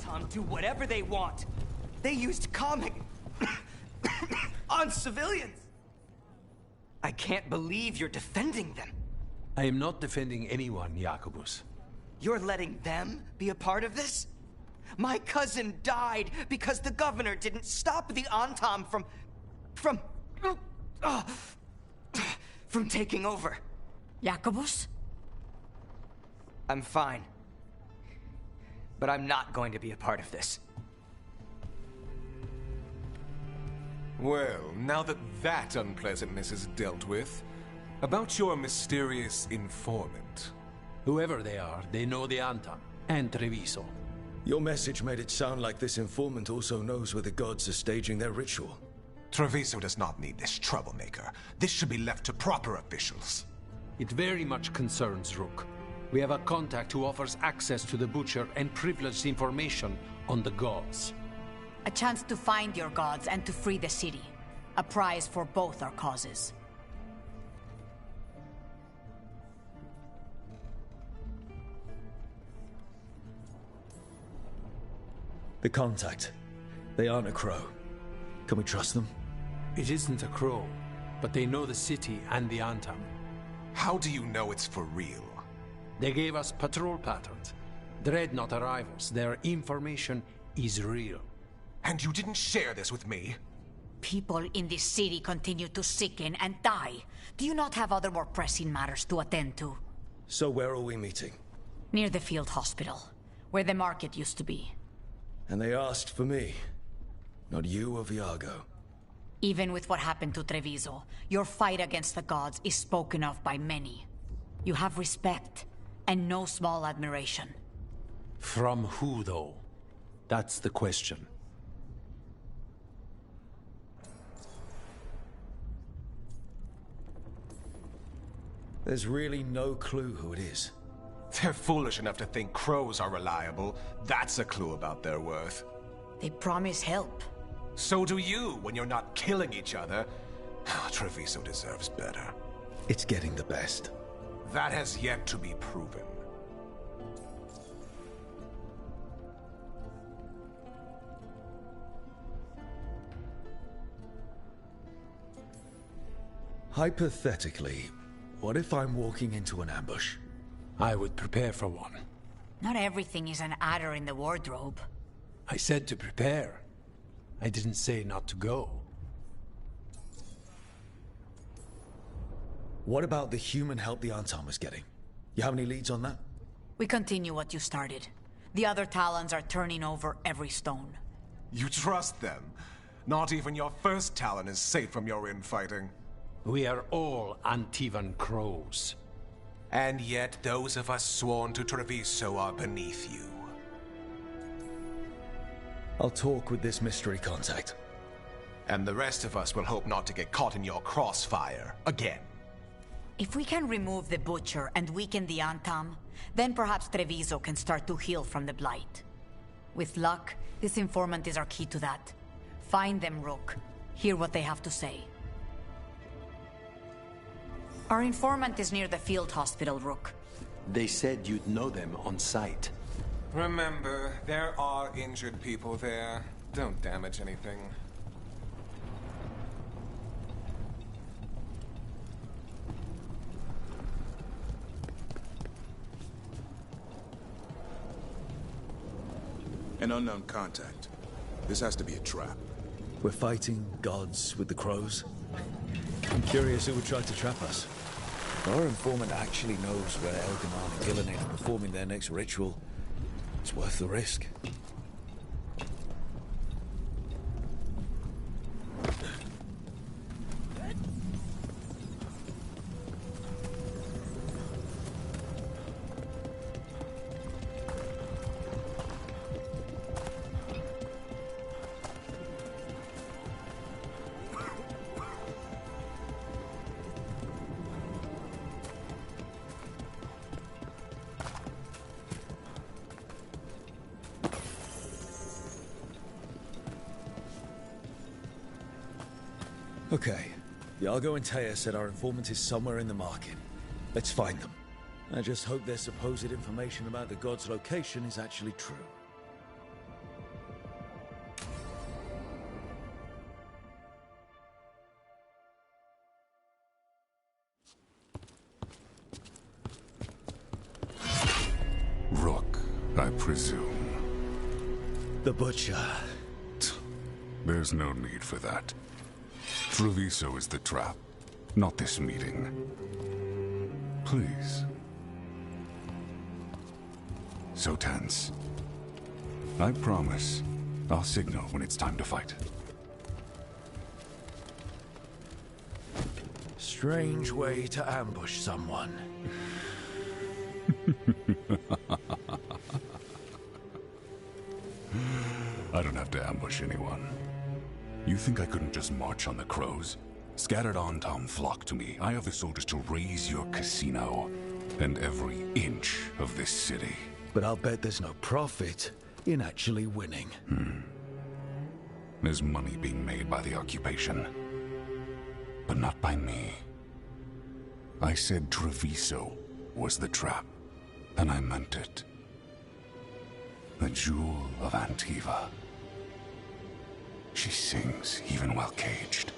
Antom do whatever they want. They used comic on civilians. I can't believe you're defending them. I am not defending anyone, Jacobus. You're letting them be a part of this? My cousin died because the governor didn't stop the Antom from taking over. Jacobus? I'm fine. But I'm not going to be a part of this. Well, now that that unpleasantness is dealt with, about your mysterious informant. Whoever they are, they know the Antom and Treviso. Your message made it sound like this informant also knows where the gods are staging their ritual. Treviso does not need this troublemaker. This should be left to proper officials. It very much concerns Rook. We have a contact who offers access to the Butcher and privileged information on the gods. A chance to find your gods and to free the city. A prize for both our causes. The contact. They aren't a crow. Can we trust them? It isn't a crow, but they know the city and the Antom. How do you know it's for real? They gave us patrol patterns. Dreadnought arrivals. Their information is real. And you didn't share this with me? People in this city continue to sicken and die. Do you not have other more pressing matters to attend to? So where are we meeting? Near the field hospital, where the market used to be. And they asked for me. Not you or Viago. Even with what happened to Treviso, your fight against the gods is spoken of by many. You have respect, and no small admiration. From who, though? That's the question. There's really no clue who it is. They're foolish enough to think crows are reliable. That's a clue about their worth. They promise help. So do you, when you're not killing each other. Treviso deserves better. It's getting the best. That has yet to be proven. Hypothetically, what if I'm walking into an ambush? I would prepare for one. Not everything is an adder in the wardrobe. I said to prepare. I didn't say not to go. What about the human help the Antom was getting? You have any leads on that? We continue what you started. The other Talons are turning over every stone. You trust them? Not even your first Talon is safe from your infighting. We are all Antivan crows. And yet those of us sworn to Treviso are beneath you. I'll talk with this mystery contact. And the rest of us will hope not to get caught in your crossfire again. If we can remove the Butcher and weaken the Antom, then perhaps Treviso can start to heal from the Blight. With luck, this informant is our key to that. Find them, Rook. Hear what they have to say. Our informant is near the field hospital, Rook. They said you'd know them on sight. Remember, there are injured people there. Don't damage anything. An unknown contact. This has to be a trap. We're fighting gods with the crows. I'm curious who would try to trap us. If our informant actually knows where Elgaman and Gillenade are performing their next ritual, it's worth the risk. Okay. Iago and Taya said our informant is somewhere in the market. Let's find them. I just hope their supposed information about the god's location is actually true. I presume. The Butcher. There's no need for that. Treviso is the trap, not this meeting. Please. So tense. I promise, I'll signal when it's time to fight. Strange way to ambush someone. I don't have to ambush anyone. You think I couldn't just march on the crows? Scattered Antom flock to me. I have the soldiers to raise your casino and every inch of this city. But I'll bet there's no profit in actually winning. There's money being made by the occupation. But not by me. I said Treviso was the trap, and I meant it. The Jewel of Antiva. She sings even while caged.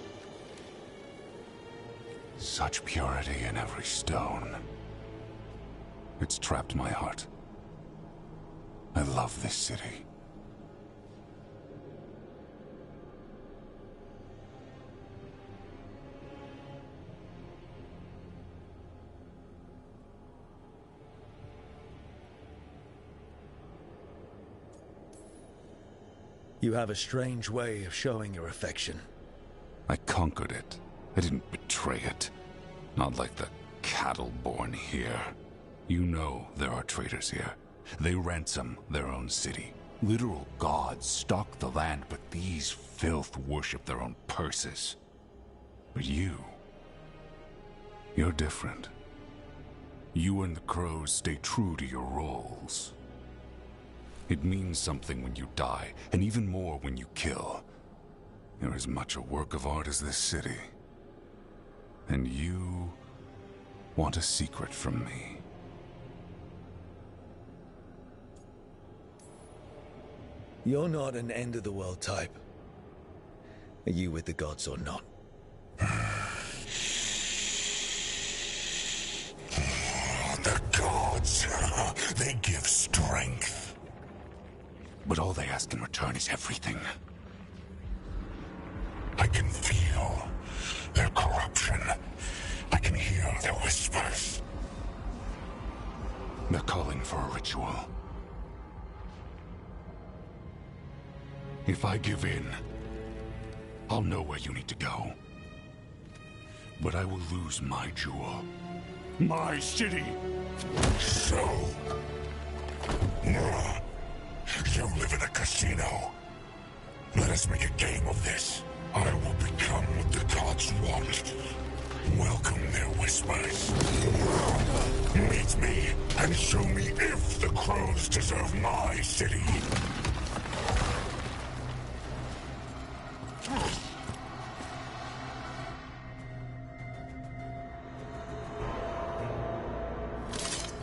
Such purity in every stone. It's trapped my heart. I love this city. You have a strange way of showing your affection. I conquered it. I didn't betray it. Not like the cattle born here. You know there are traitors here. They ransom their own city. Literal gods stalk the land, but these filth worship their own purses. But you're different. You and the crows stay true to your roles. It means something when you die, and even more when you kill. You're as much a work of art as this city. And you want a secret from me. You're not an end-of-the-world type. Are you with the gods or not? The gods, they give strength. But all they ask in return is everything. I can feel their corruption. I can hear their whispers. They're calling for a ritual. If I give in, I'll know where you need to go. But I will lose my jewel. My city! So... you live in a casino. Let us make a game of this. I will become what the gods want. Welcome their whispers. Meet me and show me if the crows deserve my city.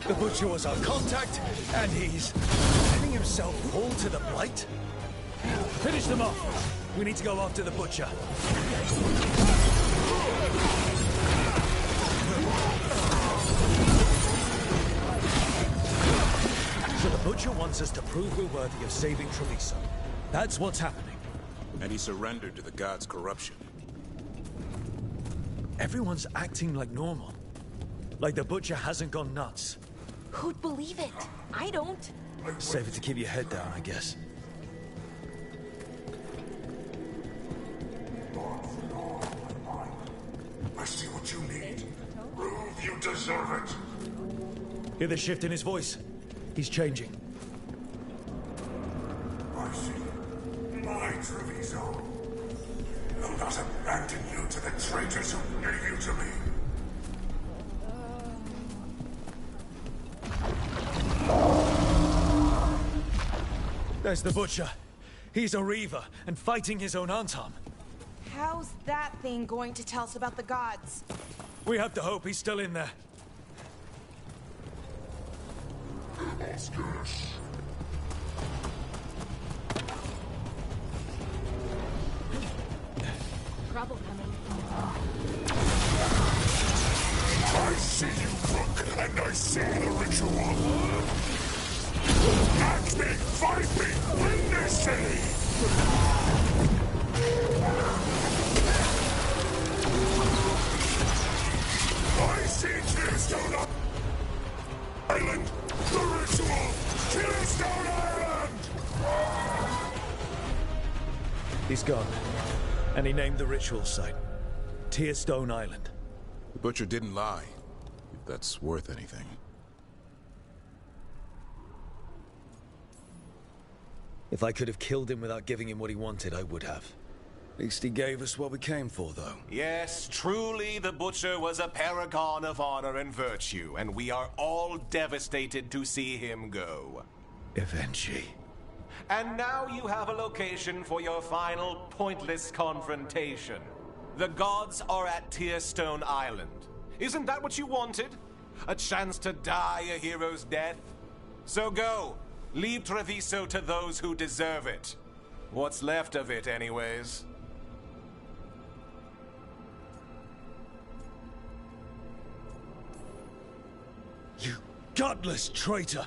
The Butcher was our contact, and he's letting himself fall to the Blight? Finish them off! We need to go after the Butcher. So the Butcher wants us to prove we're worthy of saving Treviso. That's what's happening. And he surrendered to the gods' corruption. Everyone's acting like normal. Like the Butcher hasn't gone nuts. Who'd believe it? I don't. Safer to keep your head down, I guess. I see what you need. Prove you deserve it. Hear the shift in his voice? He's changing. I see. My Treviso. Will not abandon you to the traitors who gave you to me. There's the Butcher. He's a Reaver and fighting his own Antom. How's that thing going to tell us about the gods? We have to hope he's still in there. Trouble coming. I see you, Rook, and I see the ritual. Act me, fight me, win this city! I see Tearstone Island! The ritual! Tearstone Island! He's gone. And he named the ritual site. Tearstone Island. The Butcher didn't lie, if that's worth anything. If I could have killed him without giving him what he wanted, I would have. At least he gave us what we came for, though. Yes, truly the Butcher was a paragon of honor and virtue, and we are all devastated to see him go. Eventually. And now you have a location for your final pointless confrontation. The gods are at Tearstone Island. Isn't that what you wanted? A chance to die a hero's death? So go. Leave Treviso to those who deserve it. What's left of it, anyways. You godless traitor!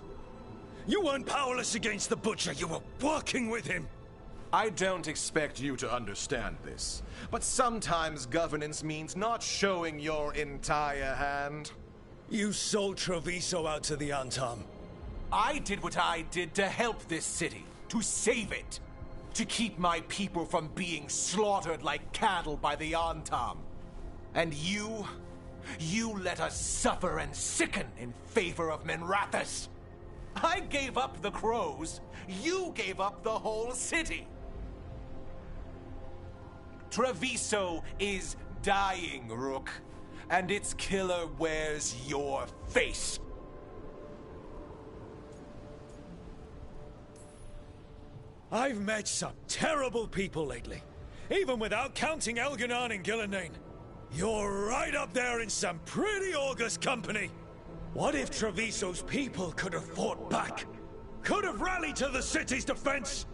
You weren't powerless against the Butcher, you were working with him! I don't expect you to understand this, but sometimes governance means not showing your entire hand. You sold Treviso out to the Antam. I did what I did to help this city, to save it, to keep my people from being slaughtered like cattle by the Antam. And you let us suffer and sicken in favor of Minrathous. I gave up the crows, you gave up the whole city. Treviso is dying, Rook, and its killer wears your face. I've met some terrible people lately, even without counting Elganon and Gillenane. You're right up there in some pretty august company. What if Treviso's people could have fought back? Could have rallied to the city's defense?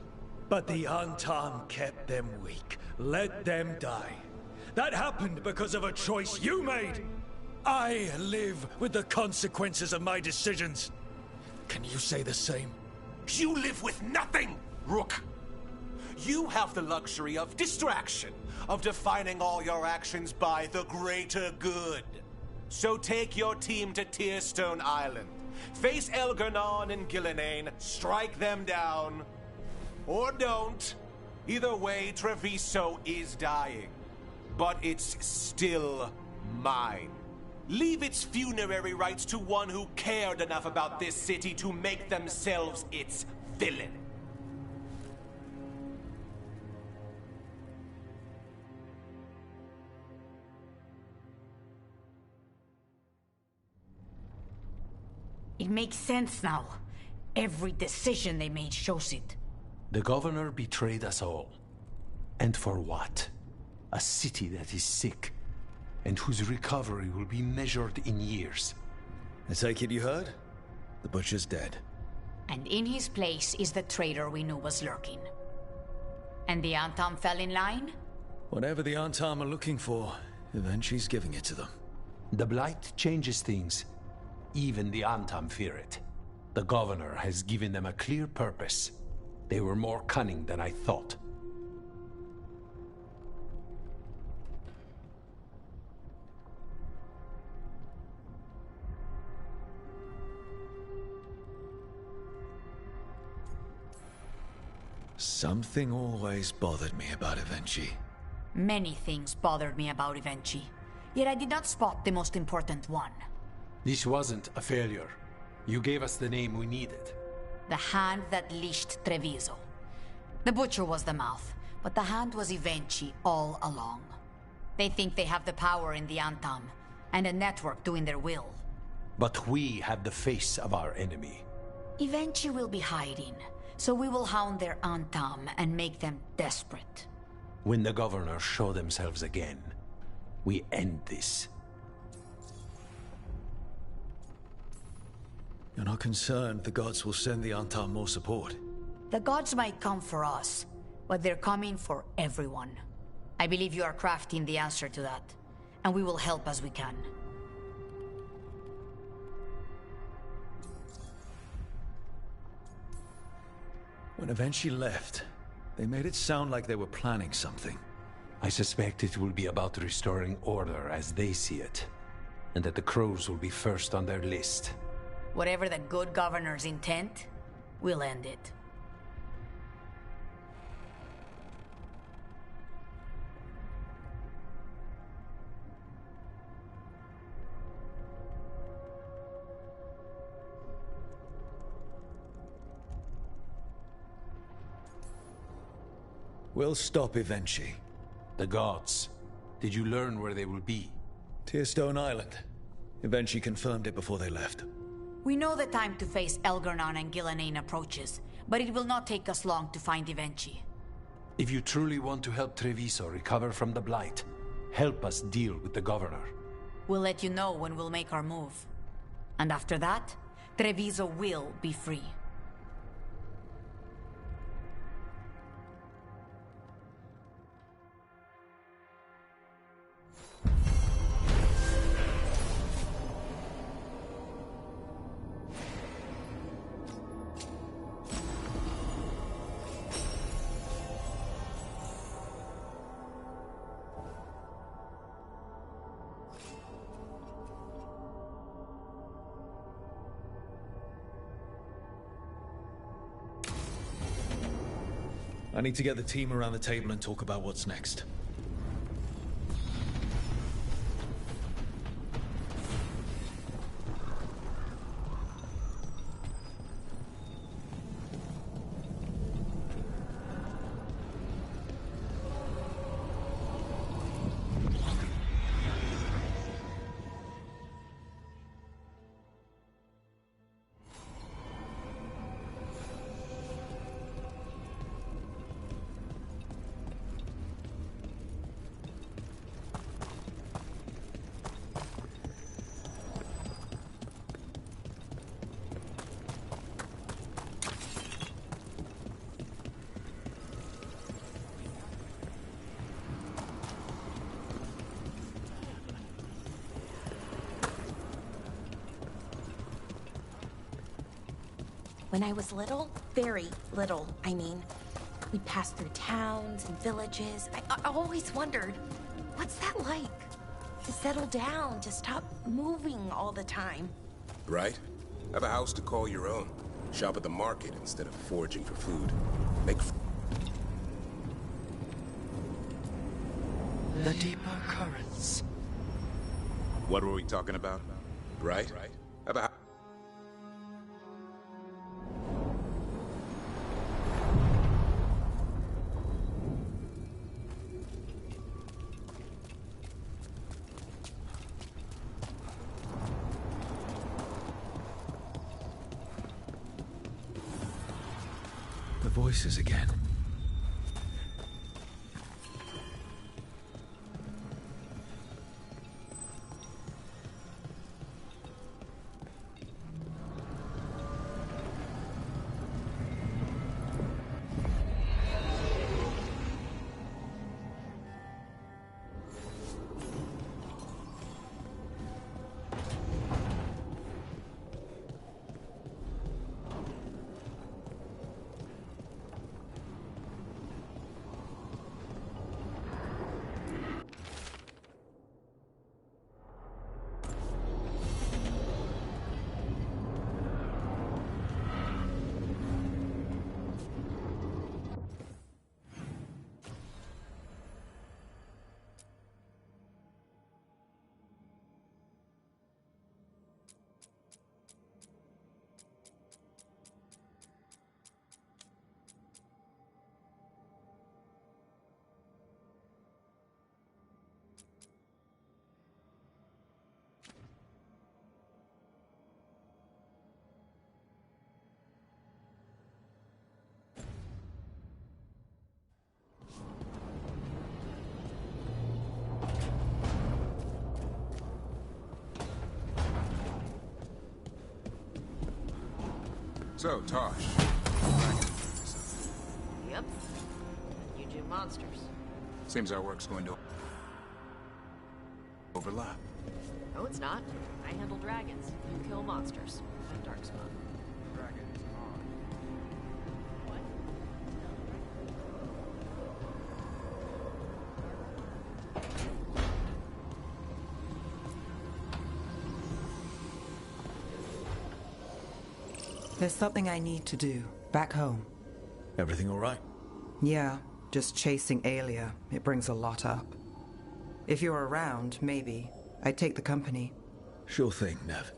But the Antam kept them weak, let them die. That happened because of a choice you made. I live with the consequences of my decisions. Can you say the same? You live with nothing, Rook. You have the luxury of distraction, of defining all your actions by the greater good. So take your team to Tearstone Island. Face Elganon and Gillenane, strike them down. Or don't. Either way, Treviso is dying. But it's still mine. Leave its funerary rites to one who cared enough about this city to make themselves its villain. It makes sense now. Every decision they made shows it. The governor betrayed us all. And for what? A city that is sick, and whose recovery will be measured in years. I take it you heard? The Butcher's dead. And in his place is the traitor we knew was lurking. And the Antam fell in line? Whatever the Antam are looking for, Eventually's giving it to them. The Blight changes things. Even the Antam fear it. The governor has given them a clear purpose. They were more cunning than I thought. Something always bothered me about Evenchi. Many things bothered me about Evenchi, yet I did not spot the most important one. This wasn't a failure. You gave us the name we needed. The hand that leashed Treviso. The Butcher was the mouth, but the hand was Evenchi all along. They think they have the power in the Antam, and a network doing their will. But we have the face of our enemy. Evenchi will be hiding, so we will hound their Antam and make them desperate. When the governors show themselves again, we end this. You're not concerned the gods will send the Antam more support? The gods might come for us, but they're coming for everyone. I believe you are crafting the answer to that, and we will help as we can. When Eventually left, they made it sound like they were planning something. I suspect it will be about restoring order as they see it, and that the crows will be first on their list. Whatever the good governor's intent, we'll end it. We'll stop Eventually. The gods. Did you learn where they will be? Tearstone Island. Eventually confirmed it before they left. We know the time to face Elgar'nan and Gillenane approaches, but it will not take us long to find Eventually. If you truly want to help Treviso recover from the Blight, help us deal with the governor. We'll let you know when we'll make our move. And after that, Treviso will be free. I need to get the team around the table and talk about what's next. When I was little, very little, I mean, we'd pass through towns and villages. I always wondered, what's that like? To settle down, to stop moving all the time. Right? Have a house to call your own. Shop at the market instead of foraging for food. Make The deeper currents. What were we talking about? Right? Have a The voices again. So, Tosh. Yep. You do monsters. Seems our work's going to overlap. No, it's not. I handle dragons. You kill monsters. And Darkspawn. Dragons on. What? There's something I need to do, back home. Everything all right? Yeah, just chasing Aelia. It brings a lot up. If you're around, maybe. I'd take the company. Sure thing, Nev.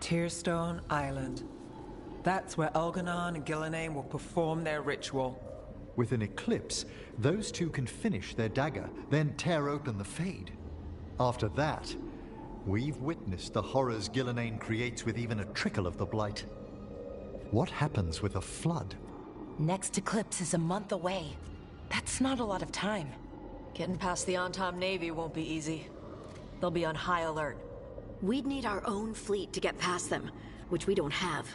Tearstone Island. That's where Elganon and Gillenane will perform their ritual. With an eclipse, those two can finish their dagger, then tear open the Fade. After that, we've witnessed the horrors Gillenane creates with even a trickle of the Blight. What happens with a flood? Next eclipse is a month away. That's not a lot of time. Getting past the Antom Navy won't be easy. They'll be on high alert. We'd need our own fleet to get past them, which we don't have.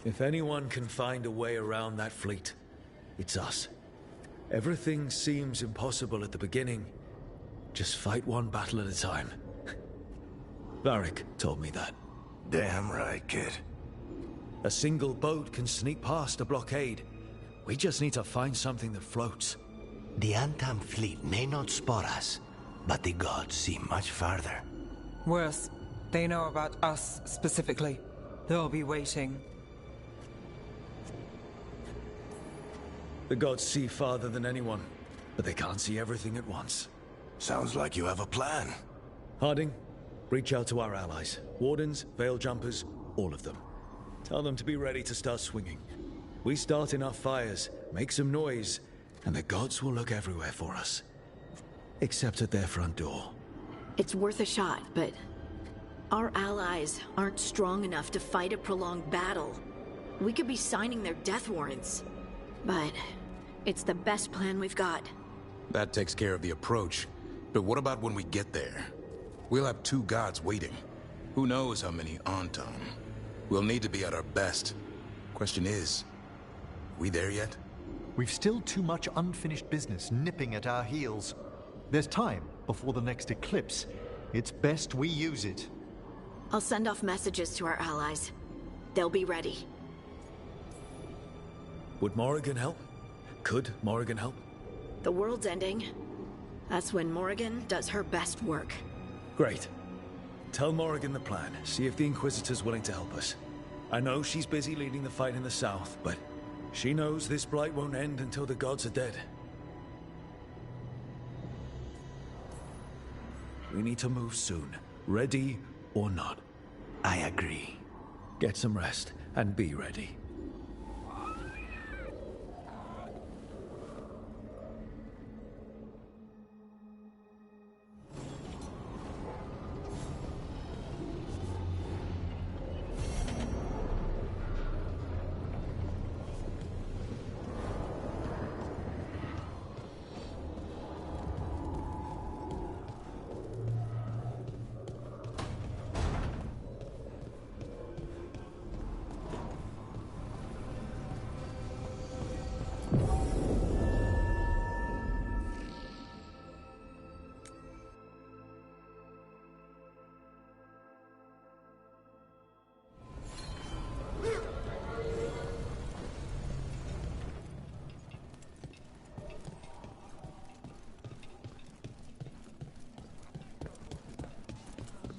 If anyone can find a way around that fleet, it's us. Everything seems impossible at the beginning. Just fight one battle at a time. Varric told me that. Damn right, kid. A single boat can sneak past a blockade. We just need to find something that floats. The Antam fleet may not spot us, but the gods see much farther. Worse, they know about us specifically. They'll be waiting. The gods see farther than anyone, but they can't see everything at once. Sounds like you have a plan. Harding, reach out to our allies. Wardens, Veil Jumpers, all of them. Tell them to be ready to start swinging. We start enough fires, make some noise, and the gods will look everywhere for us. Except at their front door. It's worth a shot, but our allies aren't strong enough to fight a prolonged battle. We could be signing their death warrants, but it's the best plan we've got. That takes care of the approach. But what about when we get there? We'll have two gods waiting. Who knows how many Antom? We'll need to be at our best. Question is, we there yet? We've still too much unfinished business nipping at our heels. There's time before the next eclipse. It's best we use it. I'll send off messages to our allies. They'll be ready. Would Morrigan help? Could Morrigan help? The world's ending. That's when Morrigan does her best work. Great. Tell Morrigan the plan. See if the Inquisitor's willing to help us. I know she's busy leading the fight in the south, but she knows this blight won't end until the gods are dead. We need to move soon, ready or not. I agree. Get some rest, and be ready.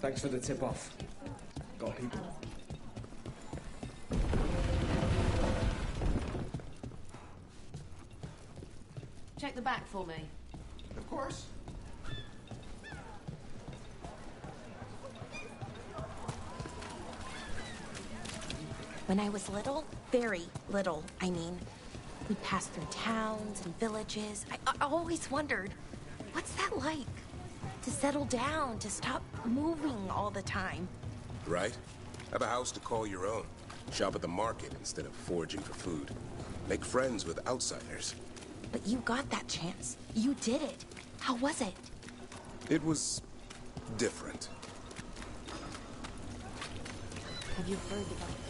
Thanks for the tip-off. Got people. check the back for me? Of course. When I was little, very little, I mean, we passed through towns and villages. I always wondered, what's that like? To settle down, to stop moving all the time. Right? Have a house to call your own. Shop at the market instead of foraging for food. Make friends with outsiders. But you got that chance. You did it. How was it? It was different. Have you heard about it?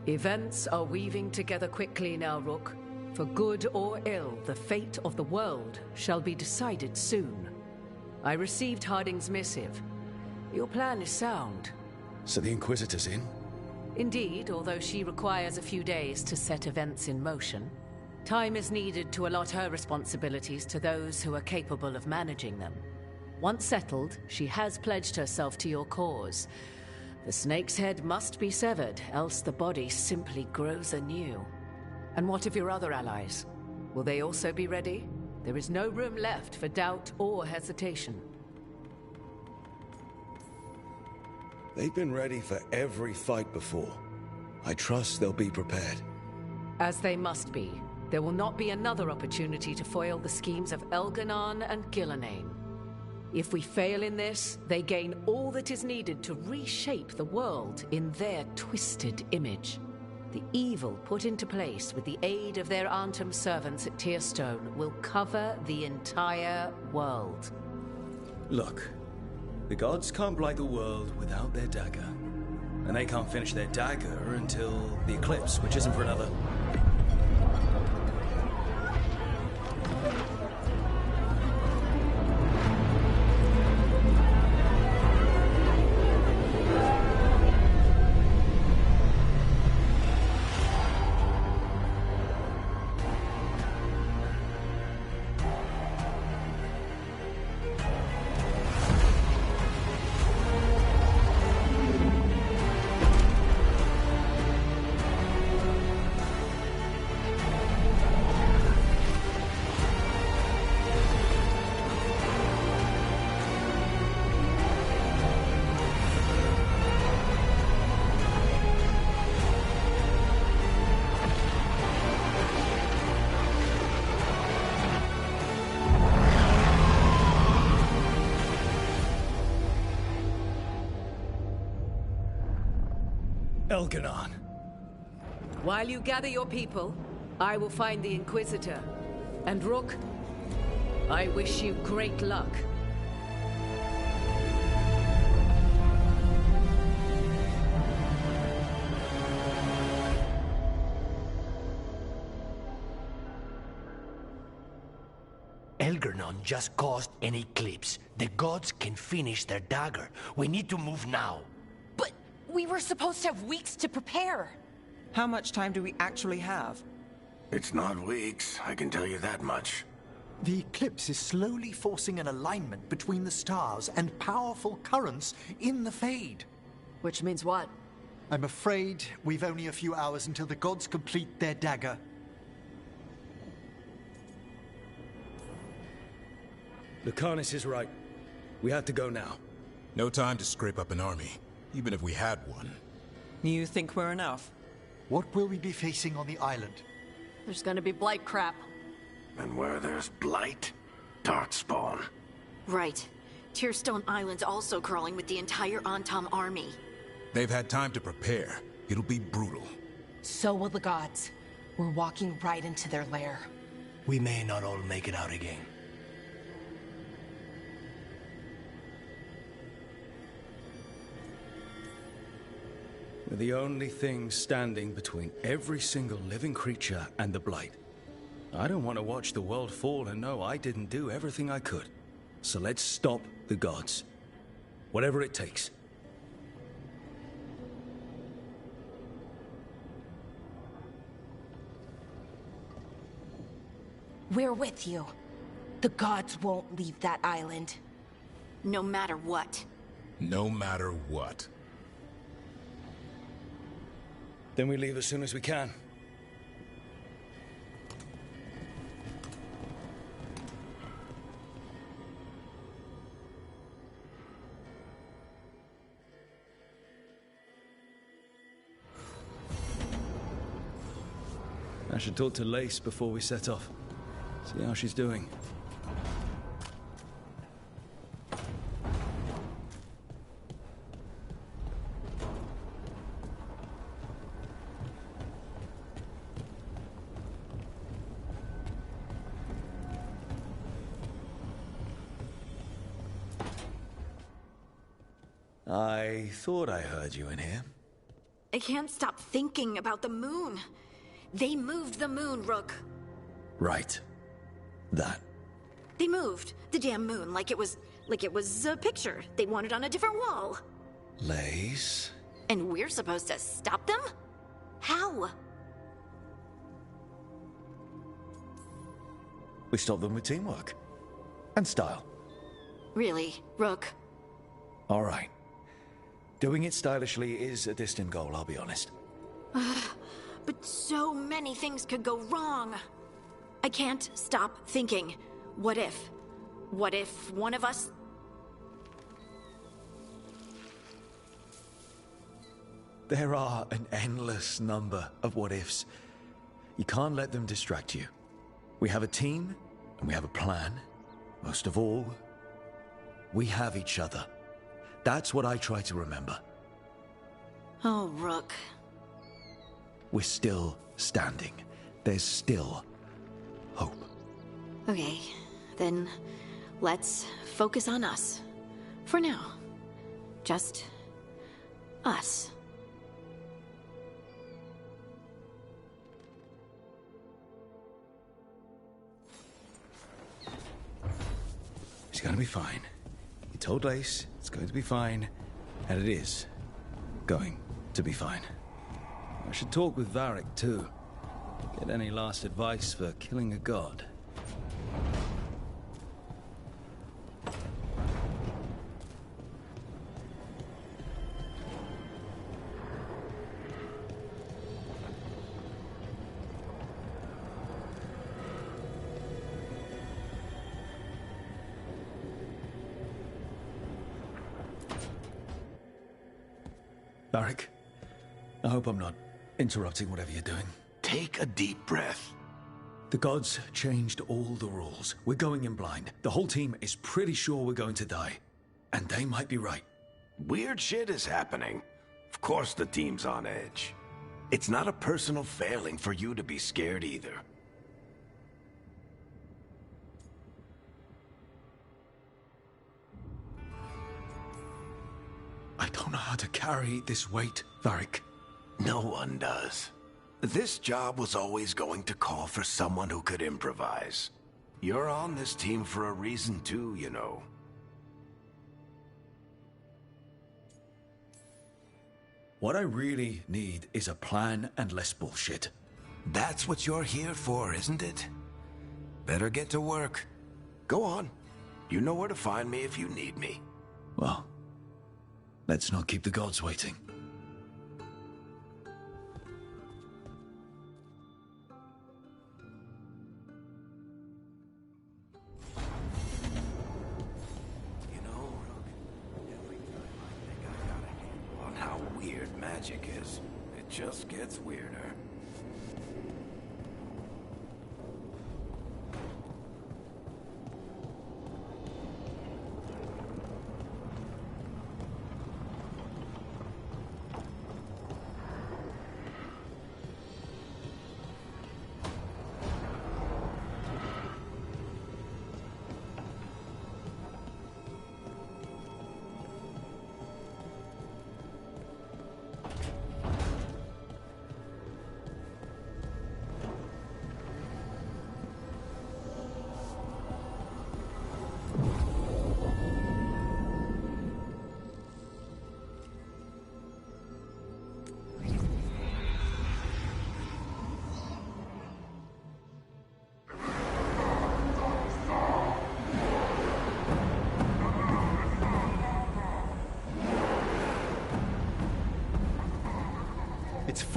Events are weaving together quickly now, Rook. For good or ill, the fate of the world shall be decided soon. I received Harding's missive. Your plan is sound. So the Inquisitor's in? Indeed, although she requires a few days to set events in motion. Time is needed to allot her responsibilities to those who are capable of managing them. Once settled, she has pledged herself to your cause. The snake's head must be severed, else the body simply grows anew. And what of your other allies? Will they also be ready? There is no room left for doubt or hesitation. They've been ready for every fight before. I trust they'll be prepared. As they must be. There will not be another opportunity to foil the schemes of Elganon and Gillenane. If we fail in this, they gain all that is needed to reshape the world in their twisted image. The evil put into place with the aid of their Arnhem servants at Tearstone will cover the entire world. Look, the gods can't blight the world without their dagger. And they can't finish their dagger until the eclipse, which isn't for another. Elganon. While you gather your people, I will find the Inquisitor. And Rook, I wish you great luck. Elganon just caused an eclipse. The gods can finish their dagger. We need to move now. We were supposed to have weeks to prepare. How much time do we actually have? It's not weeks, I can tell you that much. The eclipse is slowly forcing an alignment between the stars and powerful currents in the Fade. Which means what? I'm afraid we've only a few hours until the gods complete their dagger. Lucanus is right. We have to go now. No time to scrape up an army, even if we had one. You think we're enough? What will we be facing on the island? There's gonna be blight crap. And where there's blight, darkspawn. Right. Tearstone Island's also crawling with the entire Antam army. They've had time to prepare. It'll be brutal. So will the gods. We're walking right into their lair. We may not all make it out again. We're the only thing standing between every single living creature and the Blight. I don't want to watch the world fall and know I didn't do everything I could. So let's stop the gods. Whatever it takes. We're with you. The gods won't leave that island. No matter what. No matter what. Then we leave as soon as we can. I should talk to Lace before we set off. See how she's doing. I thought I heard you in here. I can't stop thinking about the moon. They moved the moon, Rook. Right. That. They moved the damn moon like it was a picture they wanted on a different wall. Lace. And we're supposed to stop them? How? We stop them with teamwork. And style. Really, Rook? All right. Doing it stylishly is a distant goal, I'll be honest. But so many things could go wrong. I can't stop thinking. What if? What if one of us... There are an endless number of what-ifs. You can't let them distract you. We have a team, and we have a plan. Most of all, we have each other. That's what I try to remember. Oh, Rook. We're still standing. There's still hope. Okay, then let's focus on us. For now. Just us. It's gonna be fine. You told Lace it's going to be fine, and it is going to be fine. I should talk with Varric, too. Get any last advice for killing a god. Varric, I hope I'm not interrupting whatever you're doing. Take a deep breath. The gods changed all the rules. We're going in blind. The whole team is pretty sure we're going to die. And they might be right. Weird shit is happening. Of course the team's on edge. It's not a personal failing for you to be scared either. I don't know how to carry this weight, Varric. No one does. This job was always going to call for someone who could improvise. You're on this team for a reason too, you know. What I really need is a plan and less bullshit. That's what you're here for, isn't it? Better get to work. Go on. You know where to find me if you need me. Well, let's not keep the gods waiting. Magic is. It just gets weirder.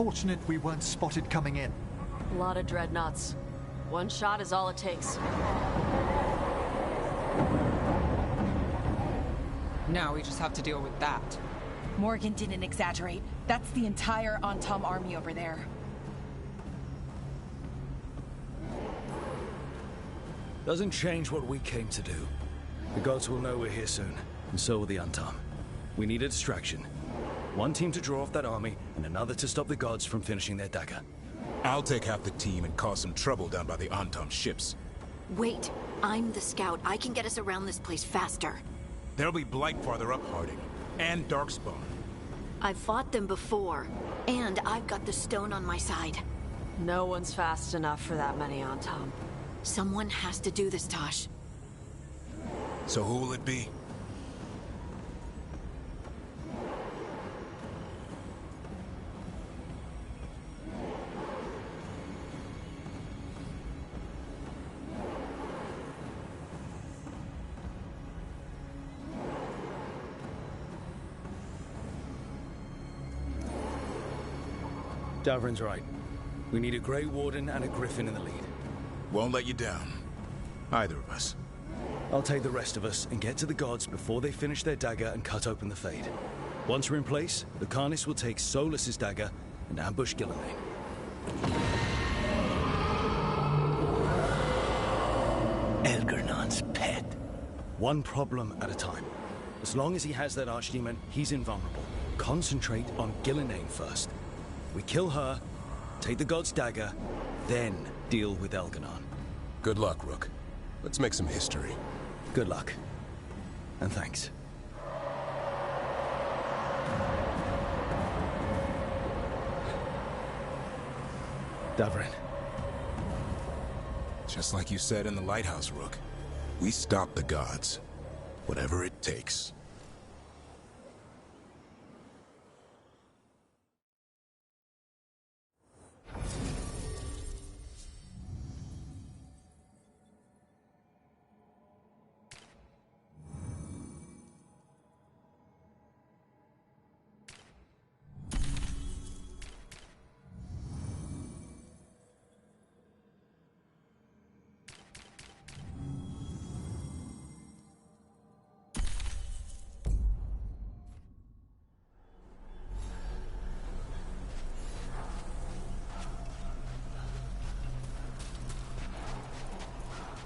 Fortunate we weren't spotted coming in. A lot of dreadnoughts. One shot is all it takes. Now we just have to deal with that. Morgan didn't exaggerate. That's the entire Antom army over there. Doesn't change what we came to do. The gods will know we're here soon, and so will the Antom. We need a distraction. One team to draw off that army, and another to stop the gods from finishing their dagger. I'll take half the team and cause some trouble down by the Antom ships. Wait, I'm the scout. I can get us around this place faster. There'll be Blight farther up, Harding. And Darkspawn. I've fought them before, and I've got the stone on my side. No one's fast enough for that many Antom. Someone has to do this, Tosh. So who will it be? Davrin's right. We need a Grey Warden and a Griffin in the lead. Won't let you down. Either of us. I'll take the rest of us and get to the gods before they finish their dagger and cut open the Fade. Once we're in place, the Carnis will take Solus's dagger and ambush Gillenane. Elgernon's pet. One problem at a time. As long as he has that archdemon, he's invulnerable. Concentrate on Gillenane first. We kill her, take the god's dagger, then deal with Elganon. Good luck, Rook. Let's make some history. Good luck. And thanks. Davrin. Just like you said in the lighthouse, Rook. We stop the gods. Whatever it takes.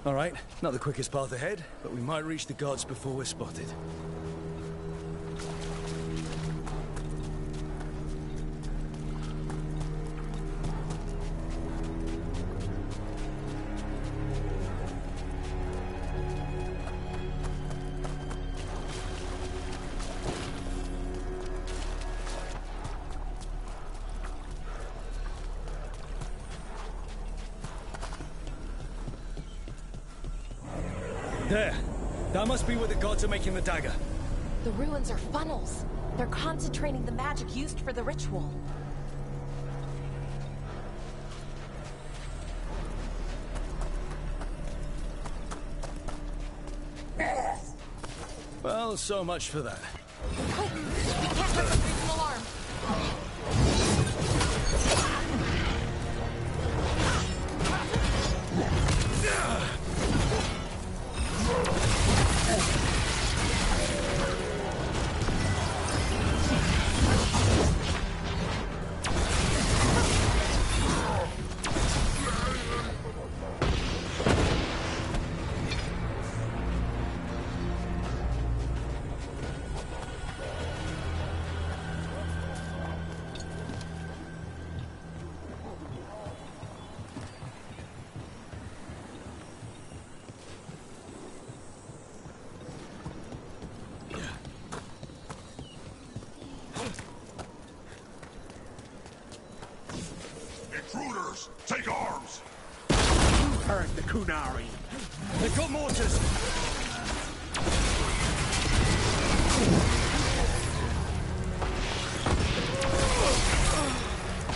All right, not the quickest path ahead, but we might reach the gods before we're spotted. There! That must be where the gods are making the dagger. The ruins are funnels. They're concentrating the magic used for the ritual. Well, so much for that. Quick! We can't let them raise an alarm! Intruders, take arms! You heard the Kunari. They've got mortars!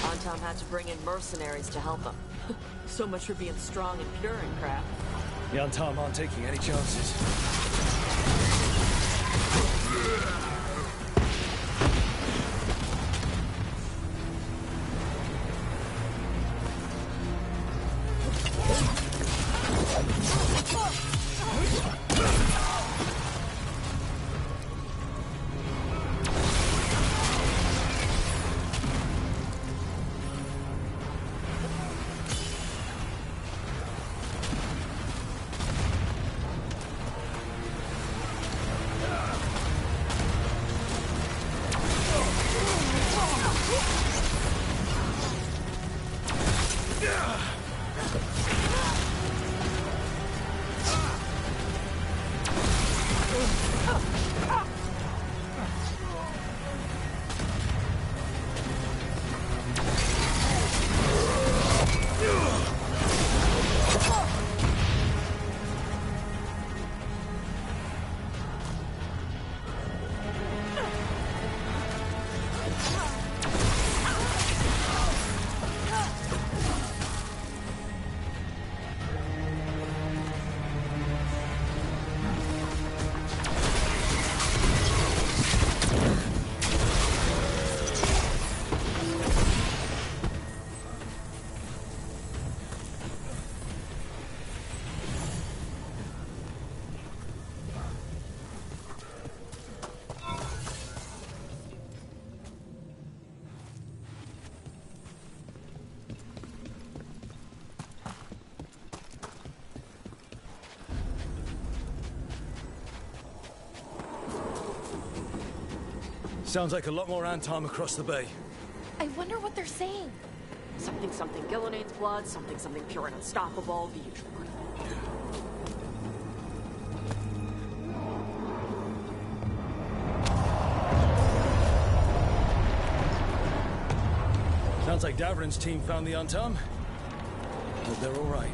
Antom had to bring in mercenaries to help them. So much for being strong and pure and crap. The Antom aren't taking any chances. Sounds like a lot more Antom across the bay. I wonder what they're saying. Something something Gillanane's blood, something something pure and unstoppable, the usual. Sounds like Davrin's team found the Antom. But they're all right.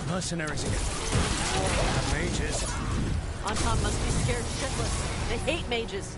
Mercenaries again. Mages. Anton must be scared shitless. They hate mages.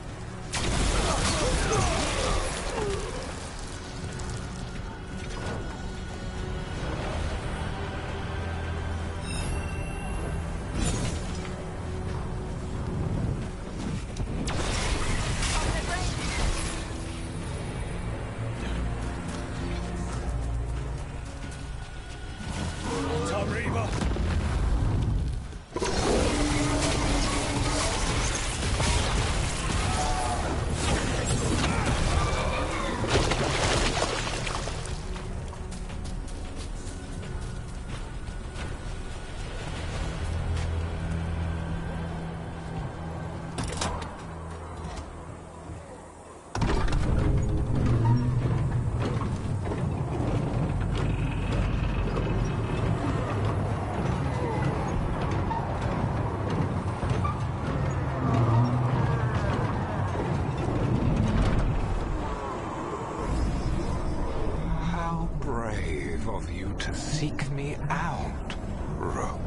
Of you to seek me out, Rook.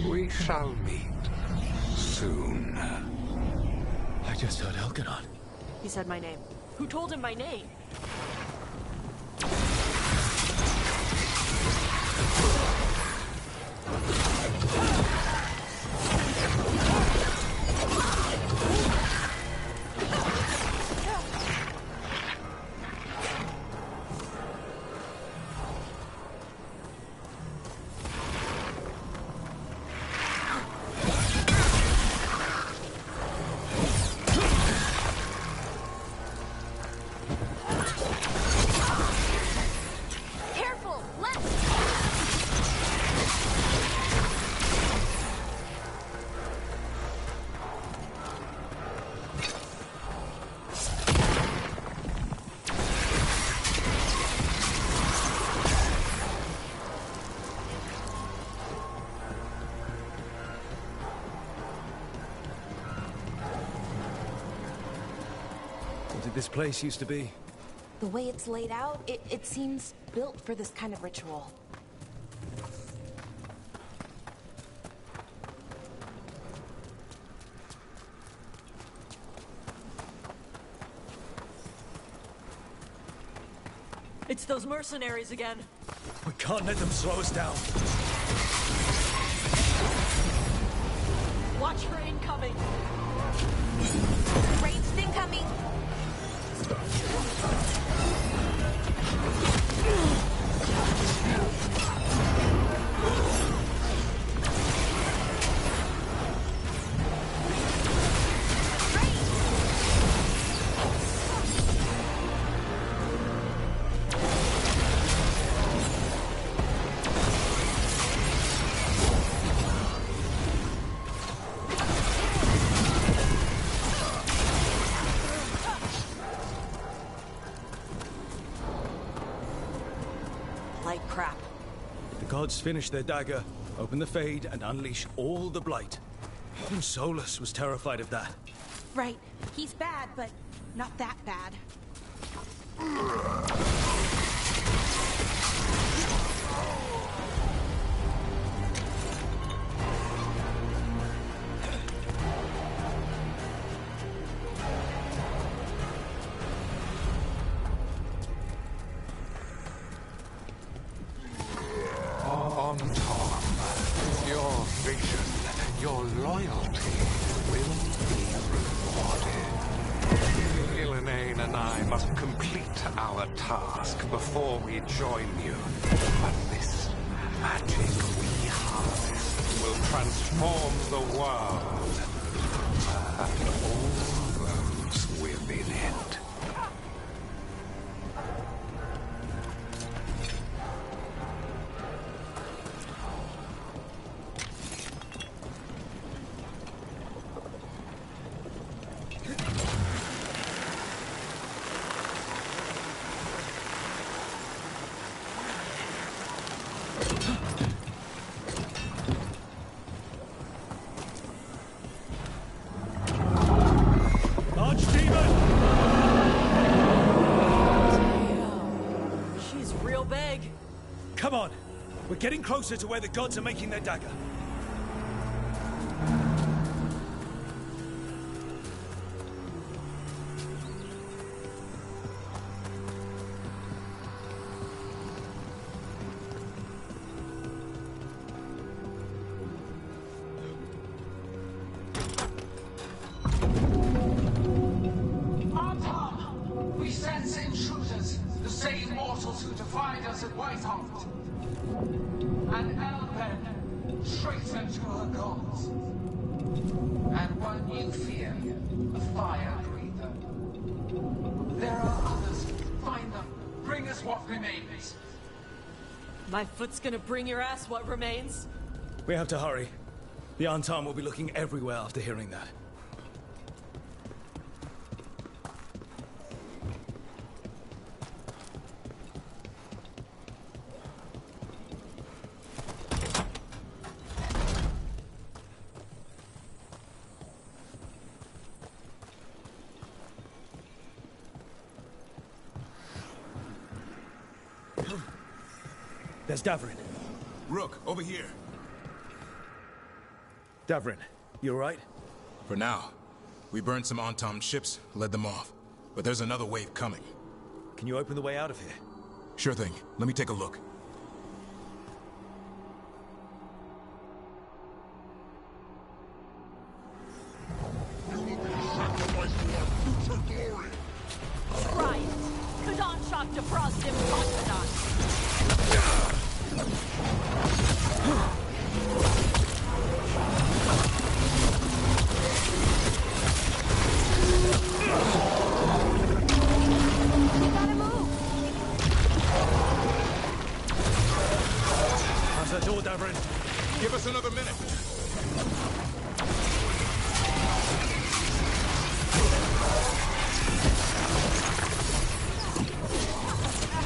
We shall meet soon. I just heard Elganon. He said my name. Who told him my name? This place used to be. The way it's laid out, it seems built for this kind of ritual. It's those mercenaries again. We can't let them slow us down. Watch for incoming. Ranged incoming. Crap. The gods finish their dagger, open the Fade, and unleash all the Blight. Even Solus was terrified of that. Right. He's bad, but not that bad. Your loyalty will be rewarded. Gillenane and I must complete our task before we join you. But this magic we harvest will transform the world. And all those within it. Come on! We're getting closer to where the gods are making their dagger. Anton! We sense intruders, the same mortals who defied us at Whitehaft. An Elven, traitor to her gods. And one new fear, a fire breather. There are others. Find them. Bring us what remains. My foot's gonna bring your ass what remains. We have to hurry. The Anton will be looking everywhere after hearing that. There's Davrin. Rook, over here. Davrin, you alright? For now. We burned some Antom ships, led them off. But there's another wave coming. Can you open the way out of here? Sure thing. Let me take a look. Try it. Kadan shock defrost him, Kadan. How's that door, Davrin? Give us another minute.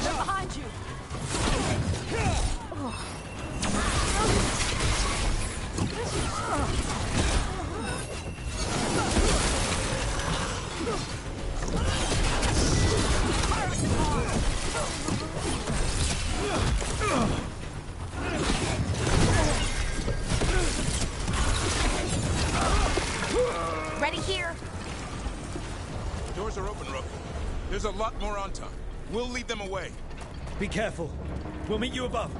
They're behind you. Ready here. Doors are open, Rook. There's a lot more on top. We'll lead them away. Be careful. We'll meet you above.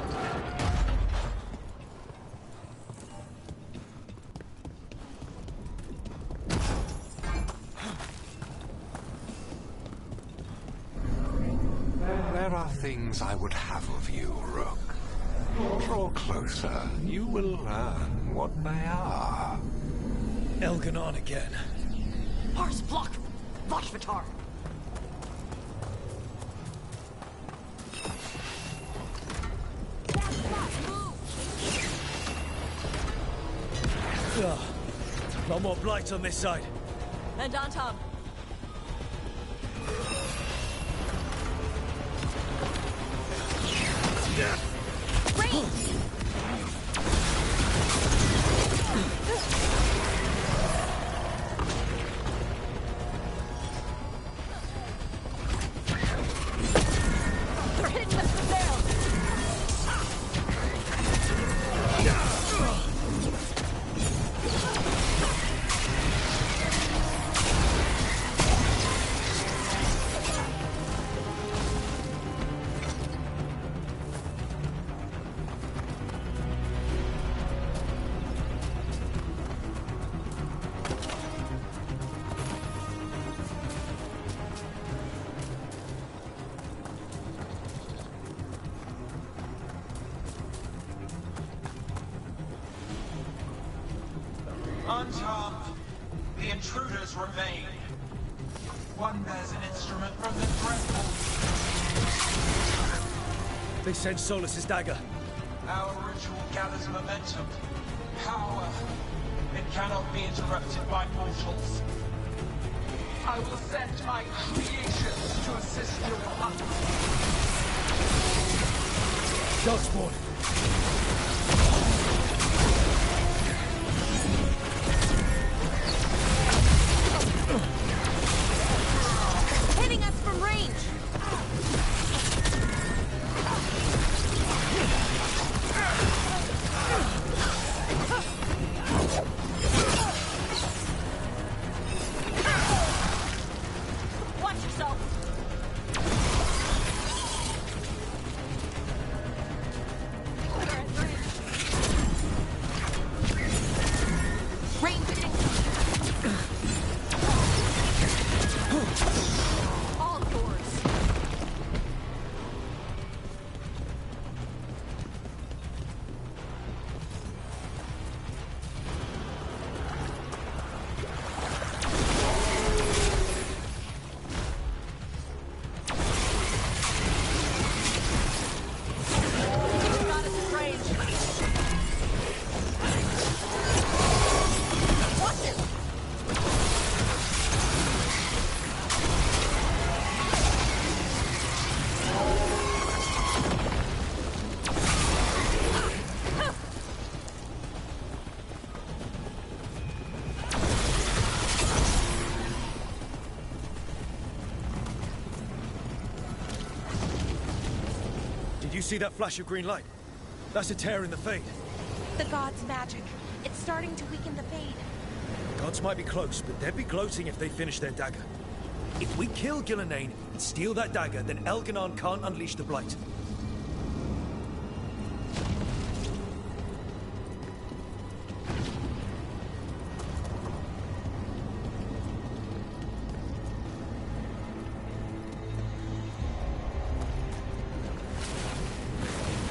There are things I would have of you, Rook. Draw closer. You will learn what they are. Elganon again. Mars, block! Vashvatar! Ugh. No more blight on this side. And Anton. They're hitting us from there. unharmed, the intruders remain. One bears an instrument from the dreadful. They sent Solus's dagger. Our ritual gathers momentum. Power. It cannot be interrupted by mortals. I will send my creations to assist your hunt. Darkspawn. Hitting us from range! Watch yourself! Range all yours. Got us in range. Watch it! Did you see that flash of green light? That's a tear in the Fade. The god's magic. It's starting to weaken the Fade. Gods might be close, but they'd be gloating if they finish their dagger. If we kill Gillenane and steal that dagger, then Elganon can't unleash the Blight.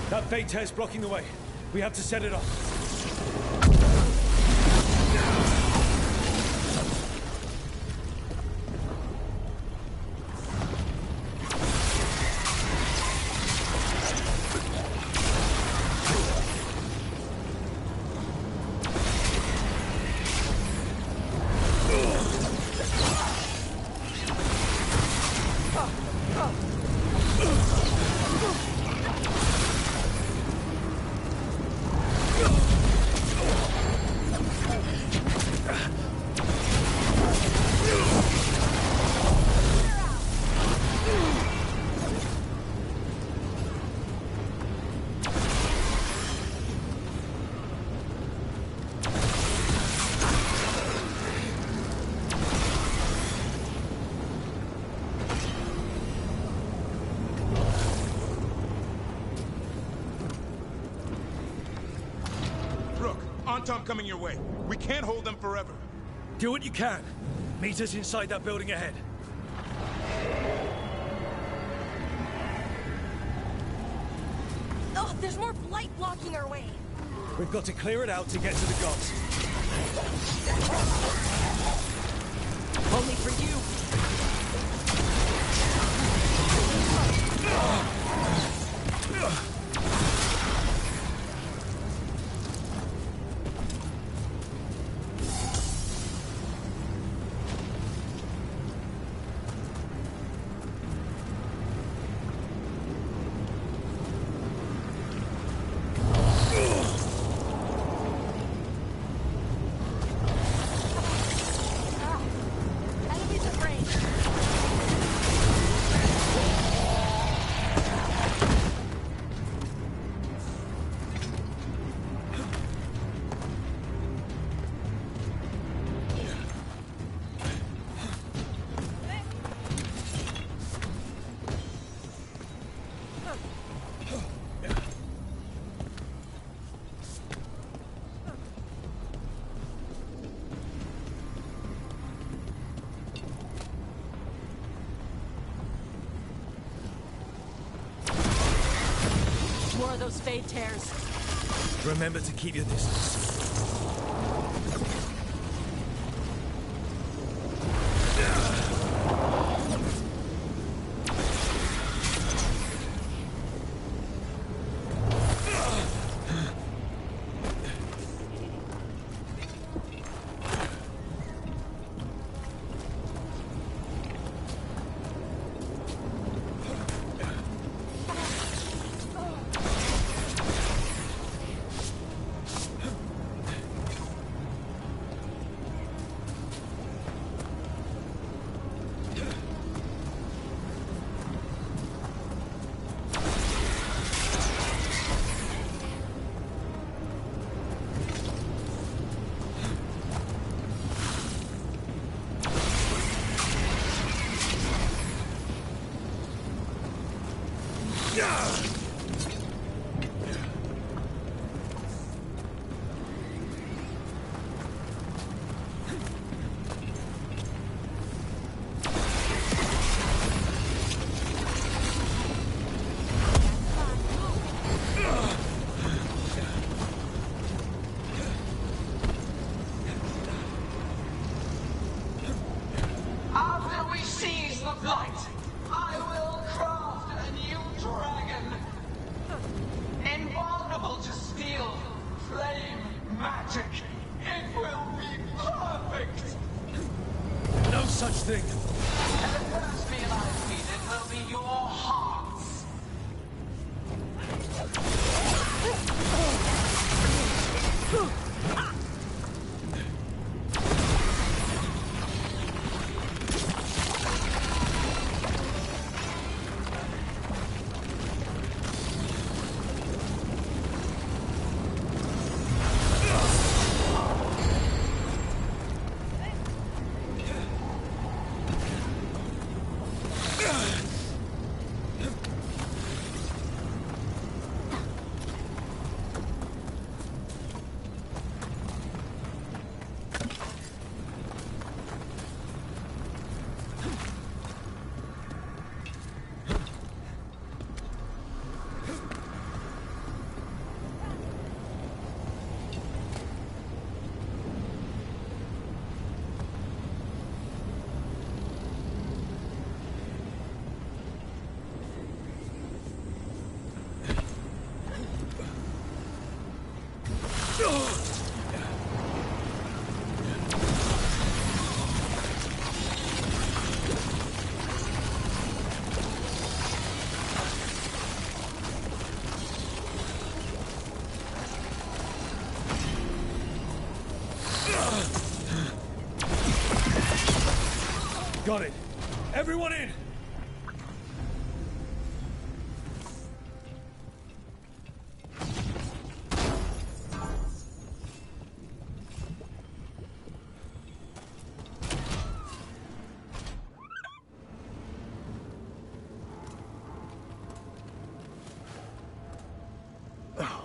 That Fade tear's blocking the way. We have to set it off. Tom coming your way. We can't hold them forever. Do what you can. Meet us inside that building ahead. Oh, there's more blight blocking our way. We've got to clear it out to get to the gods. Only for you. More of those Fade tears. Remember to keep your distance. After we seize the blight, I will craft a new dragon. Invulnerable to steel, flame, magic. It will be perfect. No such thing. And the first meal I feed it will be your hearts. Got it. Everyone in!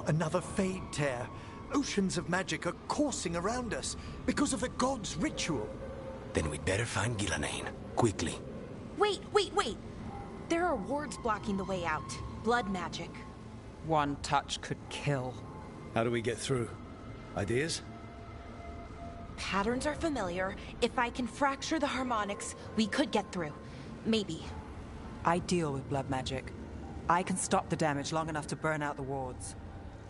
Another Fade tear. Oceans of magic are coursing around us because of the god's ritual. Then we'd better find Gillenane. Quickly. Wait. There are wards blocking the way out. Blood magic. One touch could kill. How do we get through? Ideas? Patterns are familiar. If I can fracture the harmonics, we could get through. Maybe. I deal with blood magic. I can stop the damage long enough to burn out the wards.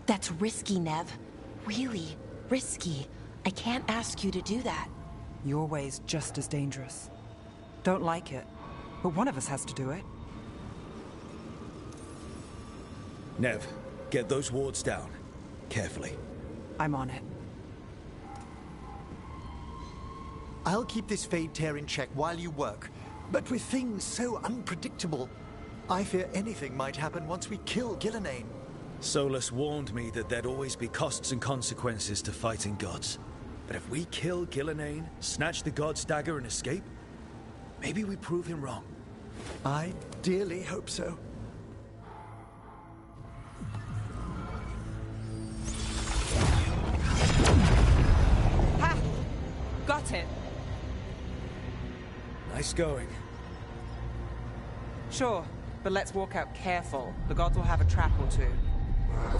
That's risky, Nev. Really risky. I can't ask you to do that. Your way's just as dangerous. Don't like it, but one of us has to do it. Nev, get those wards down. Carefully. I'm on it. I'll keep this Fade tear in check while you work, but with things so unpredictable, I fear anything might happen once we kill Gillenane. Solus warned me that there'd always be costs and consequences to fighting gods. But if we kill Gillenane, snatch the god's dagger and escape, maybe we prove him wrong. I dearly hope so. Ha! Got it. Nice going. Sure, but let's walk out careful. The gods will have a trap or two.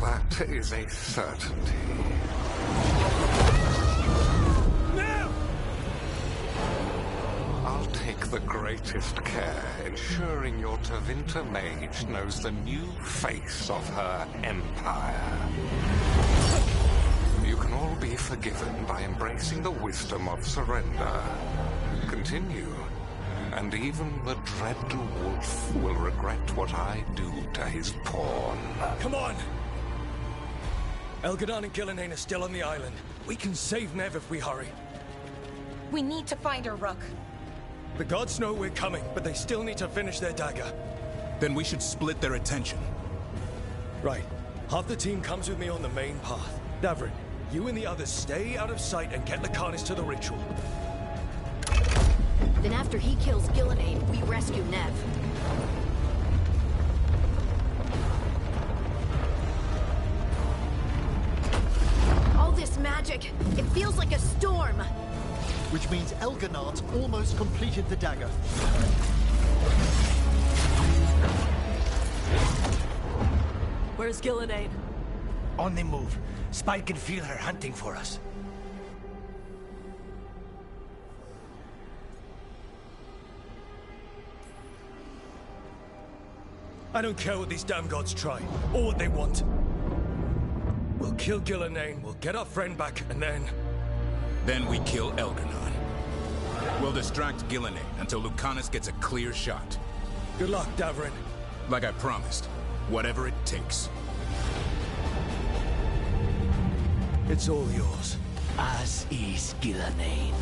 That is a certainty. I'll take the greatest care, ensuring your Tevinter mage knows the new face of her empire. You can all be forgiven by embracing the wisdom of surrender. Continue, and even the dread wolf will regret what I do to his pawn. Come on! Elgadon and Gillenane are still on the island. We can save Nev if we hurry. We need to find her, Rook. The gods know we're coming, but they still need to finish their dagger. Then we should split their attention. Right. Half the team comes with me on the main path. Davrin, you and the others stay out of sight and get Lakanis to the ritual. Then after he kills Gillenane, we rescue Nev. feels like a storm. Which means Elginard almost completed the dagger. Where's Gillenane? On the move. Spike can feel her hunting for us. I don't care what these damn gods try, or what they want. We'll kill Gillenane, we'll get our friend back, and then... Then we kill Elgar'nan. We'll distract Gillenane until Lucanus gets a clear shot. Good luck, Davrin. Like I promised, whatever it takes. It's all yours. As is Gillenane.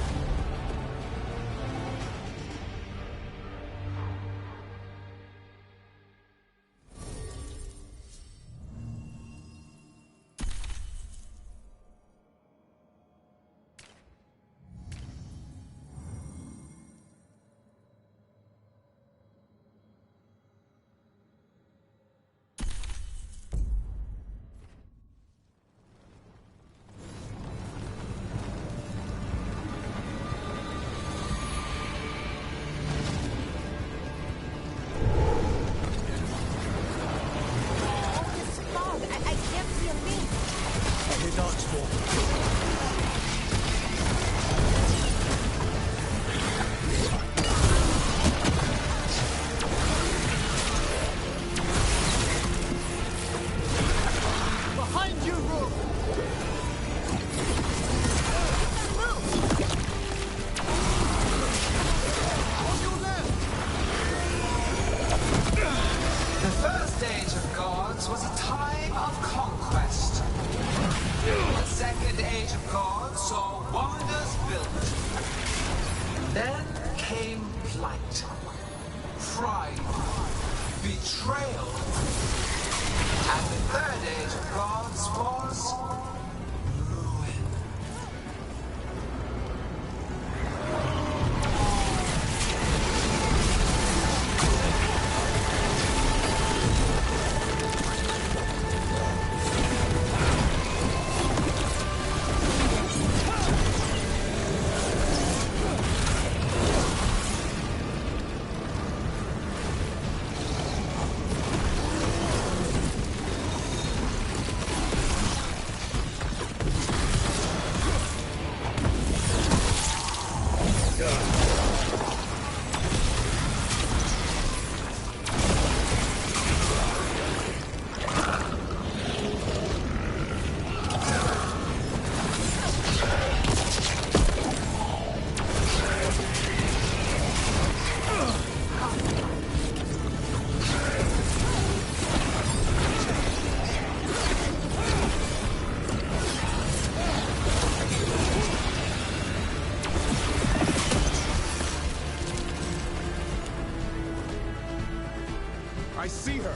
I see her.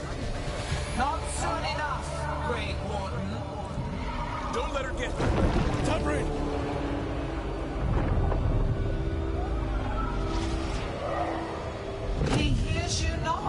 Not soon enough, Great Warden. Don't let her get... Tubrin! He hears you not.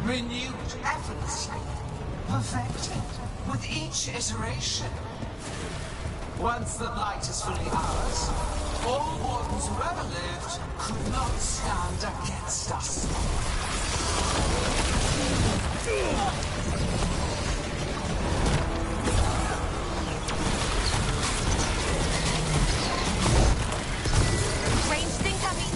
renewed effortlessly, perfected with each iteration. Once the light is fully ours, all wardens who ever lived could not stand against us. Ranged incoming!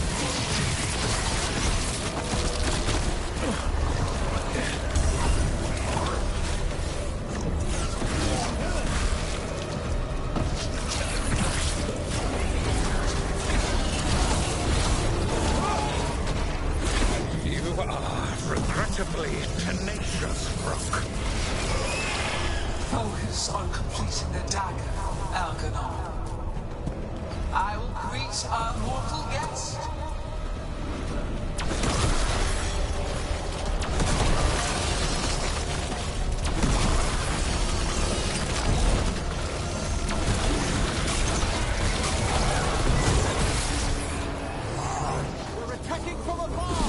You are regrettably tenacious, Rook. Focus on completing the dagger, Elganon. I will greet our mortal guest. We're attacking from above!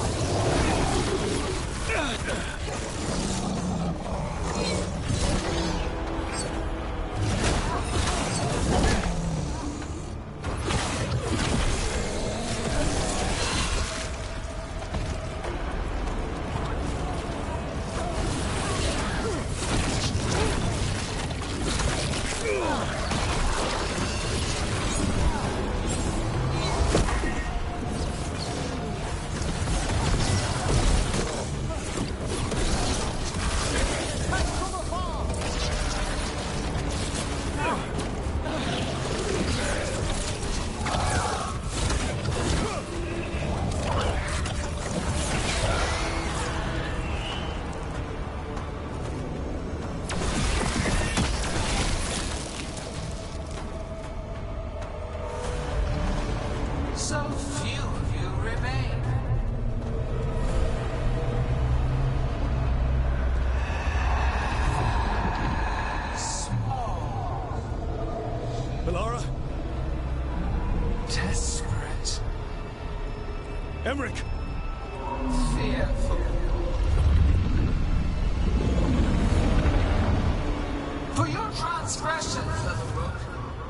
So few of you remain. Small. Alara? Desperate. Emmerich! Fearful. For your transgressions, little Rook,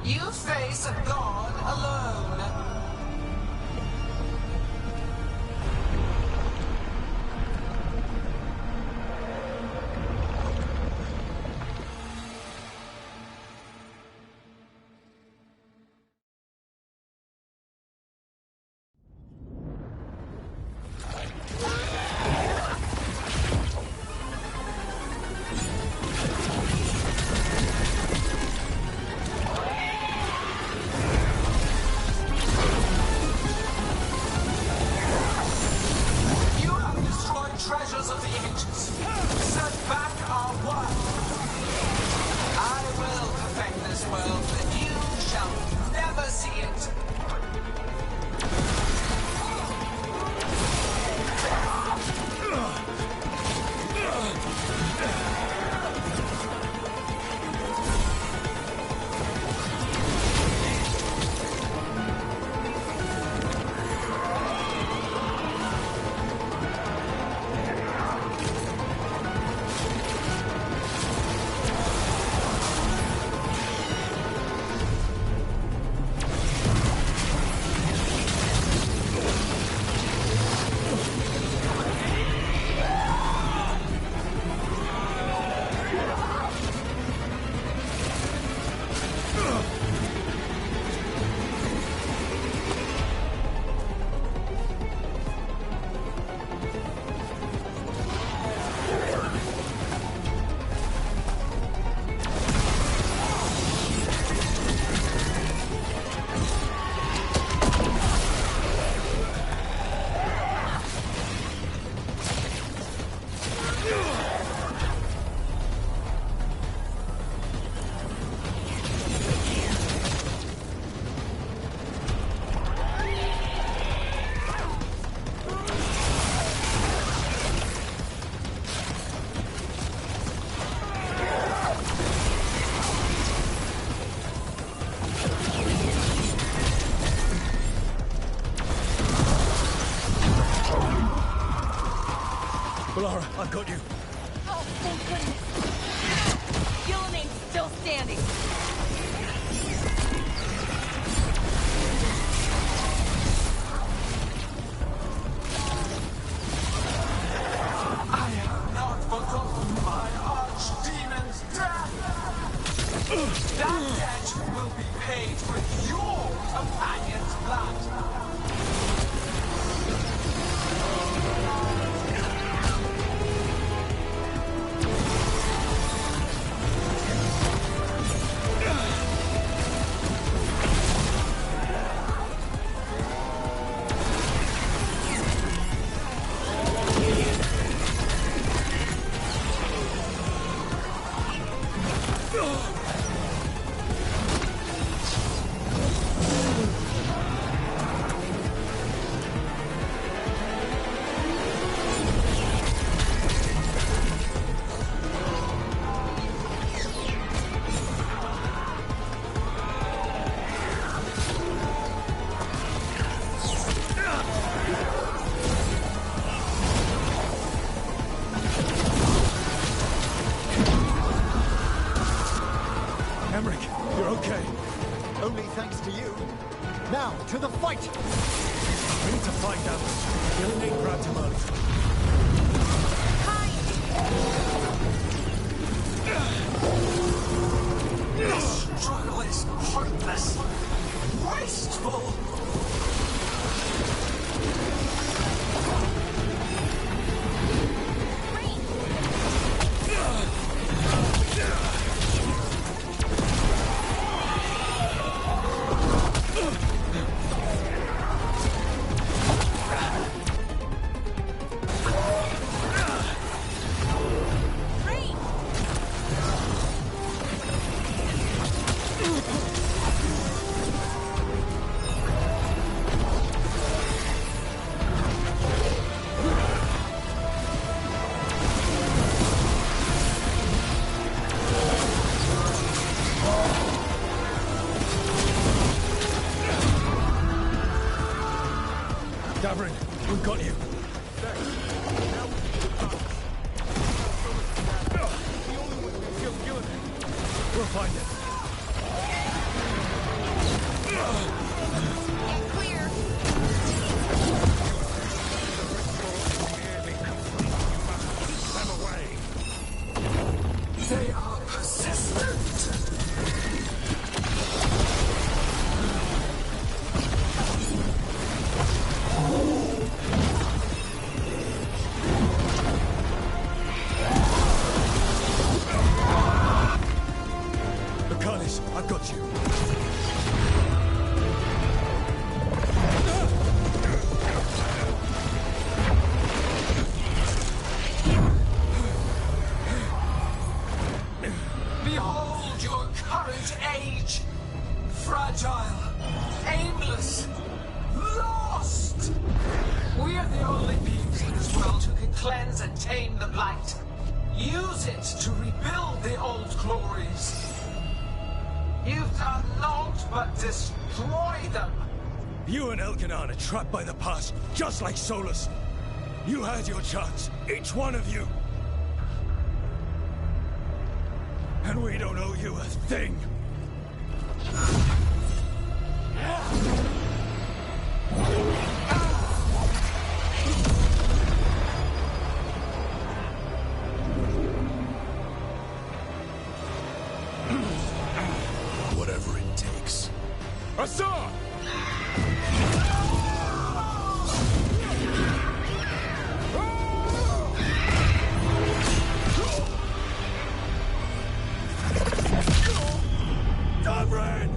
you face a god alone. You have destroyed treasures of the ages. Set back our world. I will perfect this world, and you shall never see it. I've got you. Oh, thank goodness. Gillinane's still standing. I have not forgotten my archdemon's death! That debt will be paid with your companion's blood! To the fight! We need to find out. Gillinane grabbed him early. This struggle is hopeless, wasteful. Davrin, we've got you. We'll find it. Get clear. Keep them away. They are persistent. I've got you. Behold your current age. Fragile, aimless, lost. We are the only beings in this world who can cleanse and tame the blight. Use it to rebuild the old glories. You've done naught but destroy them! You and Elganon are trapped by the past, just like Solus. You had your chance, each one of you. And we don't owe you a thing. Whatever it takes. Assad! Davrin!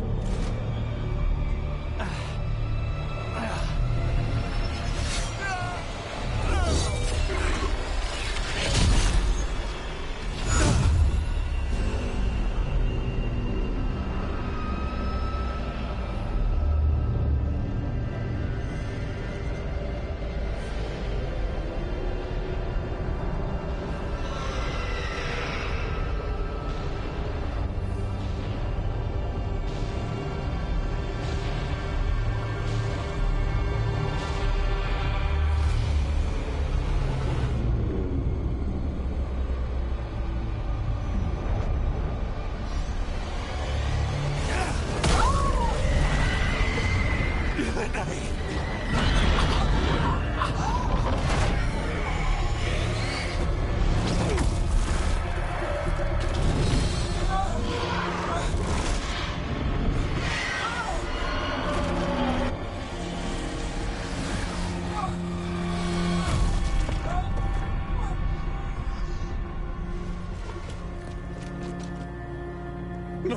We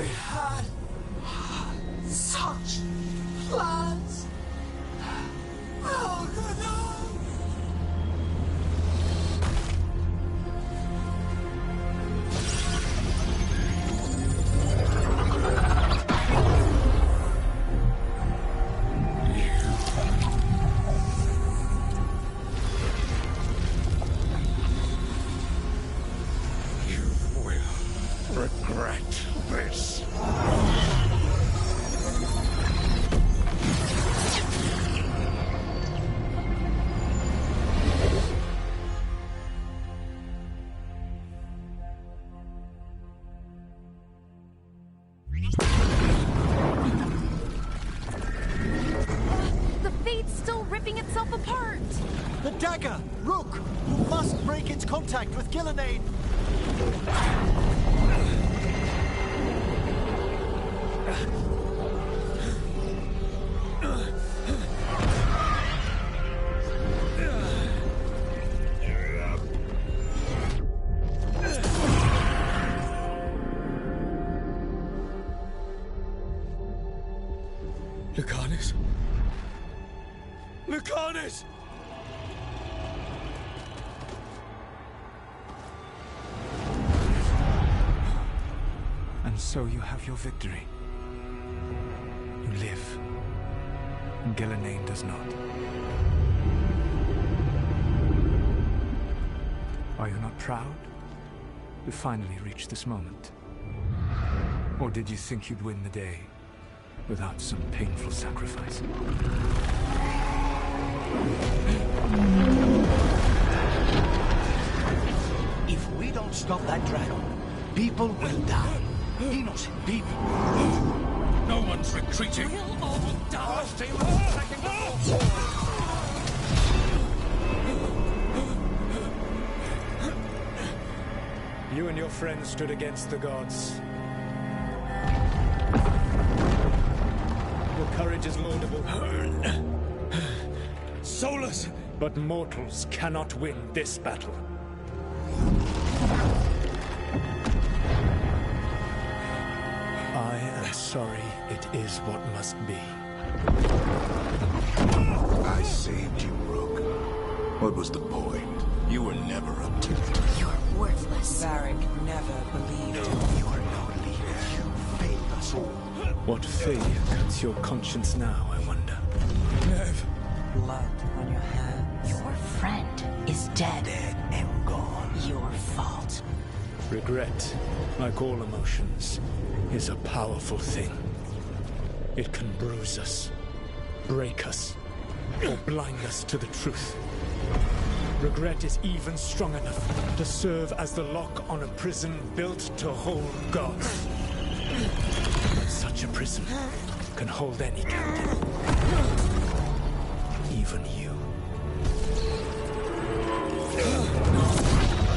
had such plans. Veilguard! Regret this. The Fate's still ripping itself apart. The dagger! Rook! You must break its contact with Gillenane! Lucanus? Lucanus! And so you have your victory. You live. And Gillenane does not. Are you not proud to finally reach this moment? Or did you think you'd win the day without some painful sacrifice? If we don't stop that dragon, people will die. Innocent people. No one's retreating. We'll all die. You and your friends stood against the gods. Your courage is laudable. Soulless! But mortals cannot win this battle. I am sorry it is what must be. I saved you, Rook. What was the point? You were never up to it. You're worthless. Varric never believed in You are no leader. You failed us all. What failure cuts your conscience now, I wonder? Nev! blood on your hands. Your friend is dead. Dead and gone. Your fault. Regret, like all emotions, is a powerful thing. It can bruise us, break us, or blind us to the truth. Regret is even strong enough to serve as the lock on a prison built to hold gods. Such a prison can hold any captive. Even you.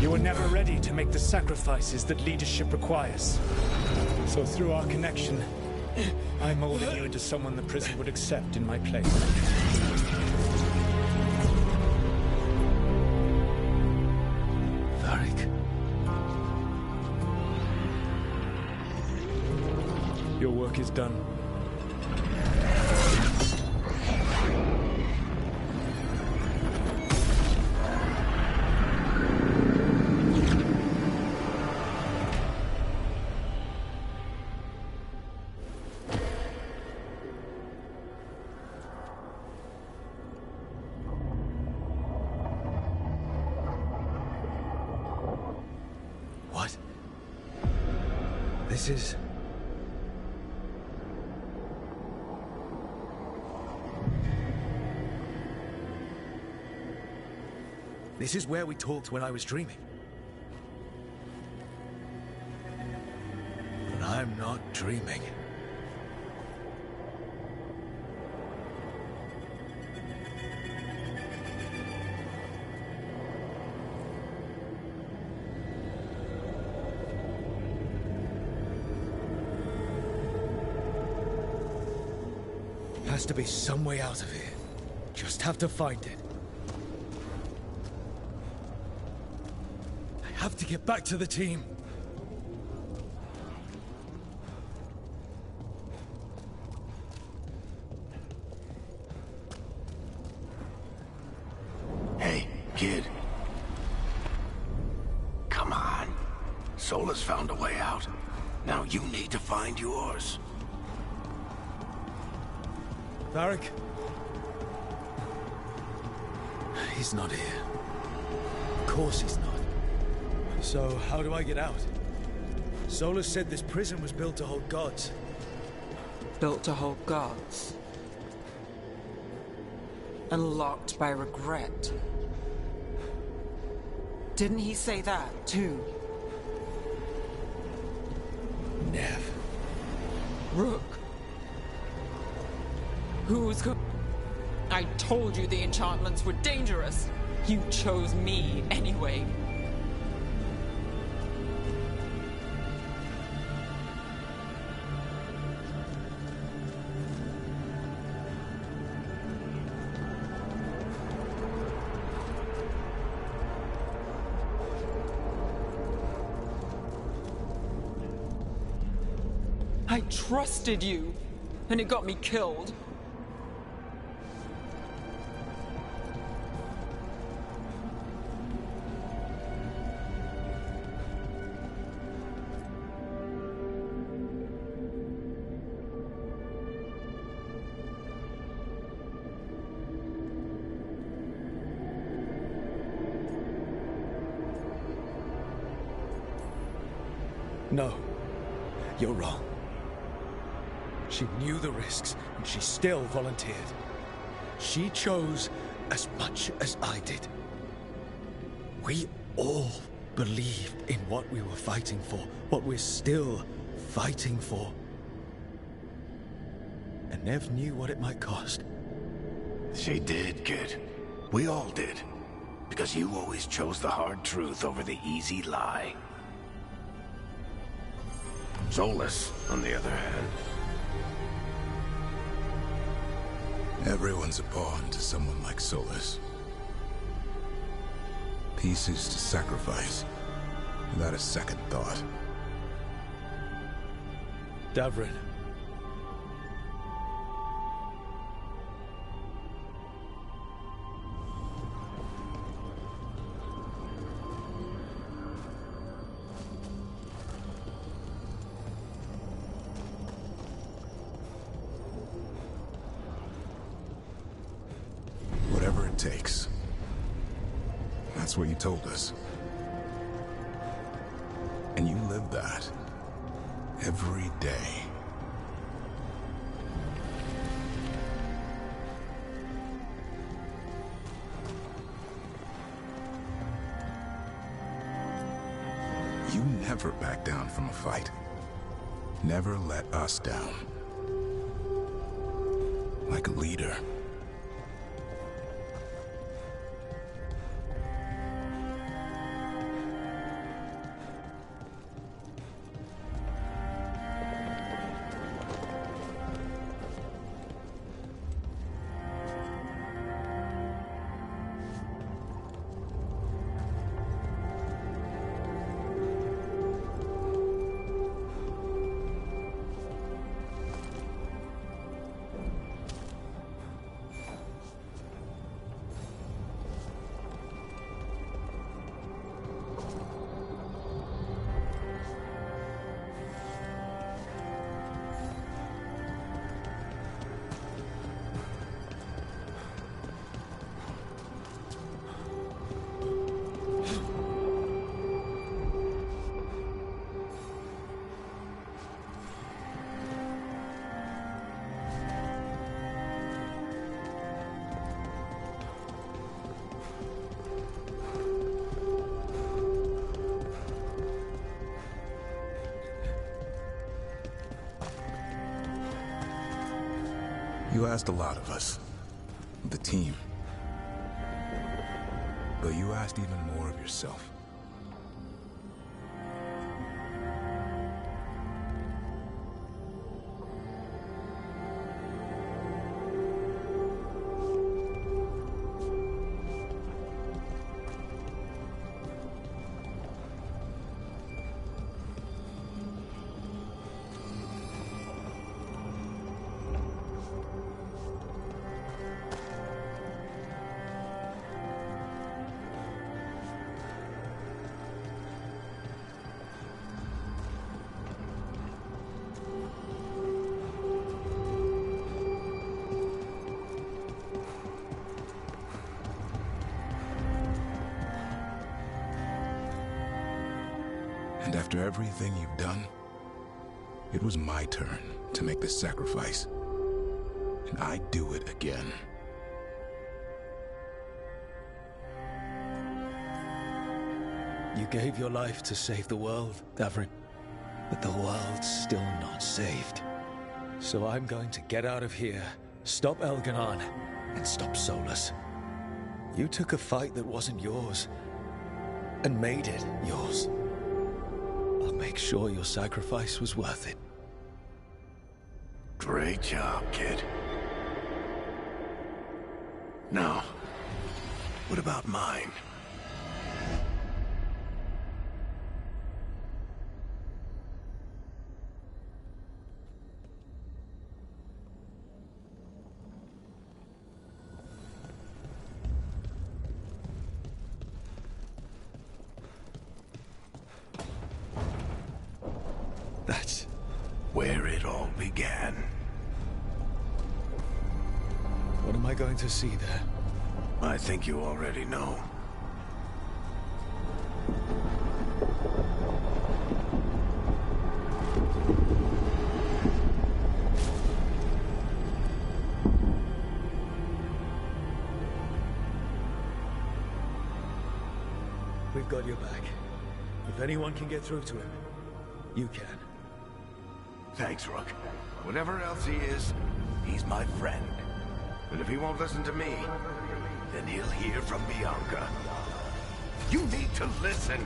You were never ready to make the sacrifices that leadership requires. So through our connection, I molded you into someone the prison would accept in my place. Varric. Your work is done. What? This is... This is where we talked when I was dreaming. But I'm not dreaming. Has to be some way out of here. Just have to find it. have to get back to the team. Hey, kid. Come on. Solus found a way out. Now you need to find yours. Varric? He's not here. Of course he's not. So, how do I get out? Solus said this prison was built to hold gods. Built to hold gods. And locked by regret. Didn't he say that, too? Nev. Rook. Who's go- I told you the enchantments were dangerous. You chose me anyway. I trusted you, and it got me killed. No. You're wrong. She knew the risks, and she still volunteered. She chose as much as I did. We all believed in what we were fighting for, what we're still fighting for. And Nev knew what it might cost. She did, kid. We all did. Because you always chose the hard truth over the easy lie. Solus, on the other hand. Everyone's a pawn to someone like Solus. Pieces to sacrifice, without a second thought. Davrin. Whatever it takes. That's what you told us. And you live that. Every day. You never back down from a fight. Never let us down. Like a leader. You asked a lot of us. The team. But you asked even more of yourself. After everything you've done, it was my turn to make this sacrifice. And I'd do it again. You gave your life to save the world, Davrin. But the world's still not saved. So I'm going to get out of here, stop Elganon, and stop Solus. You took a fight that wasn't yours, and made it yours. I'll make sure your sacrifice was worth it. Great job, kid. Now, what about mine? That's where it all began. What am I going to see there? I think you already know. We've got your back. If anyone can get through to him, you can. Thanks, Rook. Whatever else he is, he's my friend. And if he won't listen to me, then he'll hear from Bianca. You need to listen!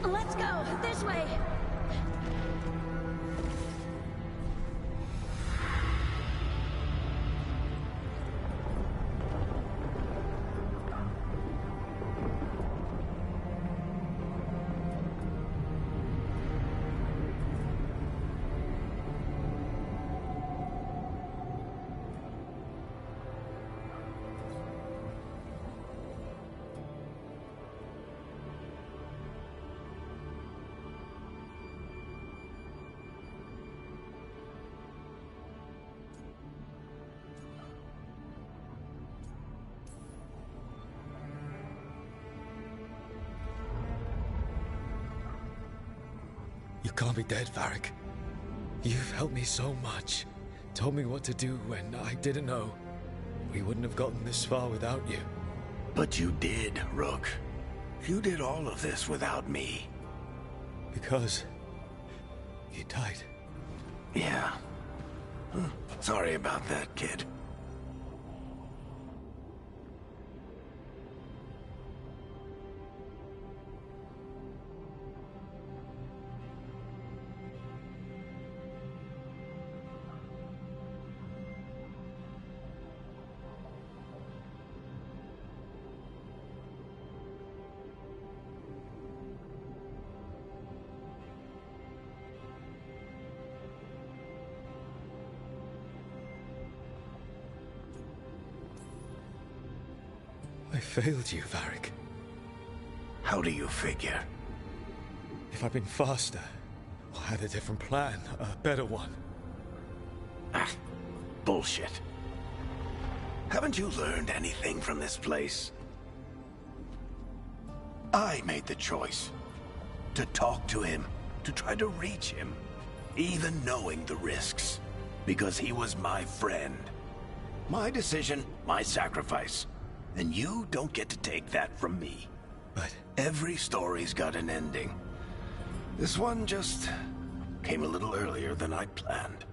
Let's go! This way! You can't be dead, Varric. You've helped me so much. Told me what to do when I didn't know. We wouldn't have gotten this far without you. But you did, Rook. You did all of this without me. Because you died. Yeah. Sorry about that, kid. I failed you, Varric. How do you figure? If I'd been faster, I had a different plan, a better one. Ah, bullshit. Haven't you learned anything from this place? I made the choice. To talk to him, to try to reach him, even knowing the risks. Because he was my friend. My decision, my sacrifice. And you don't get to take that from me. But every story's got an ending. This one just came a little earlier than I'd planned.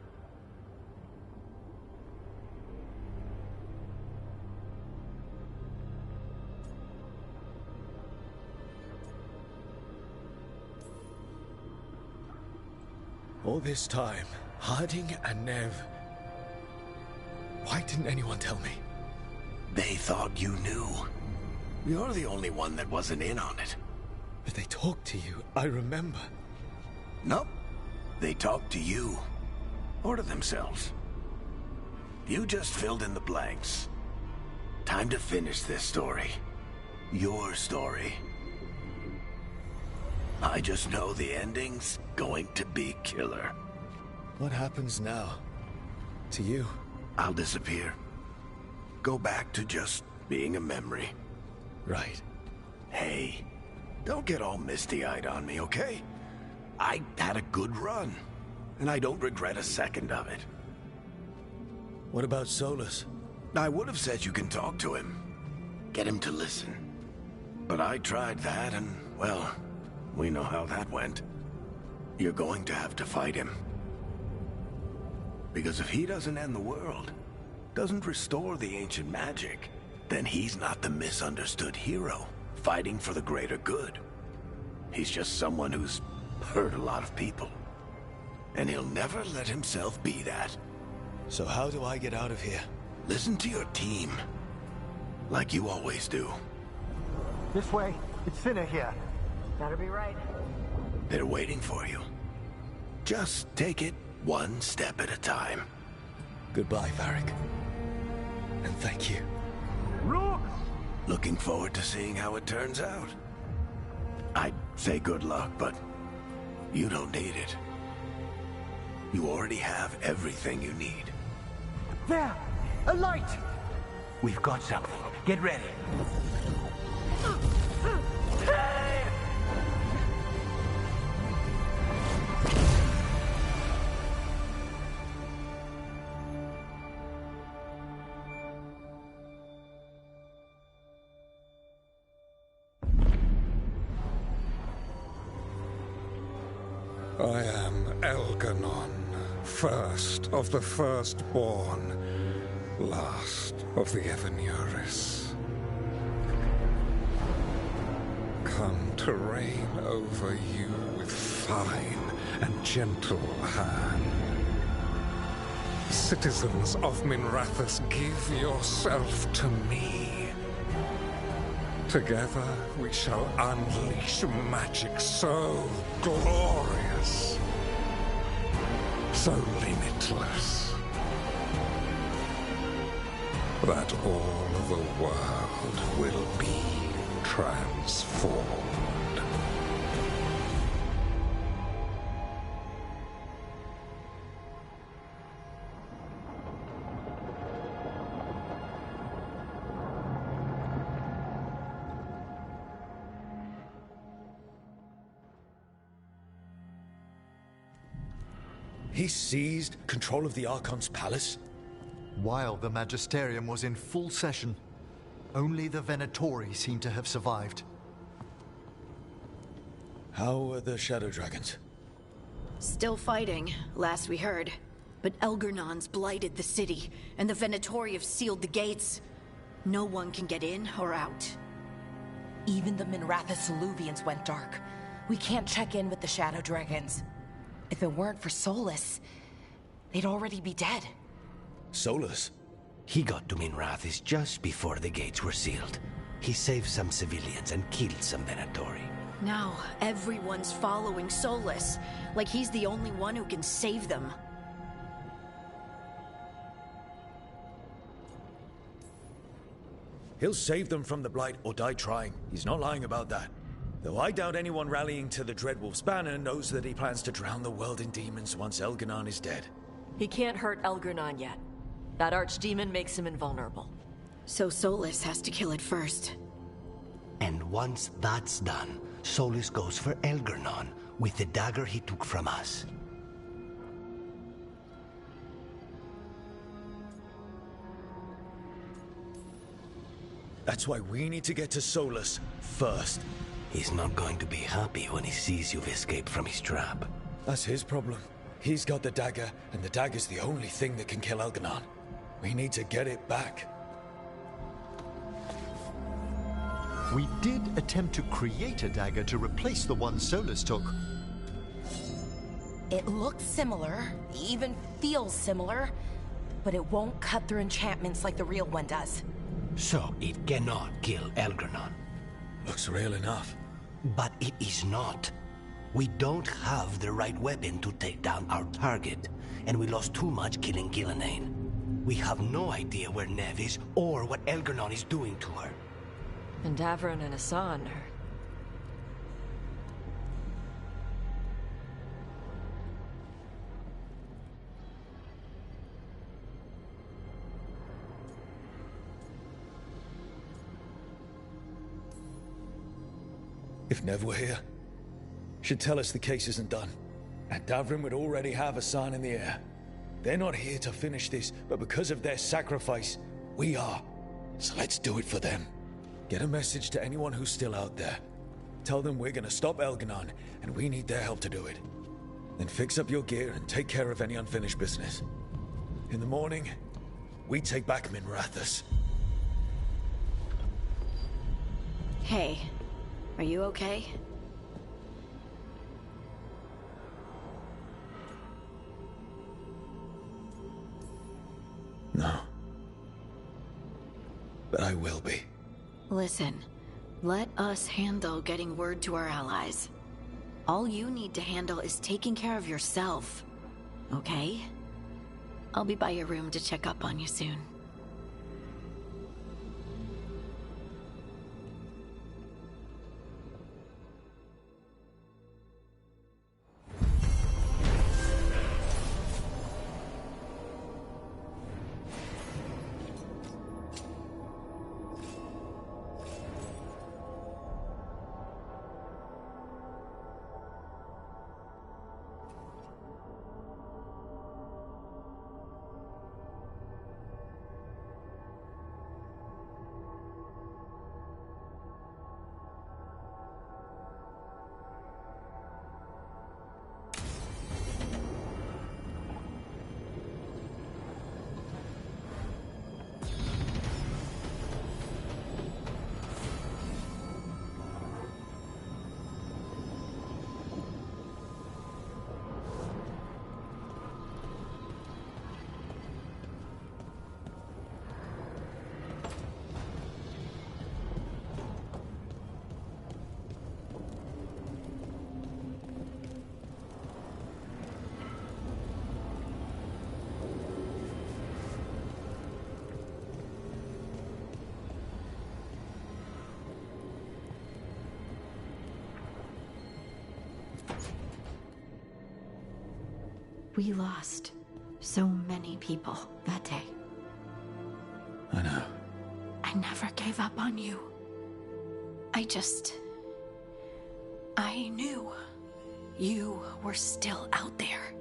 all this time, Harding and Nev... Why didn't anyone tell me? They thought you knew. You're the only one that wasn't in on it. But they talked to you, I remember. Nope. They talked to you. Or to themselves. You just filled in the blanks. Time to finish this story. Your story. I just know the ending's going to be killer. What happens now? To you? I'll disappear. Go back to just being a memory. Right. Hey, don't get all misty-eyed on me, okay? I had a good run, and I don't regret a second of it. What about Solus? I would have said you can talk to him. Get him to listen. But I tried that, and, well, we know how that went. You're going to have to fight him. Because if he doesn't end the world, doesn't restore the ancient magic, then he's not the misunderstood hero, fighting for the greater good. He's just someone who's hurt a lot of people. And he'll never let himself be that. So how do I get out of here? Listen to your team. Like you always do. This way. It's thinner here. Better be right. They're waiting for you. Just take it one step at a time. Goodbye, Varric. And thank you. Look! Looking forward to seeing how it turns out. I'd say good luck, but you don't need it. You already have everything you need. There! A light! We've got something. Get ready. I am Elganon, first of the firstborn, last of the Evanuris. Come to reign over you with fine and gentle hand. Citizens of Minrathous, give yourself to me. Together we shall unleash magic so glorious, so limitless, that all the world will be transformed. He seized control of the Archon's palace? While the Magisterium was in full session, only the Venatori seem to have survived. How are the Shadow Dragons? Still fighting, last we heard. But Elgernon's blighted the city, and the Venatori have sealed the gates. No one can get in or out. Even the Minrathous Illuvians went dark. We can't check in with the Shadow Dragons. If it weren't for Solus, they'd already be dead. Solus? He got to Minrathous just before the gates were sealed. He saved some civilians and killed some Venatori. Now, everyone's following Solus, like he's the only one who can save them. He'll save them from the Blight or die trying. He's not lying about that. Though I doubt anyone rallying to the Dreadwolf's banner knows that he plans to drown the world in demons once Elganon is dead. He can't hurt Elgarnon yet. That archdemon makes him invulnerable. So Solus has to kill it first. And once that's done, Solus goes for Elgarnon with the dagger he took from us. That's why we need to get to Solus first. He's not going to be happy when he sees you've escaped from his trap. That's his problem. He's got the dagger, and the dagger's the only thing that can kill Elganon. We need to get it back. We did attempt to create a dagger to replace the one Solus took. It looks similar, even feels similar, but it won't cut through enchantments like the real one does. So it cannot kill Elgarnon. Looks real enough. But it is not. We don't have the right weapon to take down our target, and we lost too much killing Gillenane. We have no idea where Neve is or what Elgarnon is doing to her. And Davron and Hassan are... If Nev were here, she'd tell us the case isn't done. And Davrin would already have a sign in the air. They're not here to finish this, but because of their sacrifice, we are. So let's do it for them. Get a message to anyone who's still out there. Tell them we're gonna stop Elganon, and we need their help to do it. Then fix up your gear and take care of any unfinished business. In the morning, we take back Minrathous. Hey, are you okay? No. But I will be. Listen, let us handle getting word to our allies. All you need to handle is taking care of yourself, okay? I'll be by your room to check up on you soon. We lost so many people that day. I know. I never gave up on you. I knew you were still out there.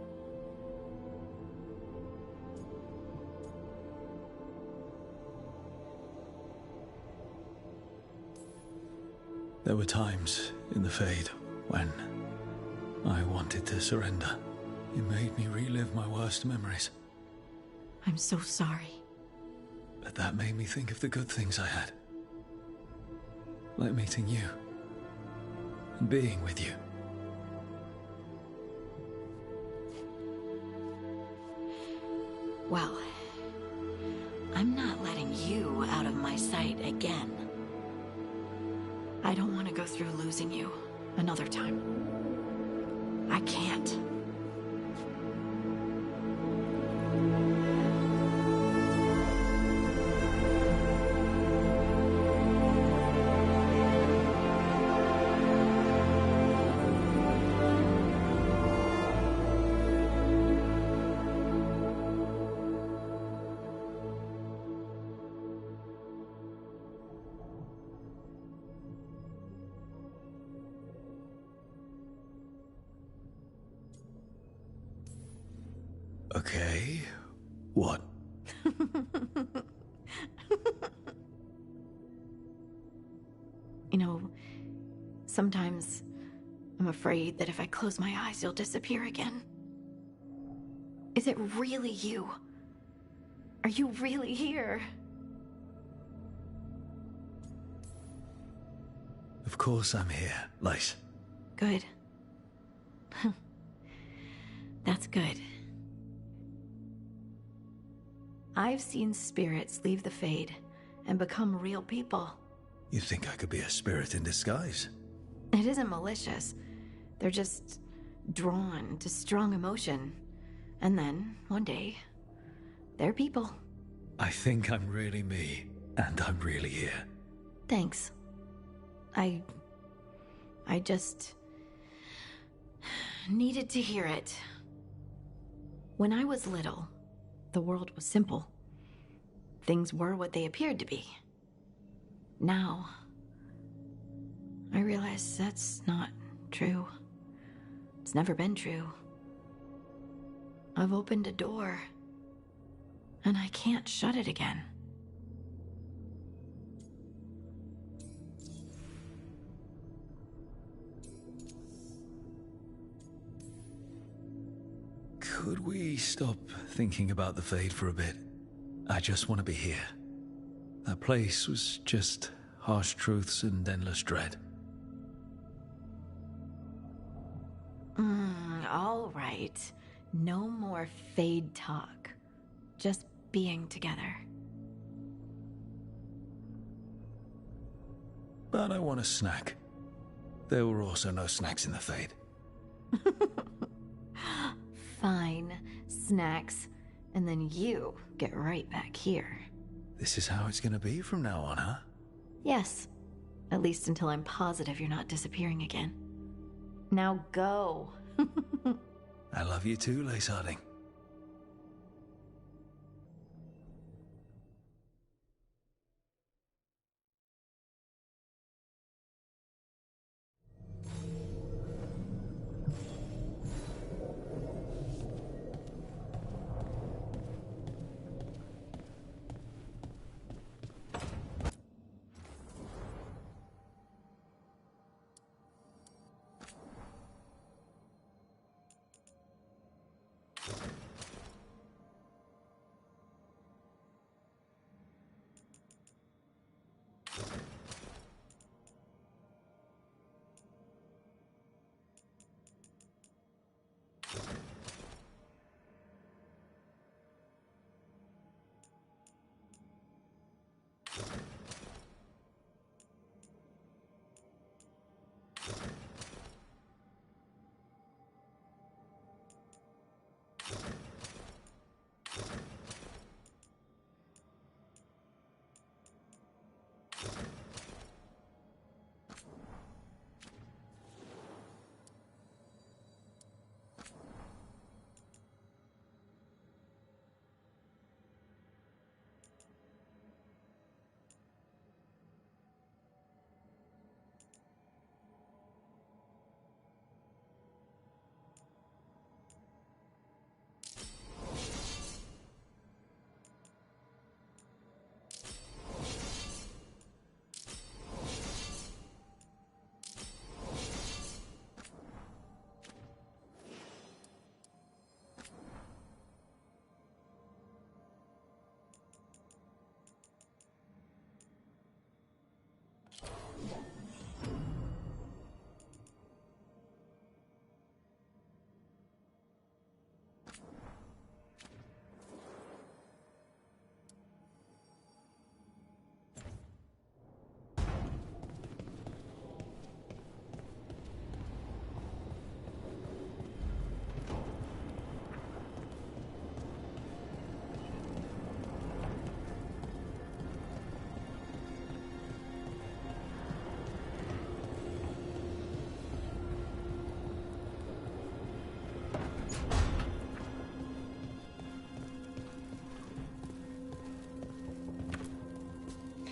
There were times in the Fade when I wanted to surrender. It made me relive my worst memories. I'm so sorry. But that made me think of the good things I had. Like meeting you. And being with you. Well, I'm not letting you out of my sight again. I don't want to go through losing you another time. I can't. Okay. What? You know, sometimes I'm afraid that if I close my eyes, you'll disappear again. Is it really you? Are you really here? Of course I'm here, Lace. Good. That's good. I've seen spirits leave the Fade and become real people. You think I could be a spirit in disguise? It isn't malicious. They're just drawn to strong emotion. And then, one day, they're people. I think I'm really me, and I'm really here. Thanks. I just needed to hear it. When I was little, the world was simple. Things were what they appeared to be. Now, I realize that's not true. It's never been true. I've opened a door, and I can't shut it again. Could we stop thinking about the Fade for a bit? I just want to be here. That place was just harsh truths and endless dread. All right. No more Fade talk. Just being together. But I want a snack. There were also no snacks in the Fade. Fine. Snacks. And then you get right back here. This is how it's gonna be from now on, huh? Yes. At least until I'm positive you're not disappearing again. Now go. I love you too, Lace Harding.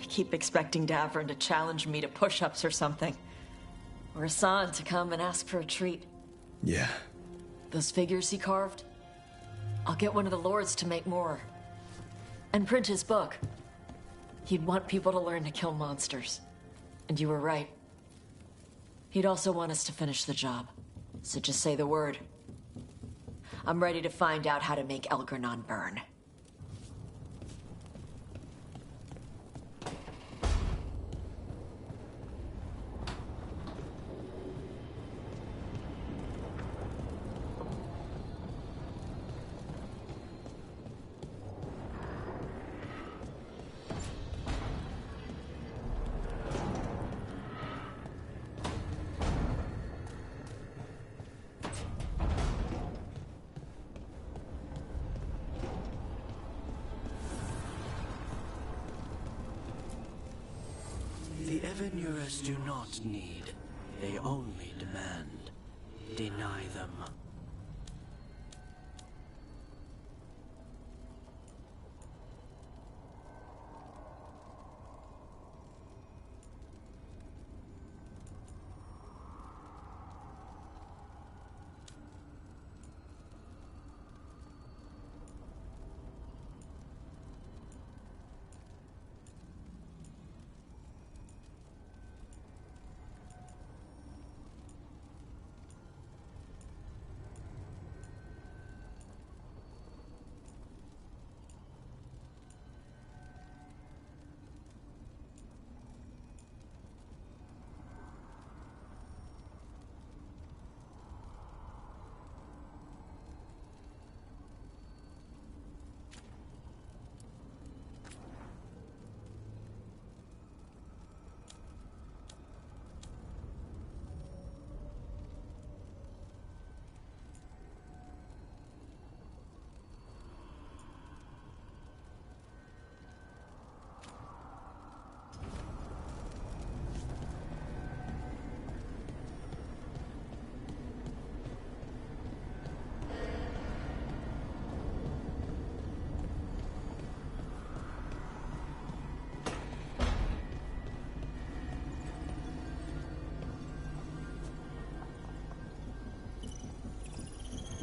Keep expecting Davern to challenge me to push-ups or something. Or Hassan to come and ask for a treat. Yeah. Those figures he carved? I'll get one of the lords to make more. And print his book. He'd want people to learn to kill monsters. And you were right. He'd also want us to finish the job. So just say the word. I'm ready to find out how to make Elgar'nan burn. The Evenurers do not need, they only demand. Deny them.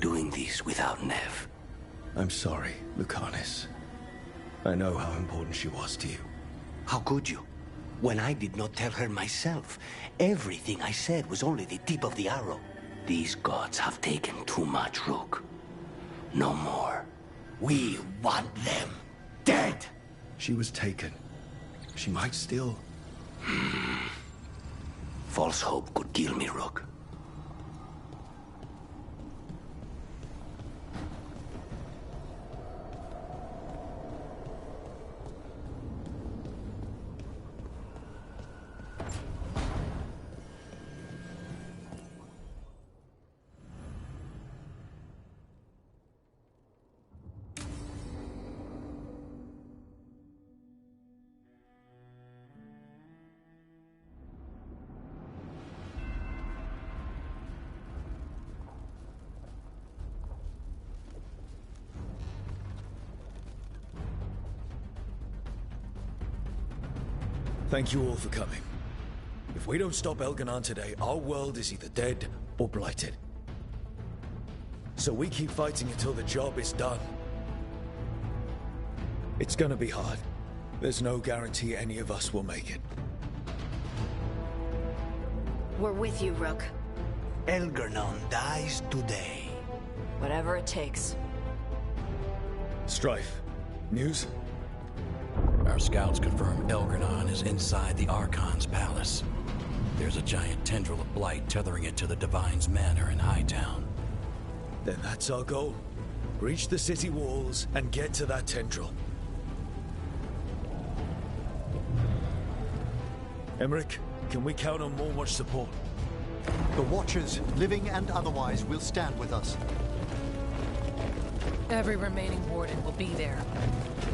Doing this without Nev. I'm sorry, Lucanis. I know how important she was to you. How could you? When I did not tell her myself, everything I said was only the tip of the arrow. These gods have taken too much, Rook. No more. We want them dead! She was taken. She might still... False hope could kill me, Rook. Thank you all for coming. If we don't stop Elgar'nan today, our world is either dead or blighted. So we keep fighting until the job is done. It's gonna be hard. There's no guarantee any of us will make it. We're with you, Rook. Elgar'nan dies today. Whatever it takes. Strife. News? Our scouts confirm Elgar'nan is inside the Archon's palace. There's a giant tendril of blight tethering it to the Divine's manor in Hightown. Then that's our goal. Breach the city walls and get to that tendril. Emmerich, can we count on more Watch support? The Watchers, living and otherwise, will stand with us. Every remaining Warden will be there.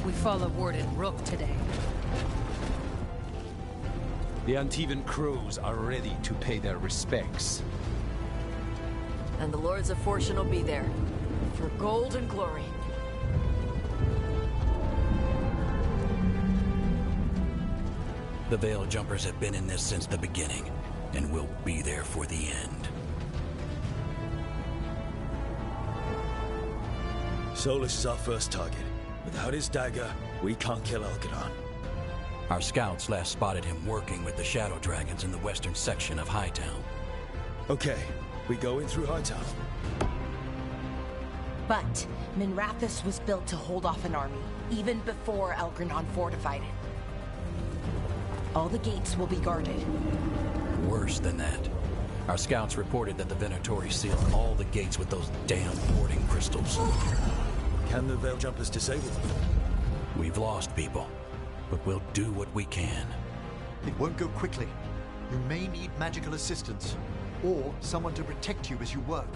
We follow Warden Rook today. The Antivan crows are ready to pay their respects. And the Lords of Fortune will be there. For gold and glory. The Veil Jumpers have been in this since the beginning, and will be there for the end. Solus is our first target. Without his dagger, we can't kill Elgadon. Our scouts last spotted him working with the Shadow Dragons in the western section of Hightown. Okay, we go in through Hightown. But Minrathous was built to hold off an army, even before Elgranon fortified it. All the gates will be guarded. Worse than that. Our scouts reported that the Venatori sealed all the gates with those damn warding crystals. Can the Veil Jumpers disable them? We've lost people, but we'll do what we can. It won't go quickly. You may need magical assistance, or someone to protect you as you work.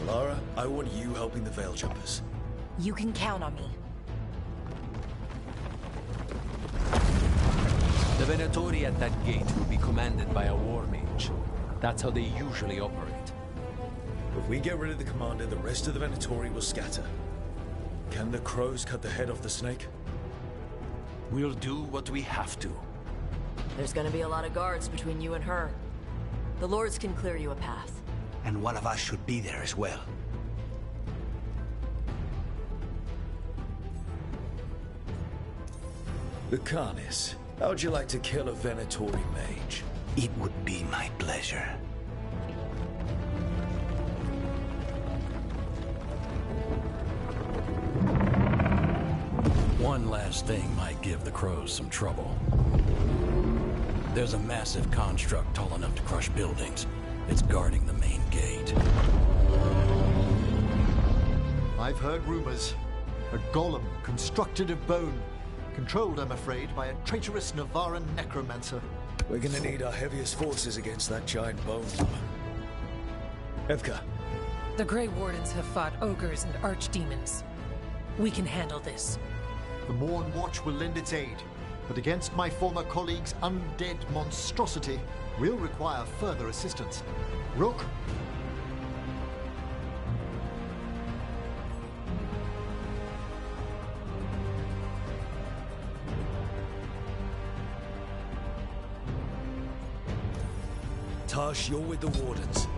Lara, I want you helping the Veil Jumpers. You can count on me. The Venatori at that gate will be commanded by a war mage. That's how they usually operate. If we get rid of the commander, the rest of the Venatori will scatter. Can the crows cut the head off the snake? We'll do what we have to. There's gonna be a lot of guards between you and her. The lords can clear you a path. And one of us should be there as well. Lucanis, how'd you like to kill a Venatori mage? It would be my pleasure. One last thing might give the crows some trouble. There's a massive construct tall enough to crush buildings. It's guarding the main gate. I've heard rumors. A golem constructed of bone. Controlled, I'm afraid, by a traitorous Navaran necromancer. We're gonna need our heaviest forces against that giant bone woman. Evka. The Grey Wardens have fought ogres and archdemons. We can handle this. The Morn Watch will lend its aid, but against my former colleague's undead monstrosity, we'll require further assistance. Rook? Tash, you're with the Wardens.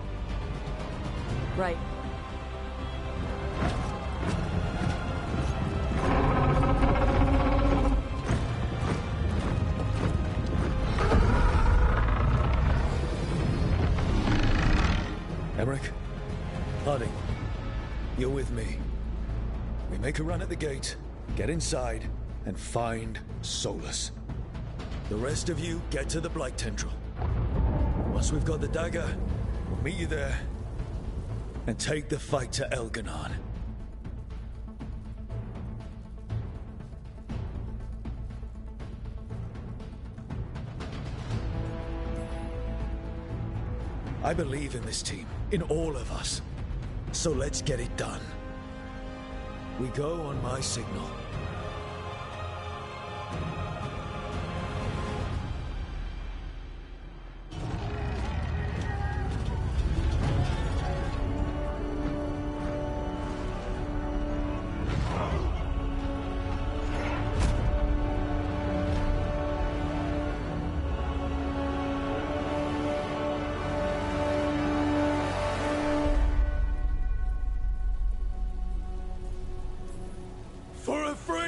Right. Emmerich, Harding, you're with me. We make a run at the gate, get inside, and find Solus. The rest of you get to the Blight Tendril. Once we've got the dagger, we'll meet you there and take the fight to Elganon. I believe in this team, in all of us. So let's get it done. We go on my signal. For a free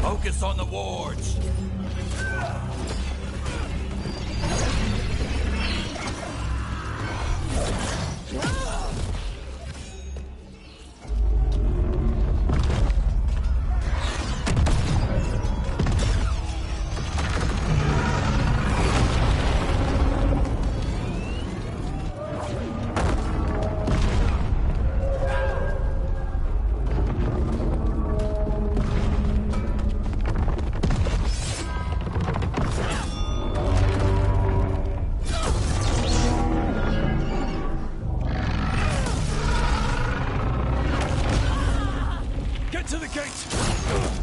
Focus on the wards. To the gate!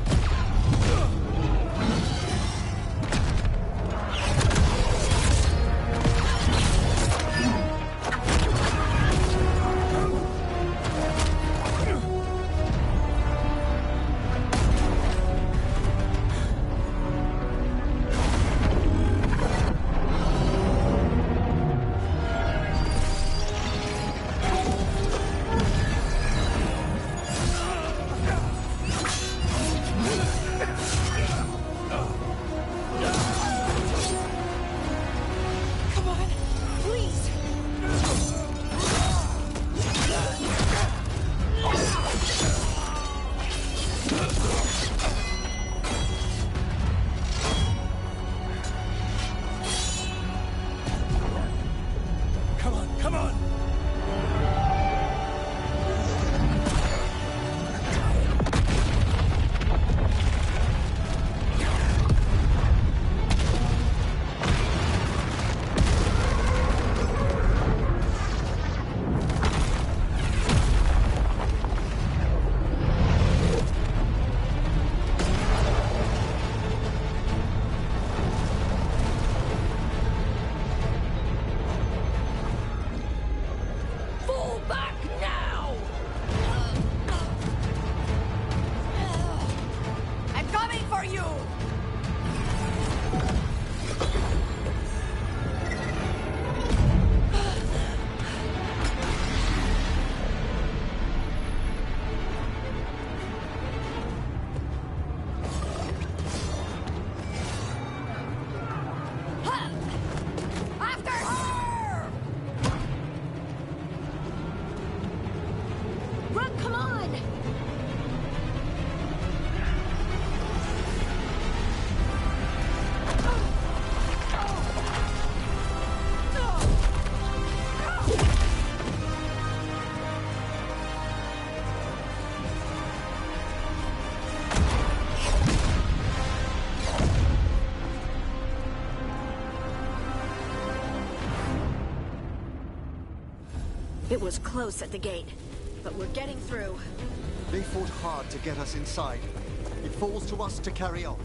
It was close at the gate, but we're getting through. They fought hard to get us inside. It falls to us to carry on.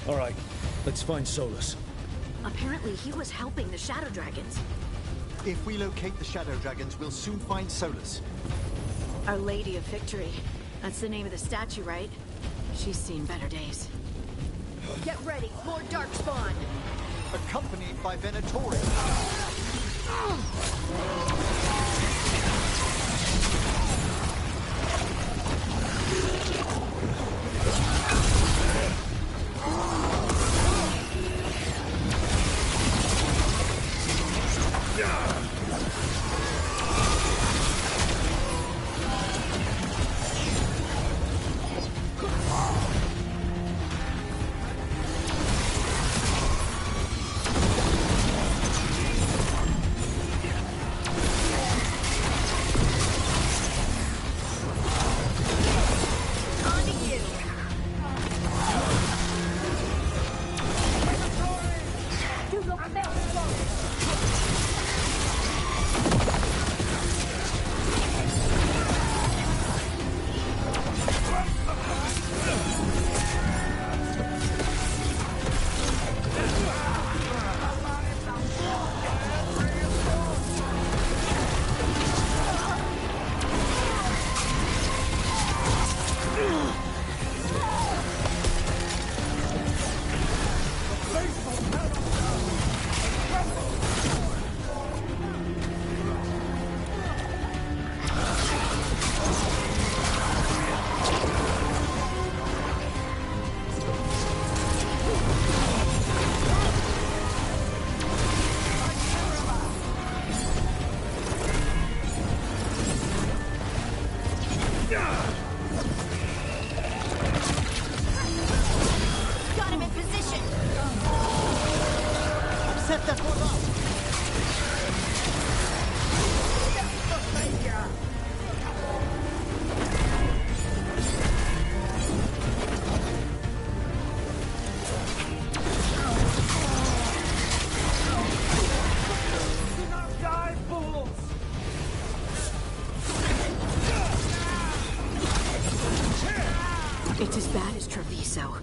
All right, let's find Solus. Apparently he was helping the Shadow Dragons. If we locate the Shadow Dragons, we'll soon find Solus. Our Lady of Victory. That's the name of the statue, right? She's seen better days. Get ready, more Darkspawn! Accompanied by Venatori. It's as bad as Treviso.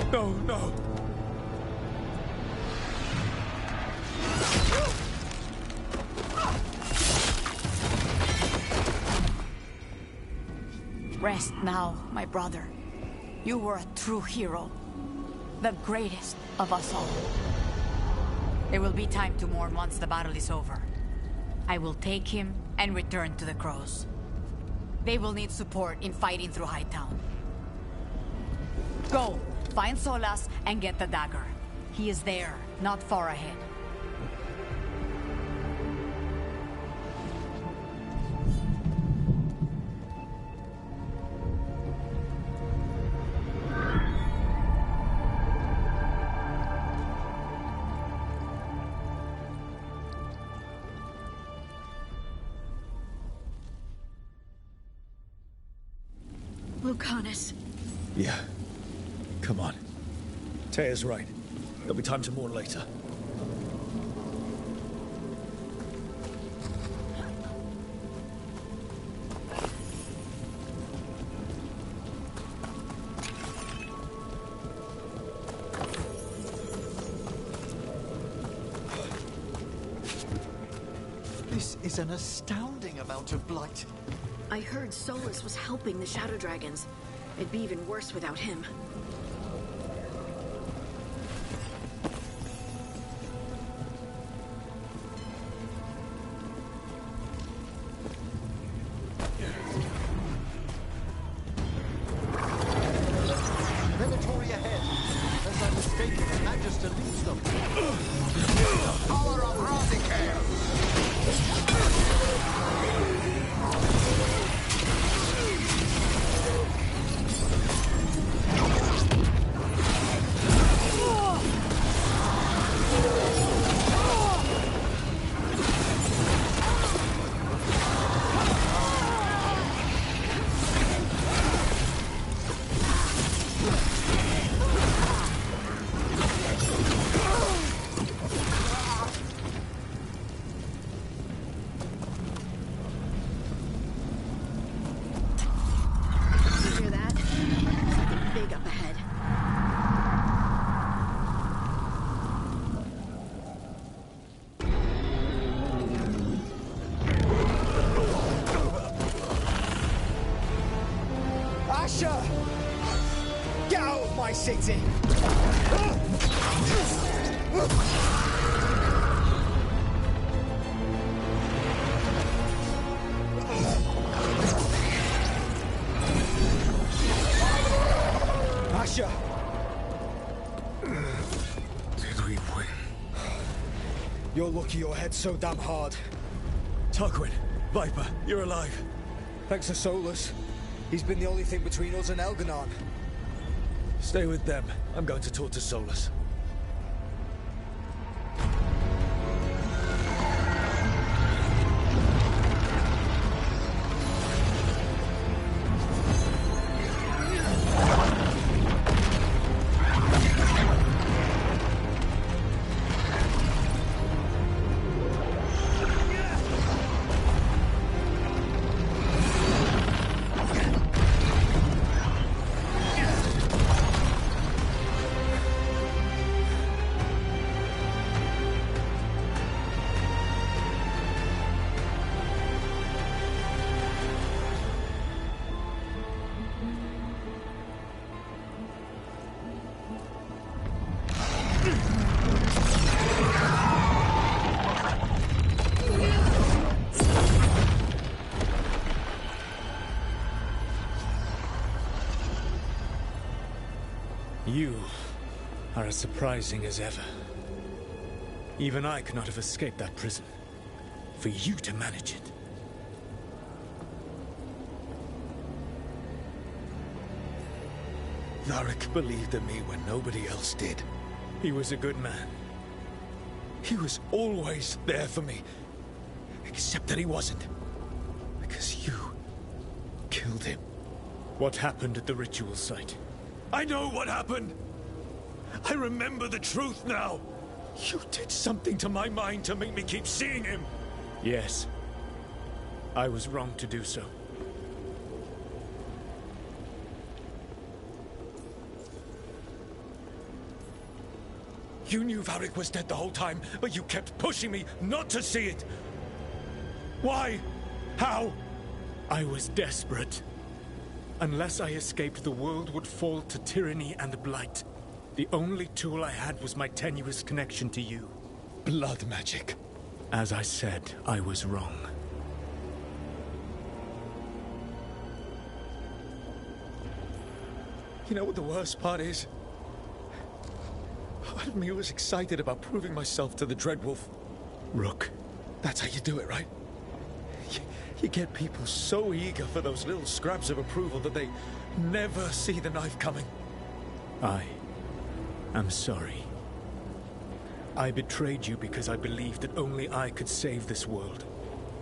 No, no. Rest now, my brother. You were a true hero. The greatest of us all. There will be time to mourn once the battle is over. I will take him and return to the Crows. They will need support in fighting through Hightown. Go, find Solas and get the dagger. He is there, not far ahead. Lucanus. Yeah. Come on. Taya's right. There'll be time to mourn later. This is an astounding amount of blight. I heard Solus was helping the Shadow Dragons. It'd be even worse without him. Venatori ahead. Unless I'm mistaken, the Magister leads them. Power of Rosicale! Asher! Get out of my city! Asher! Did we win? You're lucky your head's so damn hard. Tarquin, Viper, you're alive. Thanks to Solus. He's been the only thing between us and Elganon. Stay with them. I'm going to talk to Solus. You are as surprising as ever. Even I could not have escaped that prison. For you to manage it. Varric believed in me when nobody else did. He was a good man. He was always there for me. Except that he wasn't. Because you killed him. What happened at the ritual site? I know what happened! I remember the truth now! You did something to my mind to make me keep seeing him! Yes. I was wrong to do so. You knew Varric was dead the whole time, but you kept pushing me not to see it! Why? How? I was desperate. Unless I escaped, the world would fall to tyranny and the Blight. The only tool I had was my tenuous connection to you. Blood magic. As I said, I was wrong. You know what the worst part is? Part of me was excited about proving myself to the Dreadwolf. Rook. That's how you do it, right? You get people so eager for those little scraps of approval that they never see the knife coming. I am sorry. I betrayed you because I believed that only I could save this world.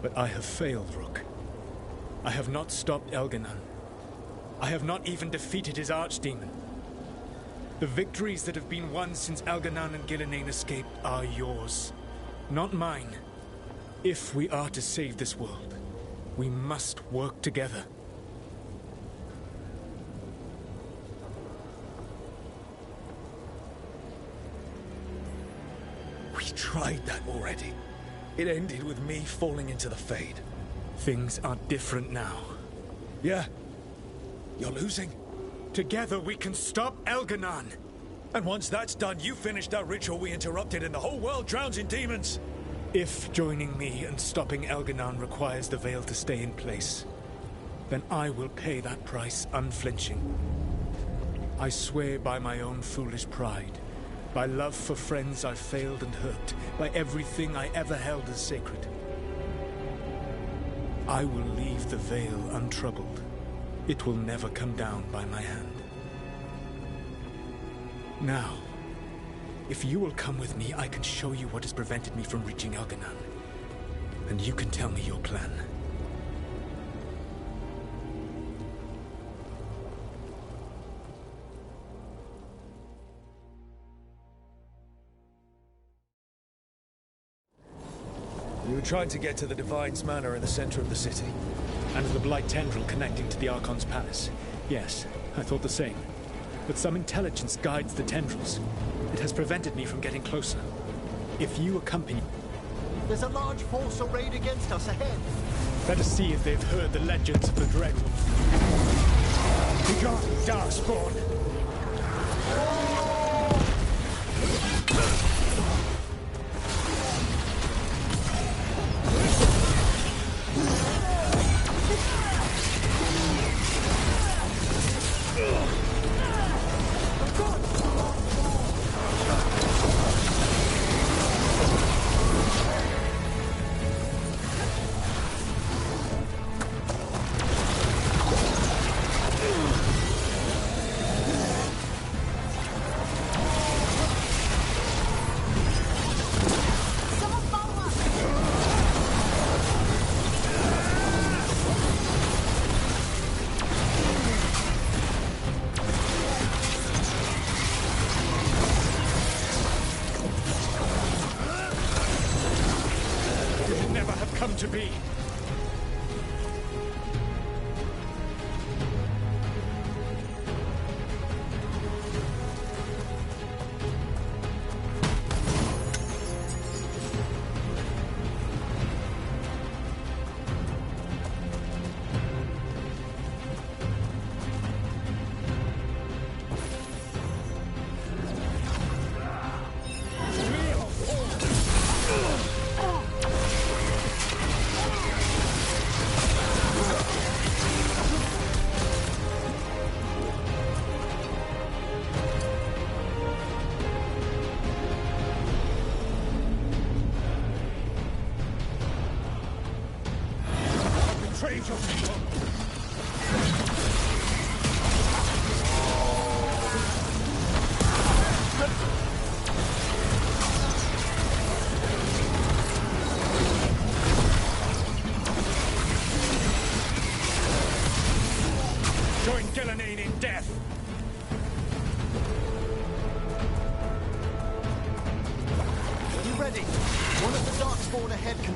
But I have failed, Rook. I have not stopped Elganon. I have not even defeated his archdemon. The victories that have been won since Elganon and Gillenane escaped are yours, not mine. If we are to save this world, we must work together. We tried that already. It ended with me falling into the Fade. Things are different now. Yeah? You're losing? Together we can stop Elganon! And once that's done, you finish that ritual we interrupted and the whole world drowns in demons! If joining me and stopping Elganon requires the Veil to stay in place, then I will pay that price unflinching. I swear by my own foolish pride, by love for friends I've failed and hurt, by everything I ever held as sacred. I will leave the Veil untroubled. It will never come down by my hand. Now, if you will come with me, I can show you what has prevented me from reaching Elganon. And you can tell me your plan. You were trying to get to the Divine's Manor in the center of the city. And the Blight tendril connecting to the Archon's palace. Yes, I thought the same. But some intelligence guides the tendrils. It has prevented me from getting closer. If you accompany... There's a large force arrayed against us ahead. Better see if they've heard the legends of the Dreadwolf. Begone, Darkspawn! To be.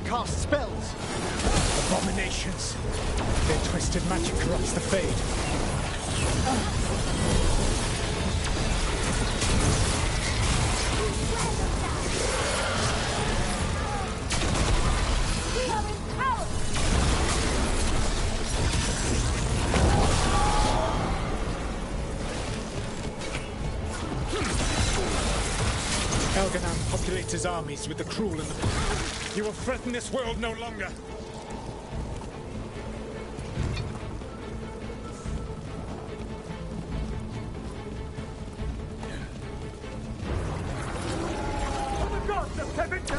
Cast spells. Abominations. Their twisted magic corrupts the Fade. Elganan populates his armies with the cruel and the... You will threaten this world no longer. For the gods of Treviso!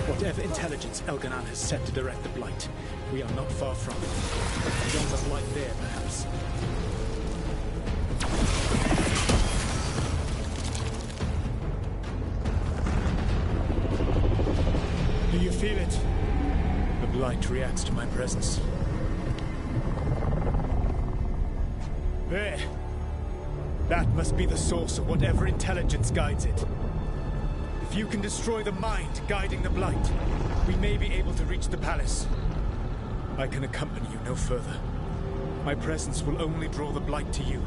Whatever intelligence Elganan has set to direct the Blight, we are not far from it. Beyond the Blight there, perhaps. Do you feel it? The Blight reacts to my presence. There. That must be the source of whatever intelligence guides it. If you can destroy the mind guiding the Blight, we may be able to reach the palace. I can accompany you no further. My presence will only draw the Blight to you.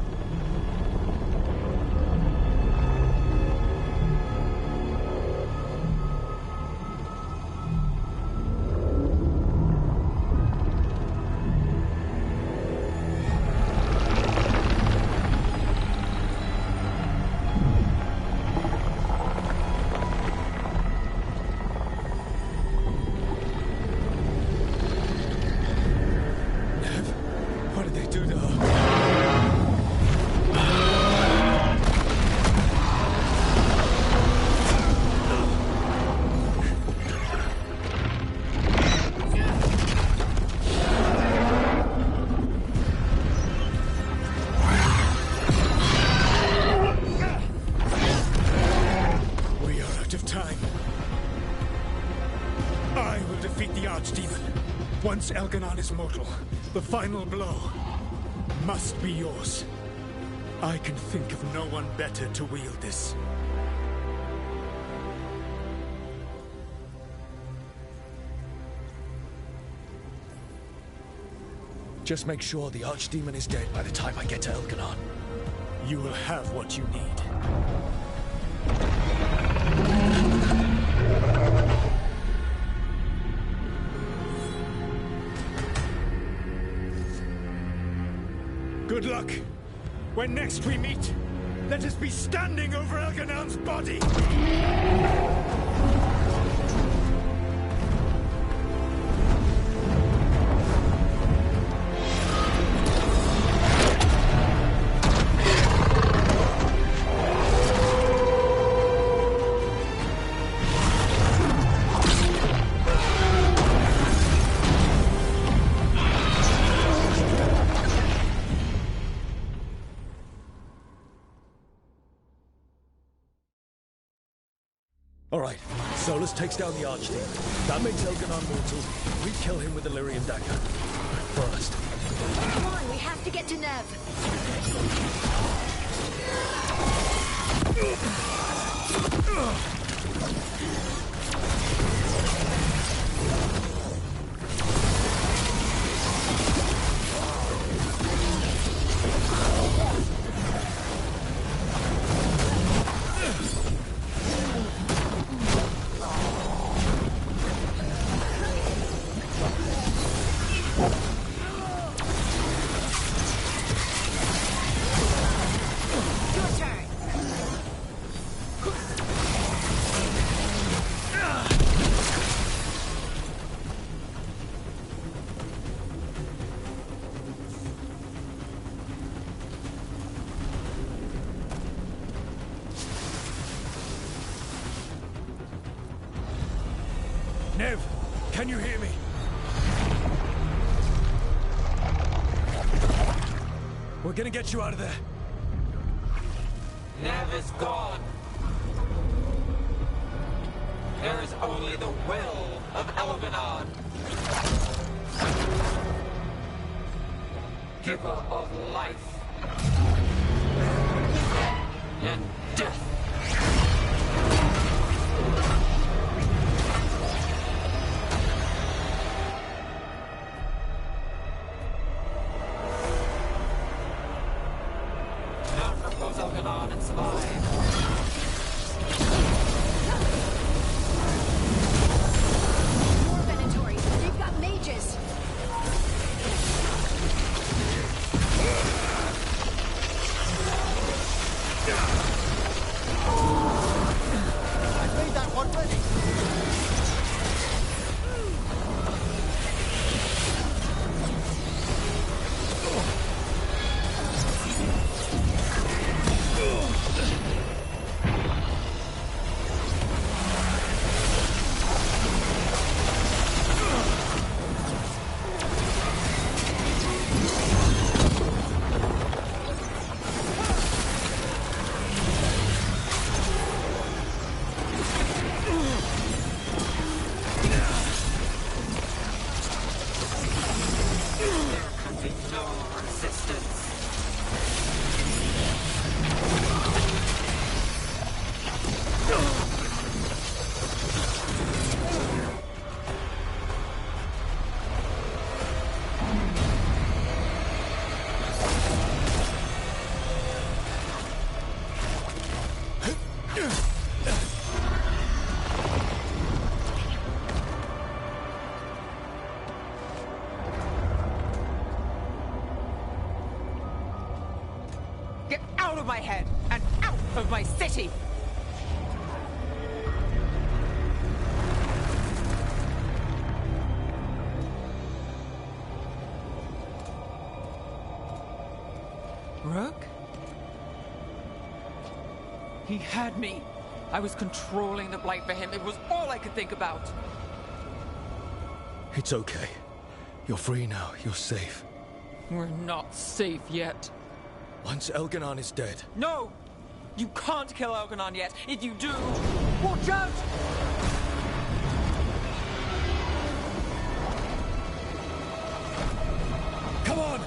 of time. I will defeat the Archdemon. Once Elganon is mortal, the final blow must be yours. I can think of no one better to wield this. Just make sure the Archdemon is dead by the time I get to Elganon. You will have what you need. Good luck. When next we meet, let us be standing over Elganon's body! Alright, Solus takes down the Archdemon. That makes Elganon mortal. We kill him with the Lyrian dagger. First. Come on, we have to get to Nev. Nev, can you hear me? We're gonna get you out of there. Nev is gone. There is only the will of Elganon. Giver of life and death. Elganon and survive. More Venatories. They've got mages. I made that one ready. Get out of my head and out of my city! Rook? He had me. I was controlling the Blight for him. It was all I could think about. It's okay. You're free now. You're safe. We're not safe yet. Once Elganon is dead... No! You can't kill Elganon yet. If you do... Watch out! Come on!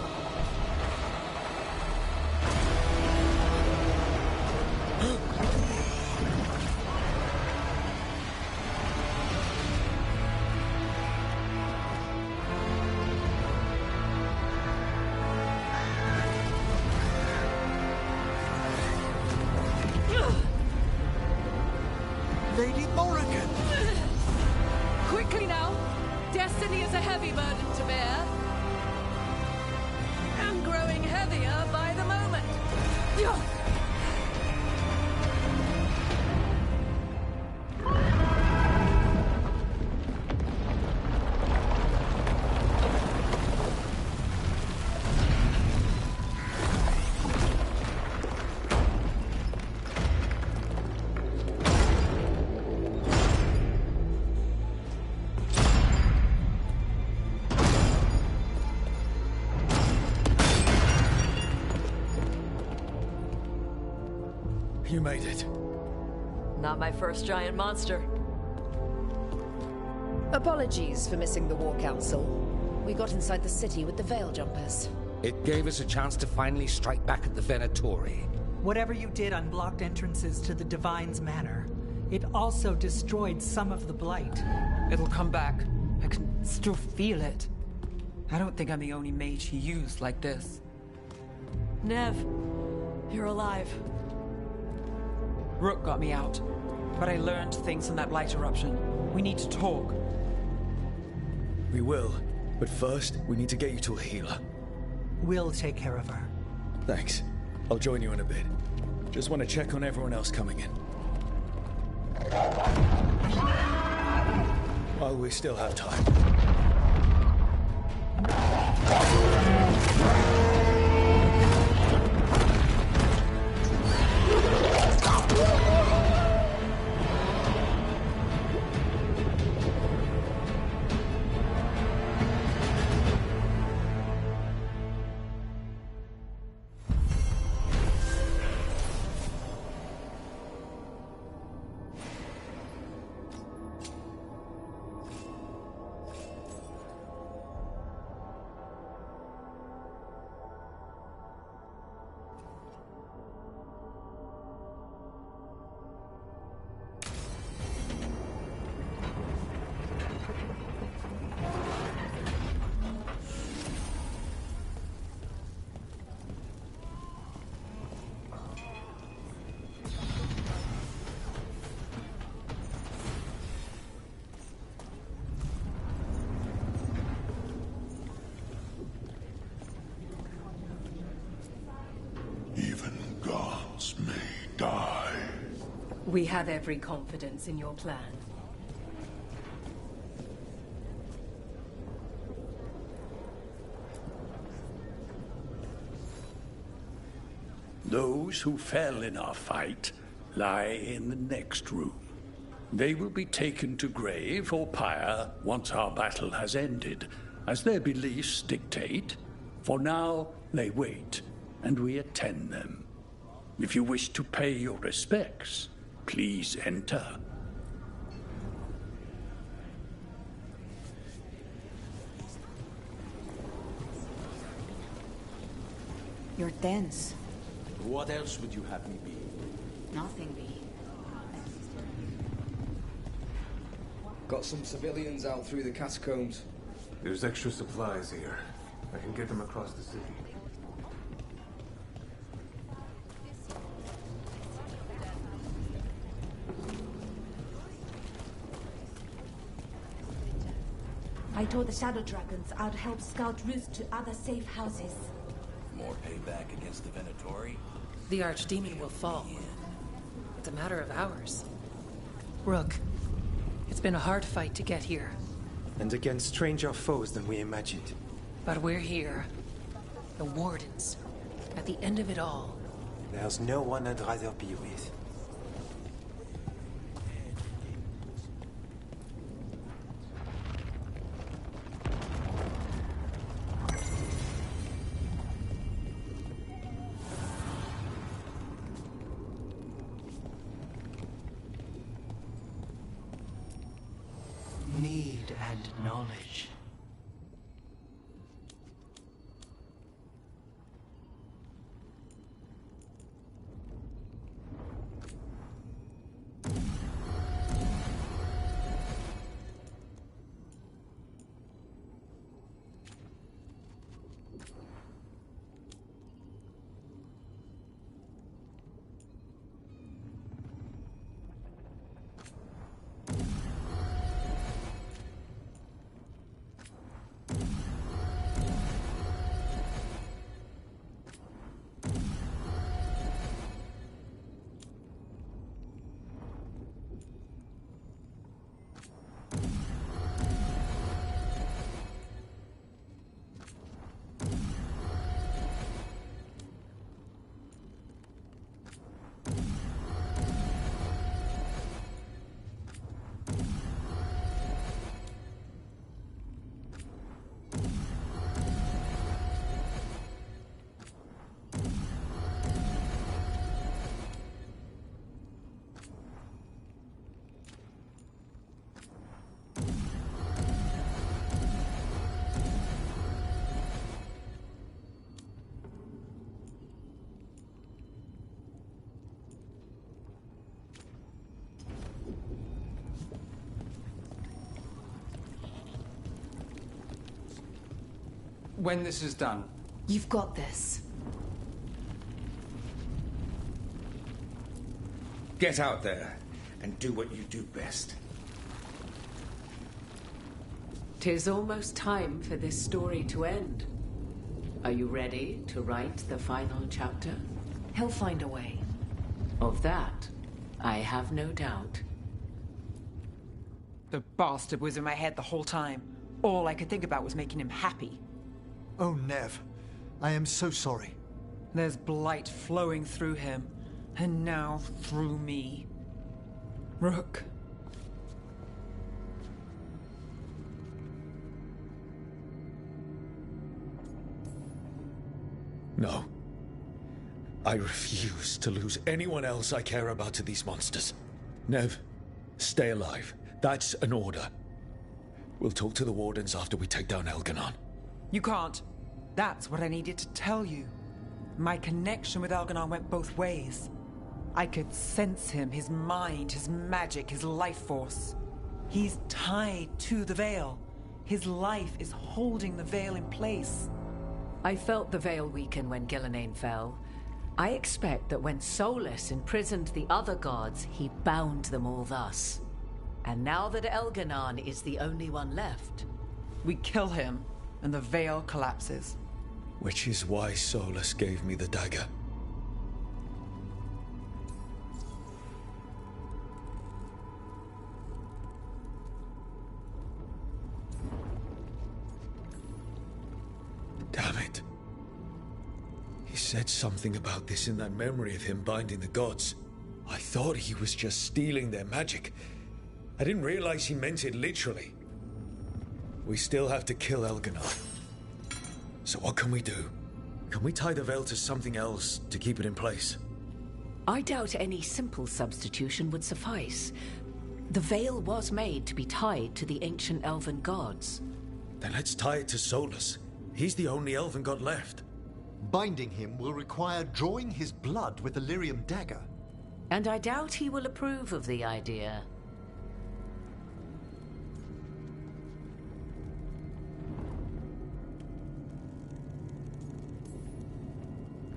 Lady Morrigan! Quickly now! Destiny is a heavy burden to bear. And growing heavier by the moment. You made it. Not my first giant monster. Apologies for missing the War Council. We got inside the city with the Veil Jumpers. It gave us a chance to finally strike back at the Venatori. Whatever you did unblocked entrances to the Divine's Manor. It also destroyed some of the Blight. It'll come back. I can still feel it. I don't think I'm the only mage he used like this. Nev, you're alive. Rook got me out, but I learned things from that blight eruption. We need to talk. We will, but first, we need to get you to a healer. We'll take care of her. Thanks. I'll join you in a bit. Just want to check on everyone else coming in. While we still have time. We have every confidence in your plan. Those who fell in our fight lie in the next room. They will be taken to grave or pyre once our battle has ended, as their beliefs dictate. For now, they wait, and we attend them. If you wish to pay your respects, please enter. You're tense. What else would you have me be? Nothing, B. Got some civilians out through the catacombs. There's extra supplies here. I can get them across the city. I told the Shadow Dragons I'd help scout routes to other safe houses. More payback against the Venatori? The Archdemon will fall. It's a matter of hours. Rook, it's been a hard fight to get here. And against stranger foes than we imagined. But we're here. The Wardens. At the end of it all. There's no one I'd rather be with. need and knowledge. When this is done. You've got this. Get out there and do what you do best. 'Tis almost time for this story to end. Are you ready to write the final chapter? He'll find a way. Of that, I have no doubt. The bastard was in my head the whole time. All I could think about was making him happy. Oh, Nev. I am so sorry. There's blight flowing through him, and now through me. Rook. No. I refuse to lose anyone else I care about to these monsters. Nev, stay alive. That's an order. We'll talk to the Wardens after we take down Elganon. You can't. That's what I needed to tell you. My connection with Elganon went both ways. I could sense him, his mind, his magic, his life force. He's tied to the Veil. His life is holding the Veil in place. I felt the Veil weaken when Gillenane fell. I expect that when Solus imprisoned the other gods, he bound them all thus. And now that Elganon is the only one left... We kill him, and the Veil collapses. Which is why Solus gave me the dagger. Damn it. He said something about this in that memory of him binding the gods. I thought he was just stealing their magic. I didn't realize he meant it literally. We still have to kill Elganon. So what can we do? Can we tie the Veil to something else to keep it in place? I doubt any simple substitution would suffice. The Veil was made to be tied to the ancient elven gods. Then let's tie it to Solus. He's the only elven god left. Binding him will require drawing his blood with the lyrium dagger. And I doubt he will approve of the idea.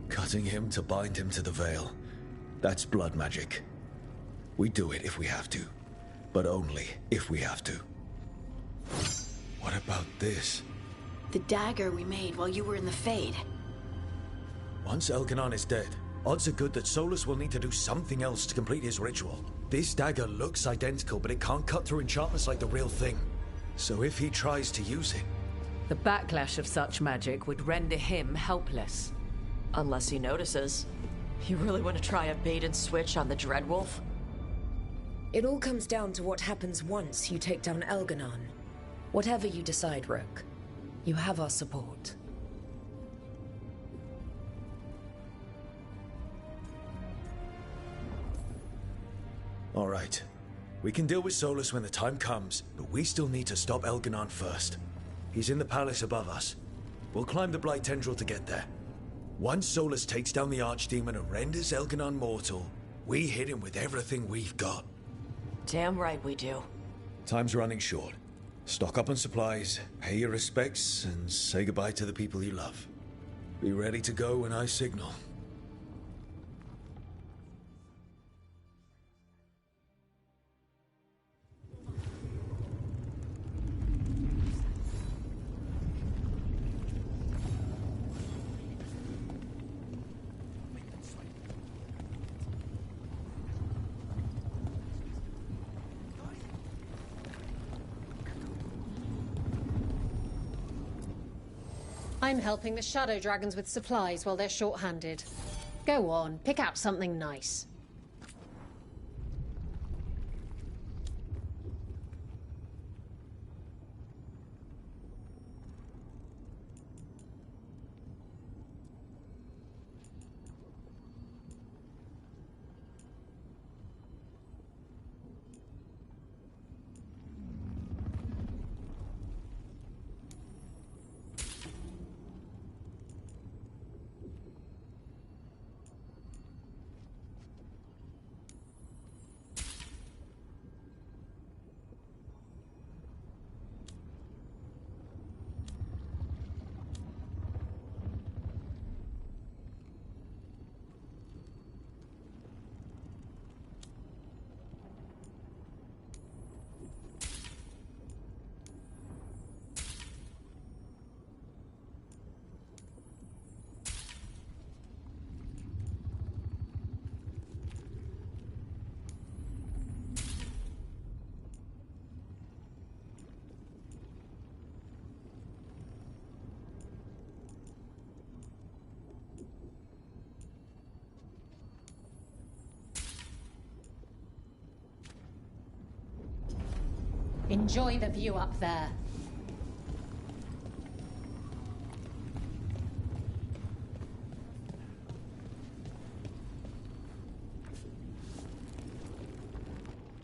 Cutting him to bind him to the Veil. That's blood magic. We do it if we have to. But only if we have to. What about this? The dagger we made while you were in the Fade. Once Elganon is dead, odds are good that Solus will need to do something else to complete his ritual. This dagger looks identical, but it can't cut through enchantments like the real thing. So if he tries to use it... The backlash of such magic would render him helpless. Unless he notices. You really want to try a bait and switch on the Dreadwolf? It all comes down to what happens once you take down Elganon. Whatever you decide, Rook, you have our support. All right. We can deal with Solus when the time comes, but we still need to stop Elganon first. He's in the palace above us. We'll climb the Blight Tendril to get there. Once Solus takes down the Archdemon and renders Elganon mortal, we hit him with everything we've got. Damn right we do. Time's running short. Stock up on supplies, pay your respects, and say goodbye to the people you love. Be ready to go when I signal. I'm helping the Shadow Dragons with supplies while they're short-handed. Go on, pick out something nice. Enjoy the view up there.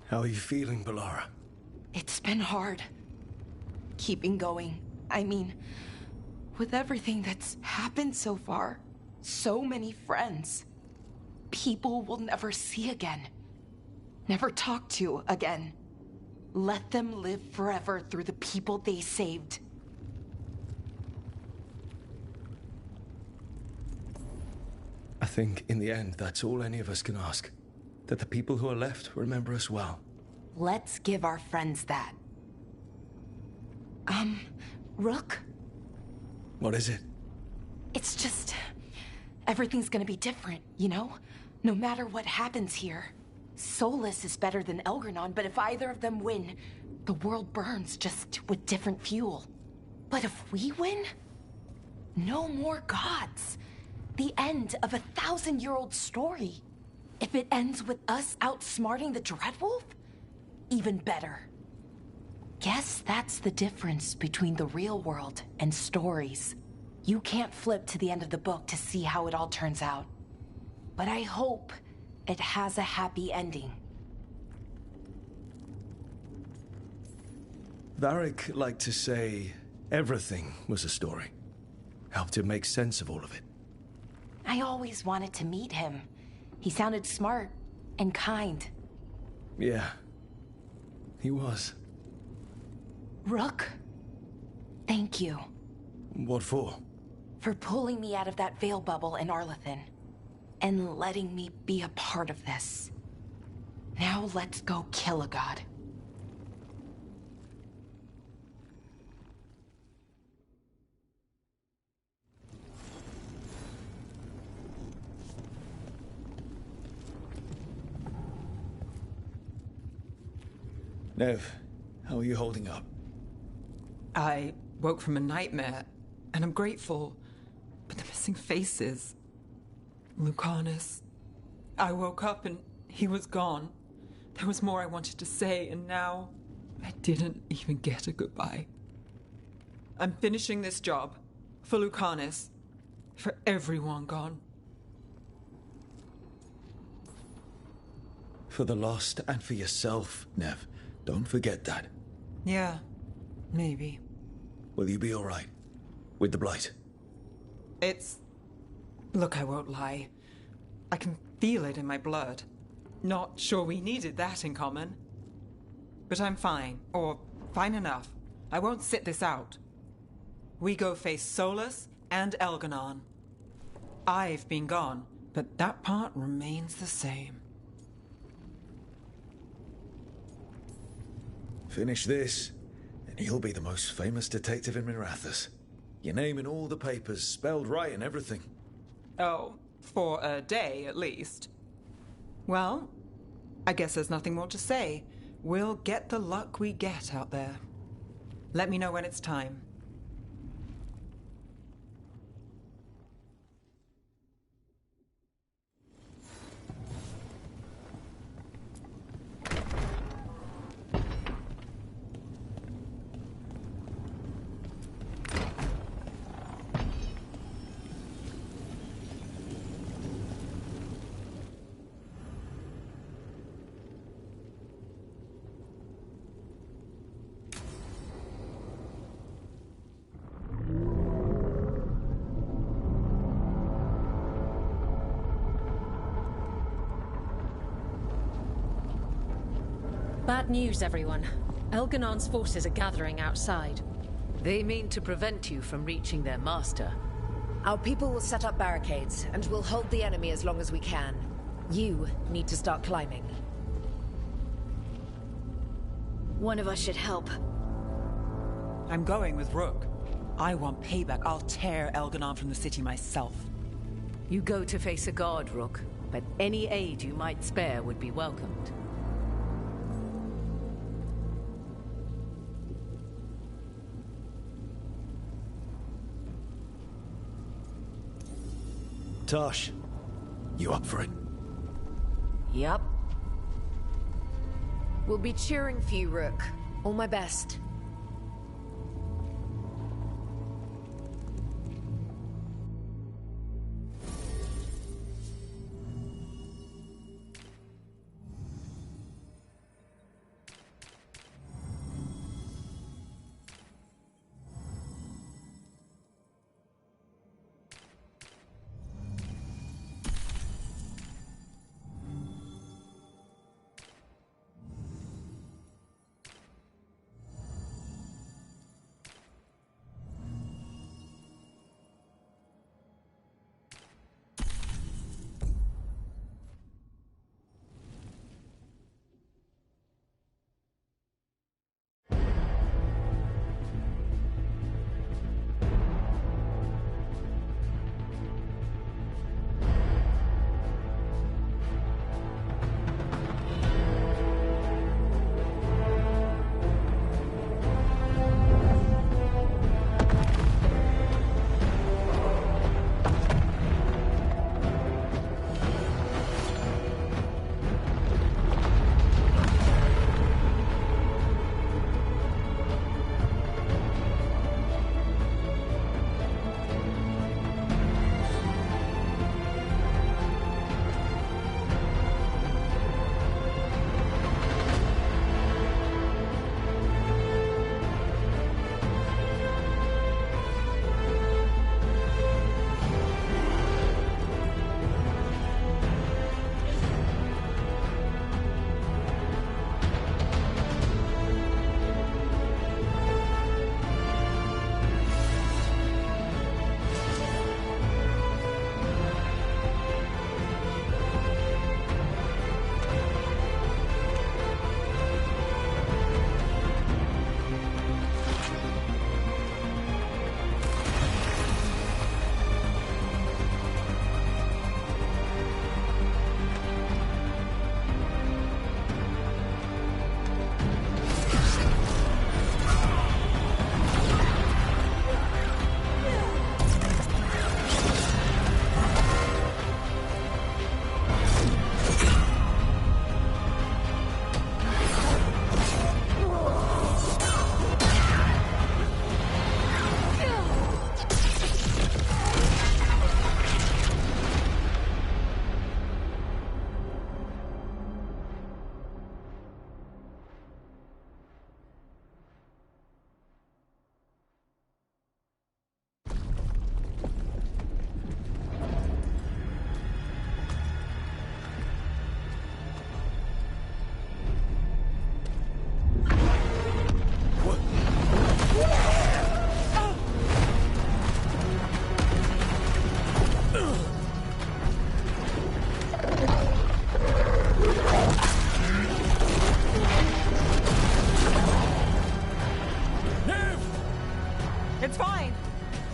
How are you feeling, Bellara? It's been hard. Keeping going. I mean, with everything that's happened so far, so many friends. People we'll never see again. Never talk to again. Let them live forever through the people they saved. I think, in the end, that's all any of us can ask. That the people who are left remember us well. Let's give our friends that. Rook? What is it? It's just... everything's gonna be different, you know? No matter what happens here. Solus is better than Elganon, but if either of them win, the world burns, just with different fuel. But if we win, no more gods. The end of a 1,000-year-old story. If it ends with us outsmarting the Dreadwolf, even better. Guess that's the difference between the real world and stories. You can't flip to the end of the book to see how it all turns out. But I hope it has a happy ending. Varric liked to say everything was a story. Helped him make sense of all of it. I always wanted to meet him. He sounded smart and kind. Yeah, he was. Rook, thank you. What for? For pulling me out of that veil bubble in Arlathan. And letting me be a part of this. Now let's go kill a god. Nev, how are you holding up? I woke from a nightmare, and I'm grateful, but the missing faces... Lucanus. I woke up and he was gone. There was more I wanted to say, and now I didn't even get a goodbye. I'm finishing this job for Lucanus, for everyone gone. For the Lost and for yourself, Nev. Don't forget that. Yeah, maybe. Will you be alright? With the Blight? Look, I won't lie. I can feel it in my blood. Not sure we needed that in common. But I'm fine, or fine enough. I won't sit this out. We go face Solus and Elganon. I've been gone, but that part remains the same. Finish this, and you'll be the most famous detective in Mirathas. Your name in all the papers, spelled right and everything. Oh, for a day at least. Well, I guess there's nothing more to say. We'll get the luck we get out there. Let me know when it's time. Bad news, everyone. Elganon's forces are gathering outside. They mean to prevent you from reaching their master. Our people will set up barricades, and we'll hold the enemy as long as we can. You need to start climbing. One of us should help. I'm going with Rook. I want payback. I'll tear Elganon from the city myself. You go to face a guard, Rook, but any aid you might spare would be welcomed. Tosh, you up for it? Yup. We'll be cheering for you, Rook. All my best.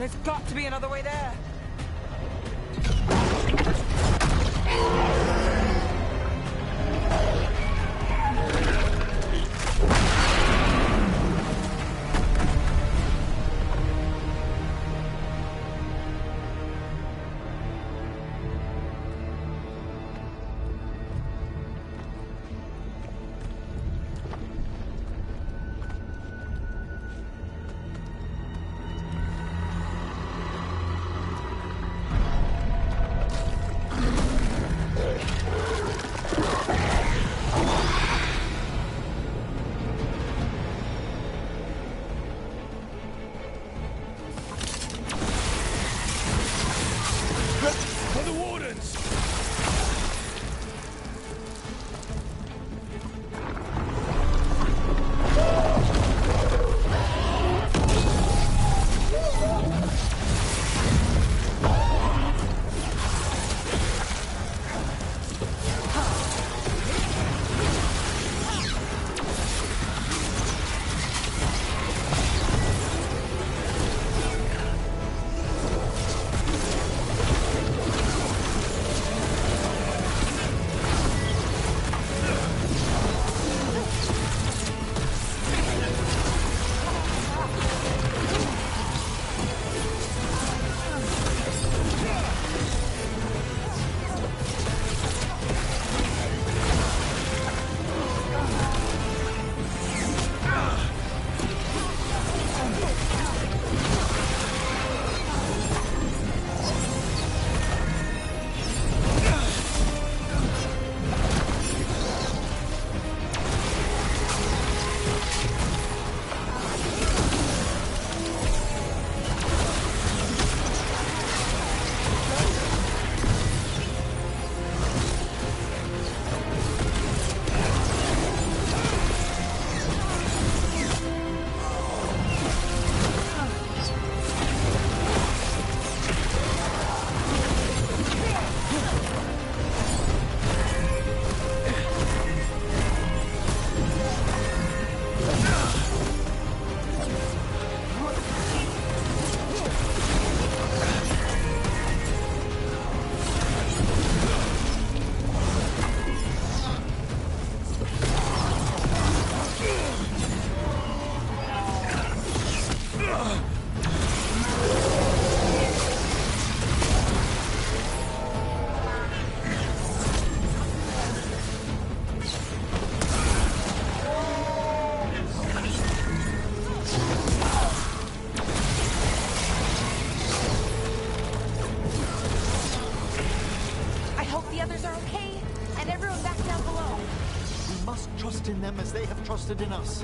There's got to be another way there. Trust in them as they have trusted in us.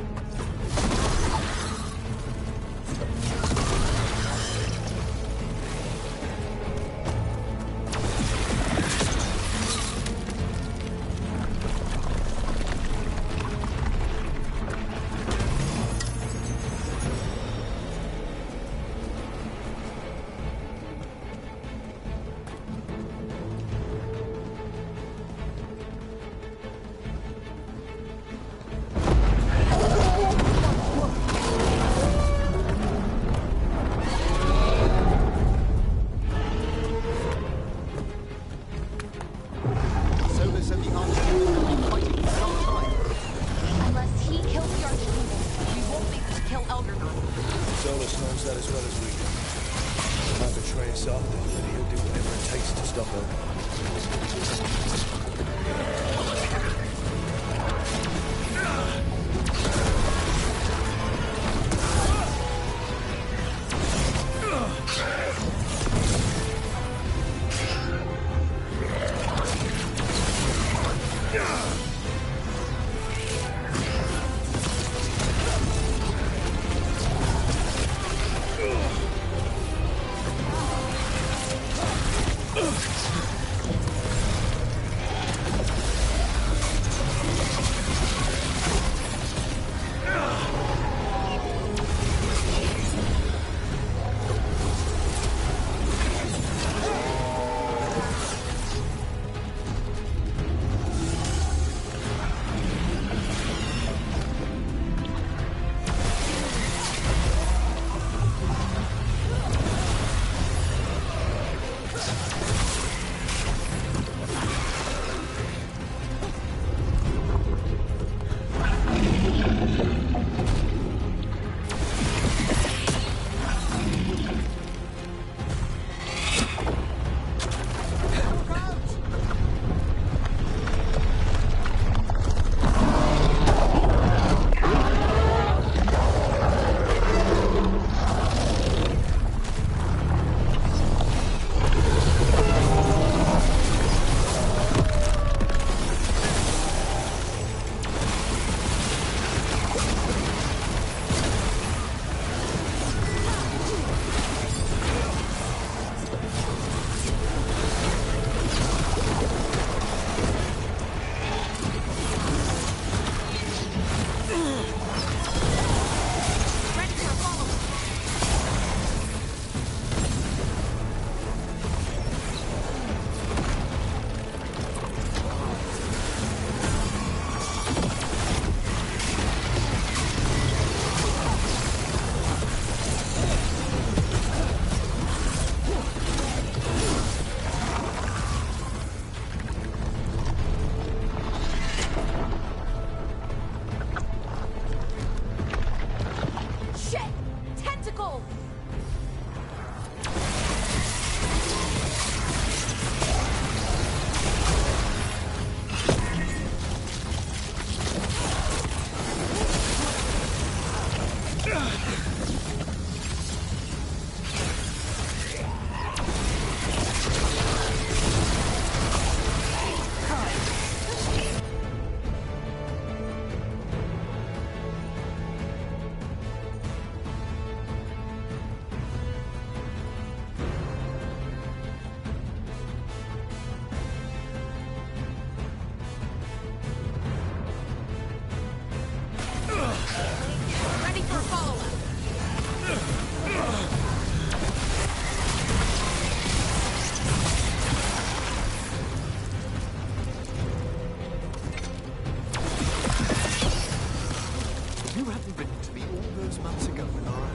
been to me all those months ago, Nora.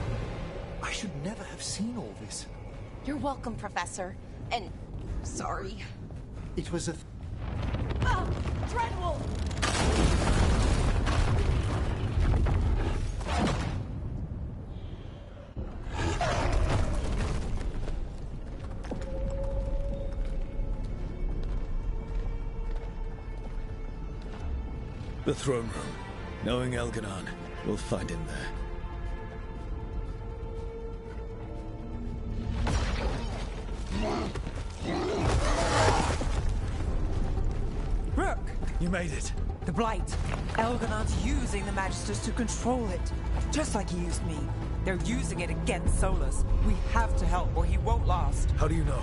I should never have seen all this. You're welcome, Professor. And sorry. It was a... Ah! Dreadwolf! The throne room. Knowing Elganon, we'll find him there. Rook! You made it. The Blight. Elganon's using the Magisters to control it. Just like he used me. They're using it against Solus. We have to help or he won't last. How do you know?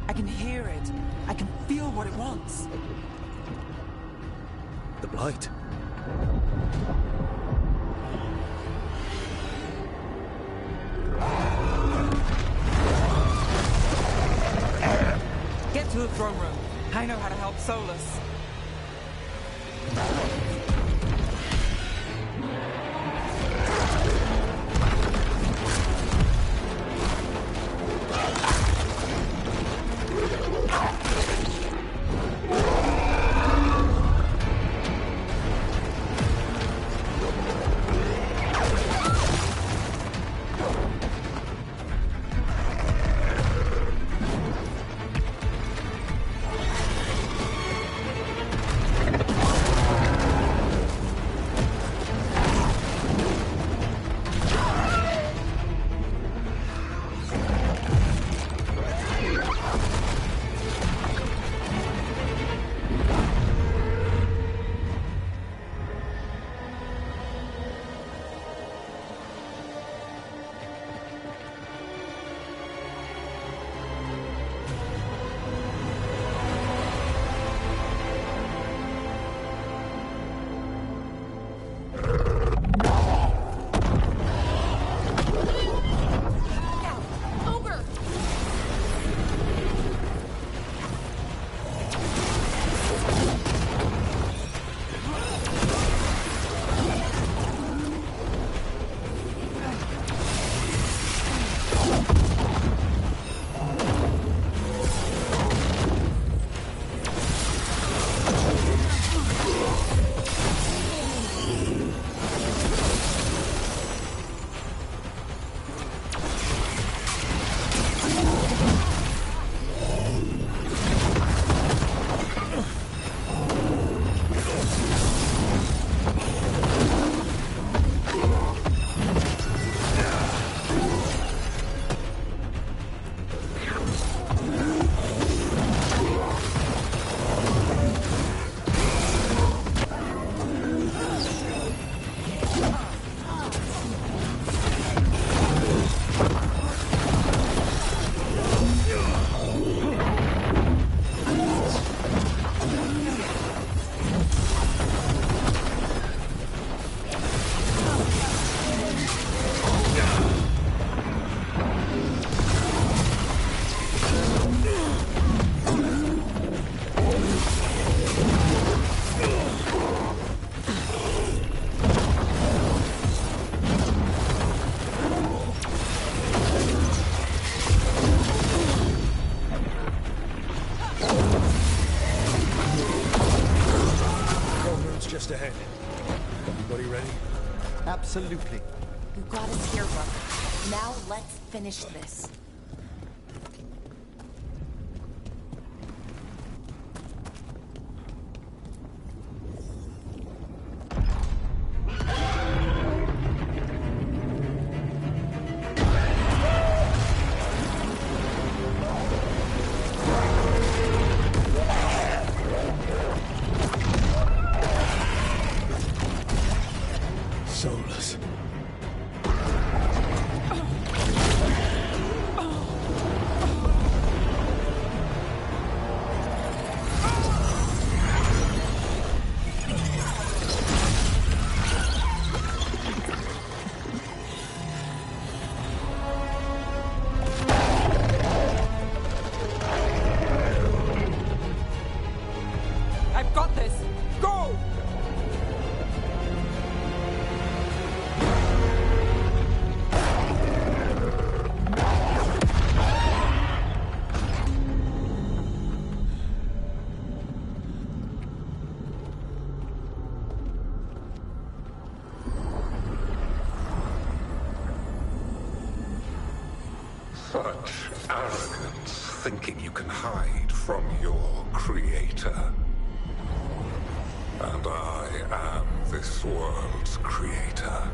I can hear it. I can feel what it wants. The Blight. Get to the throne room. I know how to help Solus. Just ahead. Everybody ready? Absolutely. You got us here, Rook. Now let's finish this. Solus. I've got this. Go! Such arrogance, thinking you can hide from your creator. And I am this world's creator.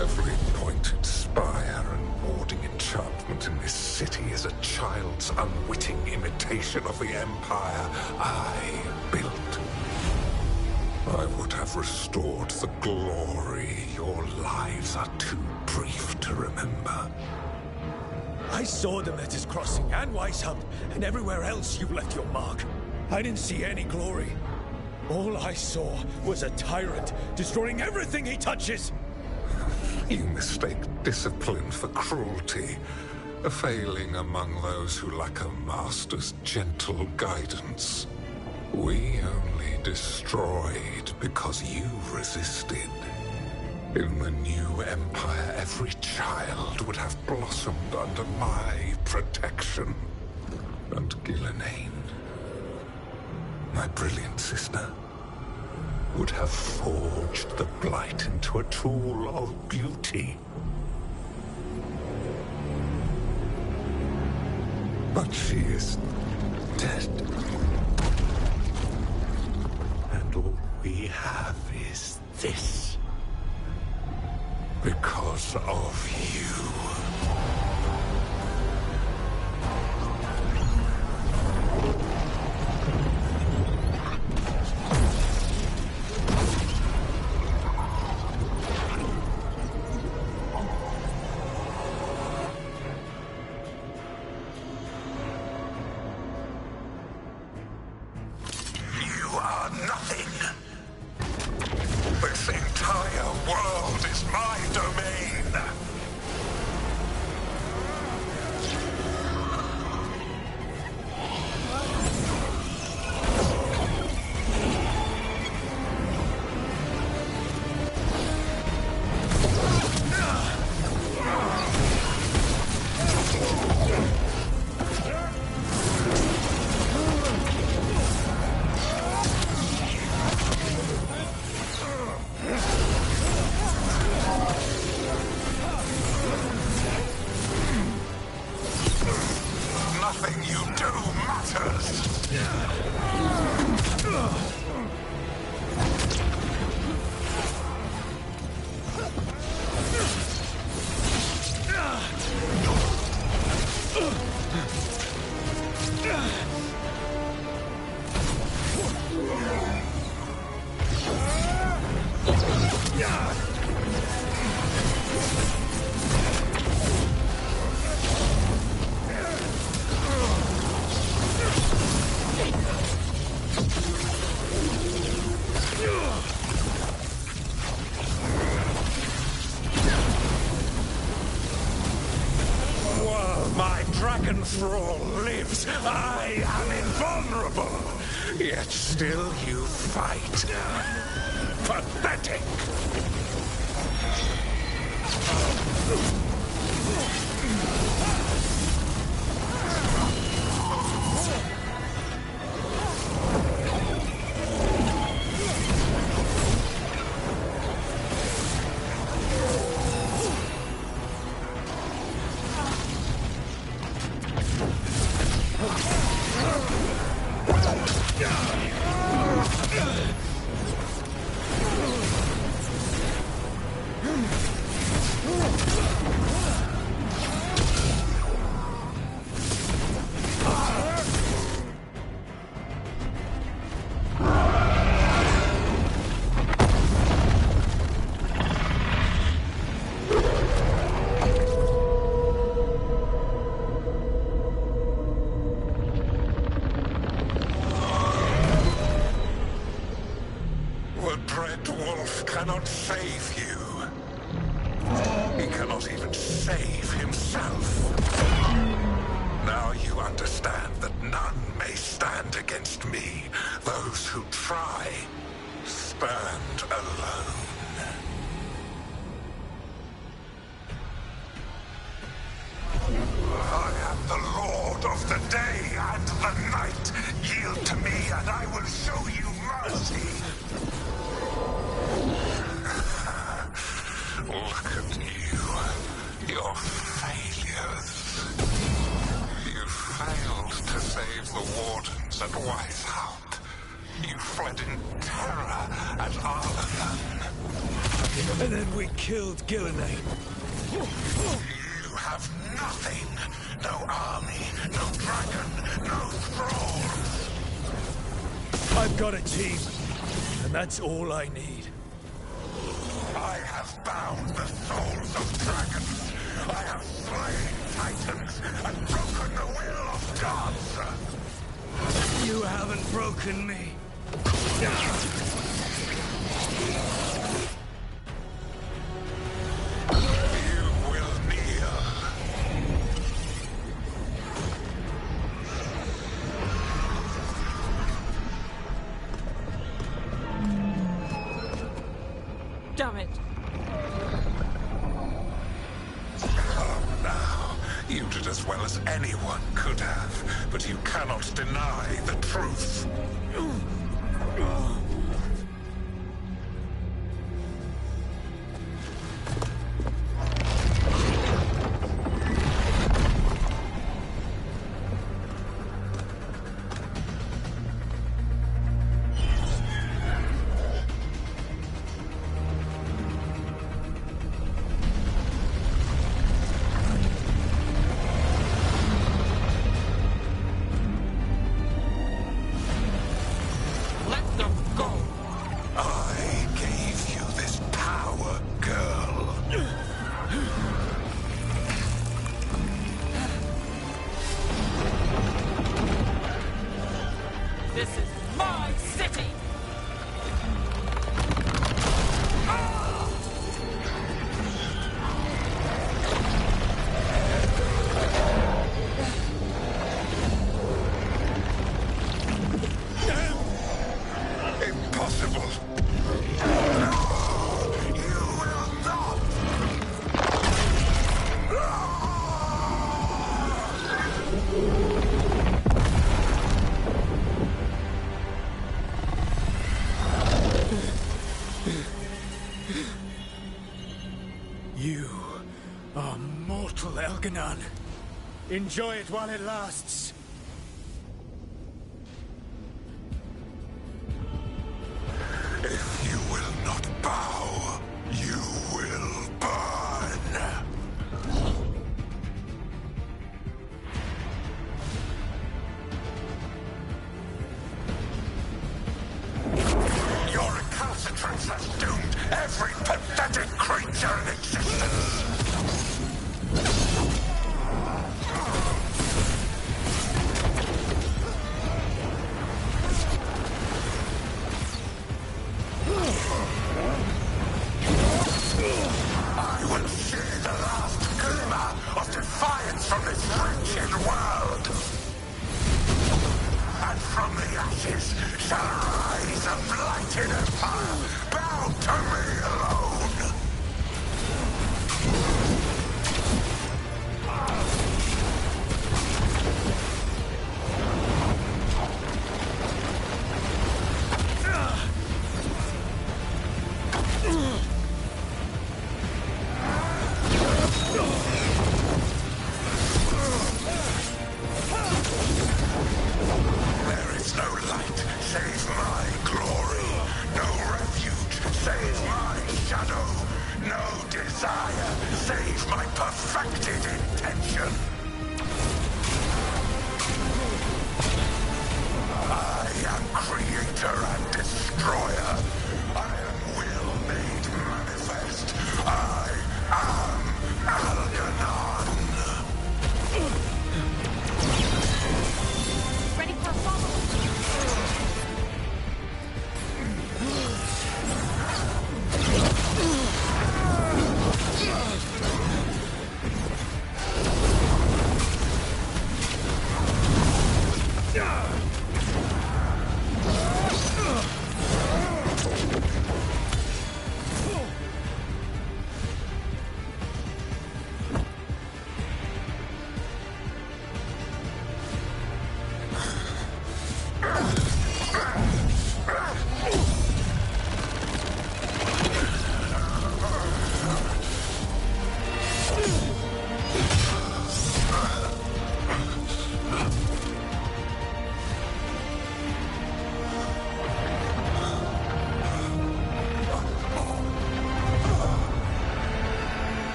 Every pointed spire and warding enchantment in this city is a child's unwitting imitation of the empire I built. I would have restored the glory. Your lives are too brief to remember. I saw them at his crossing and Weishaupt, and everywhere else you've left your mark. I didn't see any glory. All I saw was a tyrant destroying everything he touches. You mistake discipline for cruelty, a failing among those who lack a master's gentle guidance. We only destroyed because you resisted. In the new empire, every child would have blossomed under my protection. And Gillenane, my brilliant sister, would have forged the Blight into a tool of beauty. But she is dead. And all we have is this. Because of you. Dragon Thrall lives. I am invulnerable. Yet still you fight. Pathetic. Cannot save you. He cannot even save himself. Now you understand that none may stand against me. Those who try stand alone. I am the Lord of the day and the night. Yield to me and I will show you mercy. Look at you. Your failures. You failed to save the wardens at Weishaupt. You fled in terror at Arlenan. And then we killed Gillenane. You have nothing. No army, no dragon, no thralls. I've got a team, and that's all I need. I have bound the souls of dragons. I have slain titans and broken the will of gods. You haven't broken me. You will kneel. Damn it! Come now. You did as well as anyone could have, but you cannot deny the truth. This is my city! Impossible! You will not! You are mortal, Elganon. Enjoy it while it lasts. If you will not bow, you will burn. Your recalcitrance has doomed every pathetic creature in existence. I will see the last glimmer of defiance from this wretched world. And from the ashes shall rise a blighted empire, bound to me alone. There is no light save my glory, no refuge save my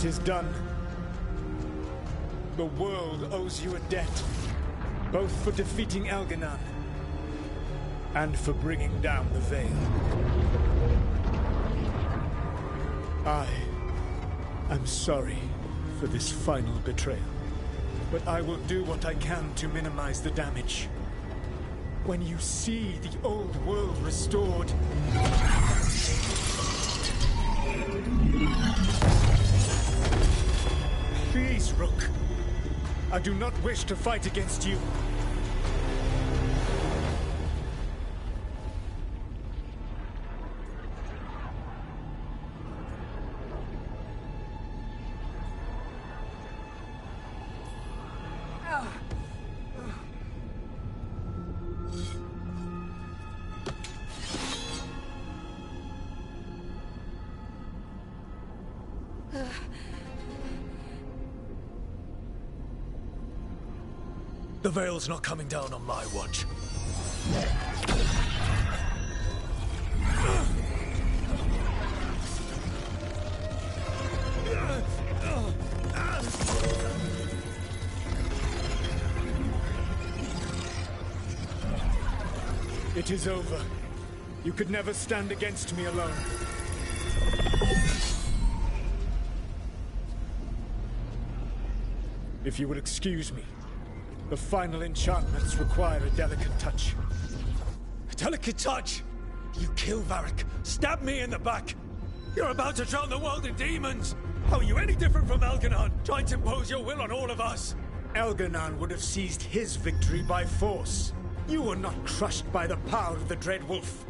It is done. The world owes you a debt, both for defeating Elganon and for bringing down the Veil. I am sorry for this final betrayal, but I will do what I can to minimize the damage. When you see the old world restored, please, Rook. I do not wish to fight against you. The Veil's not coming down on my watch. It is over. You could never stand against me alone. If you will excuse me, the final enchantments require a delicate touch. A delicate touch? You kill Varric, stab me in the back. You're about to drown the world in demons. How are you any different from Elganon, trying to impose your will on all of us? Elganon would have seized his victory by force. You were not crushed by the power of the Dread Wolf.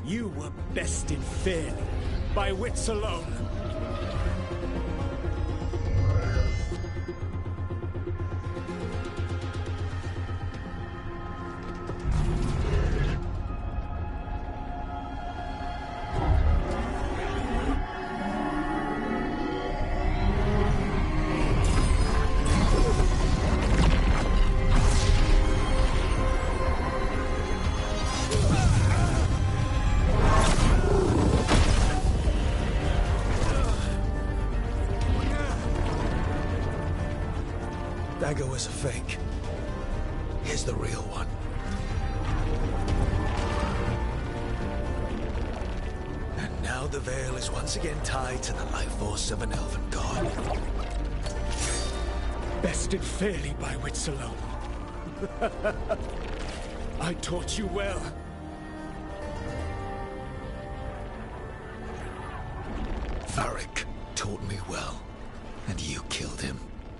You were bested fairly, by wits alone. Dagger was a fake. Here's the real one. And now the Veil is once again tied to the life force of an elven god. Bested fairly by wits alone. I taught you well. Varric taught me well, and you killed him.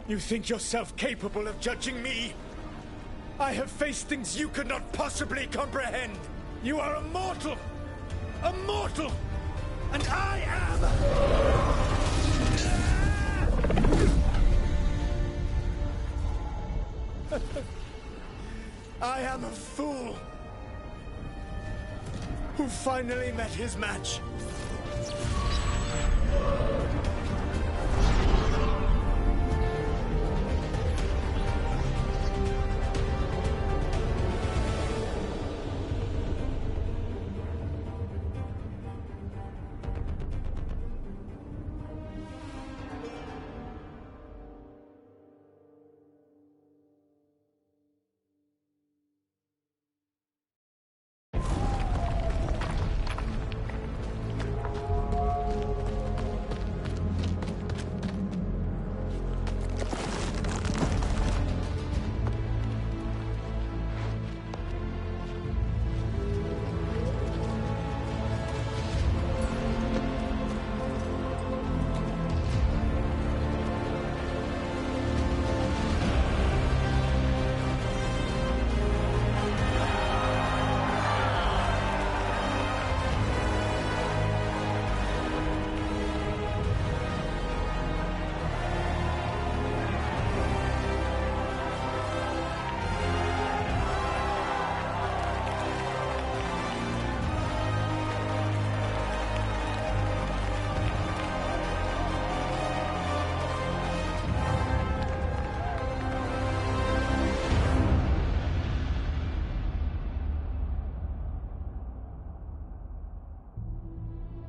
You think yourself capable of judging me? I have faced things you could not possibly comprehend. You are a mortal! A mortal! And I am... I am a fool who finally met his match.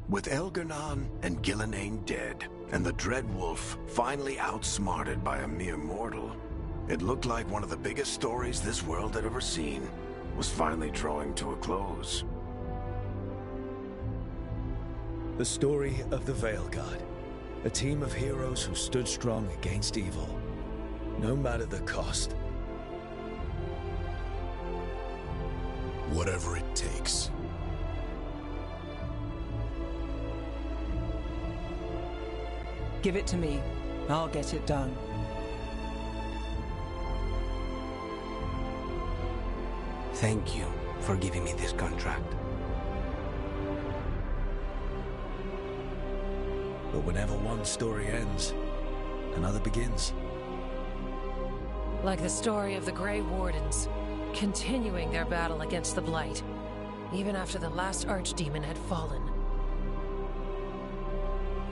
With Elgar'nan and Gillenane dead, and the Dread Wolf finally outsmarted by a mere mortal, it looked like one of the biggest stories this world had ever seen was finally drawing to a close. The story of the Veilguard. A team of heroes who stood strong against evil, no matter the cost. Whatever it takes. Give it to me. I'll get it done. Thank you for giving me this contract. But whenever one story ends, another begins. Like the story of the Grey Wardens, continuing their battle against the Blight, even after the last Archdemon had fallen.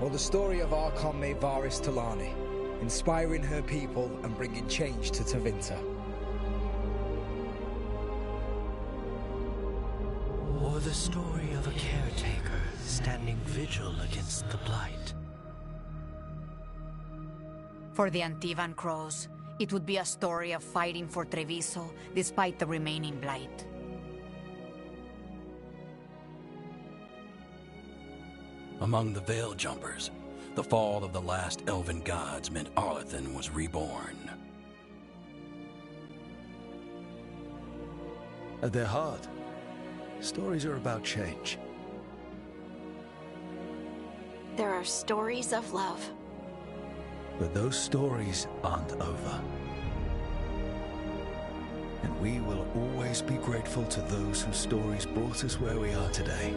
Or the story of Archon Maevaris Talani, inspiring her people and bringing change to Treviso. Or the story of a caretaker standing vigil against the Blight. For the Antivan Crows, it would be a story of fighting for Treviso despite the remaining Blight. Among the Veil Jumpers, the fall of the last elven gods meant Arlethan was reborn. At their heart, stories are about change. There are stories of love. But those stories aren't over. And we will always be grateful to those whose stories brought us where we are today.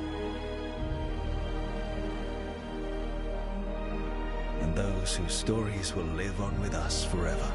And those whose stories will live on with us forever.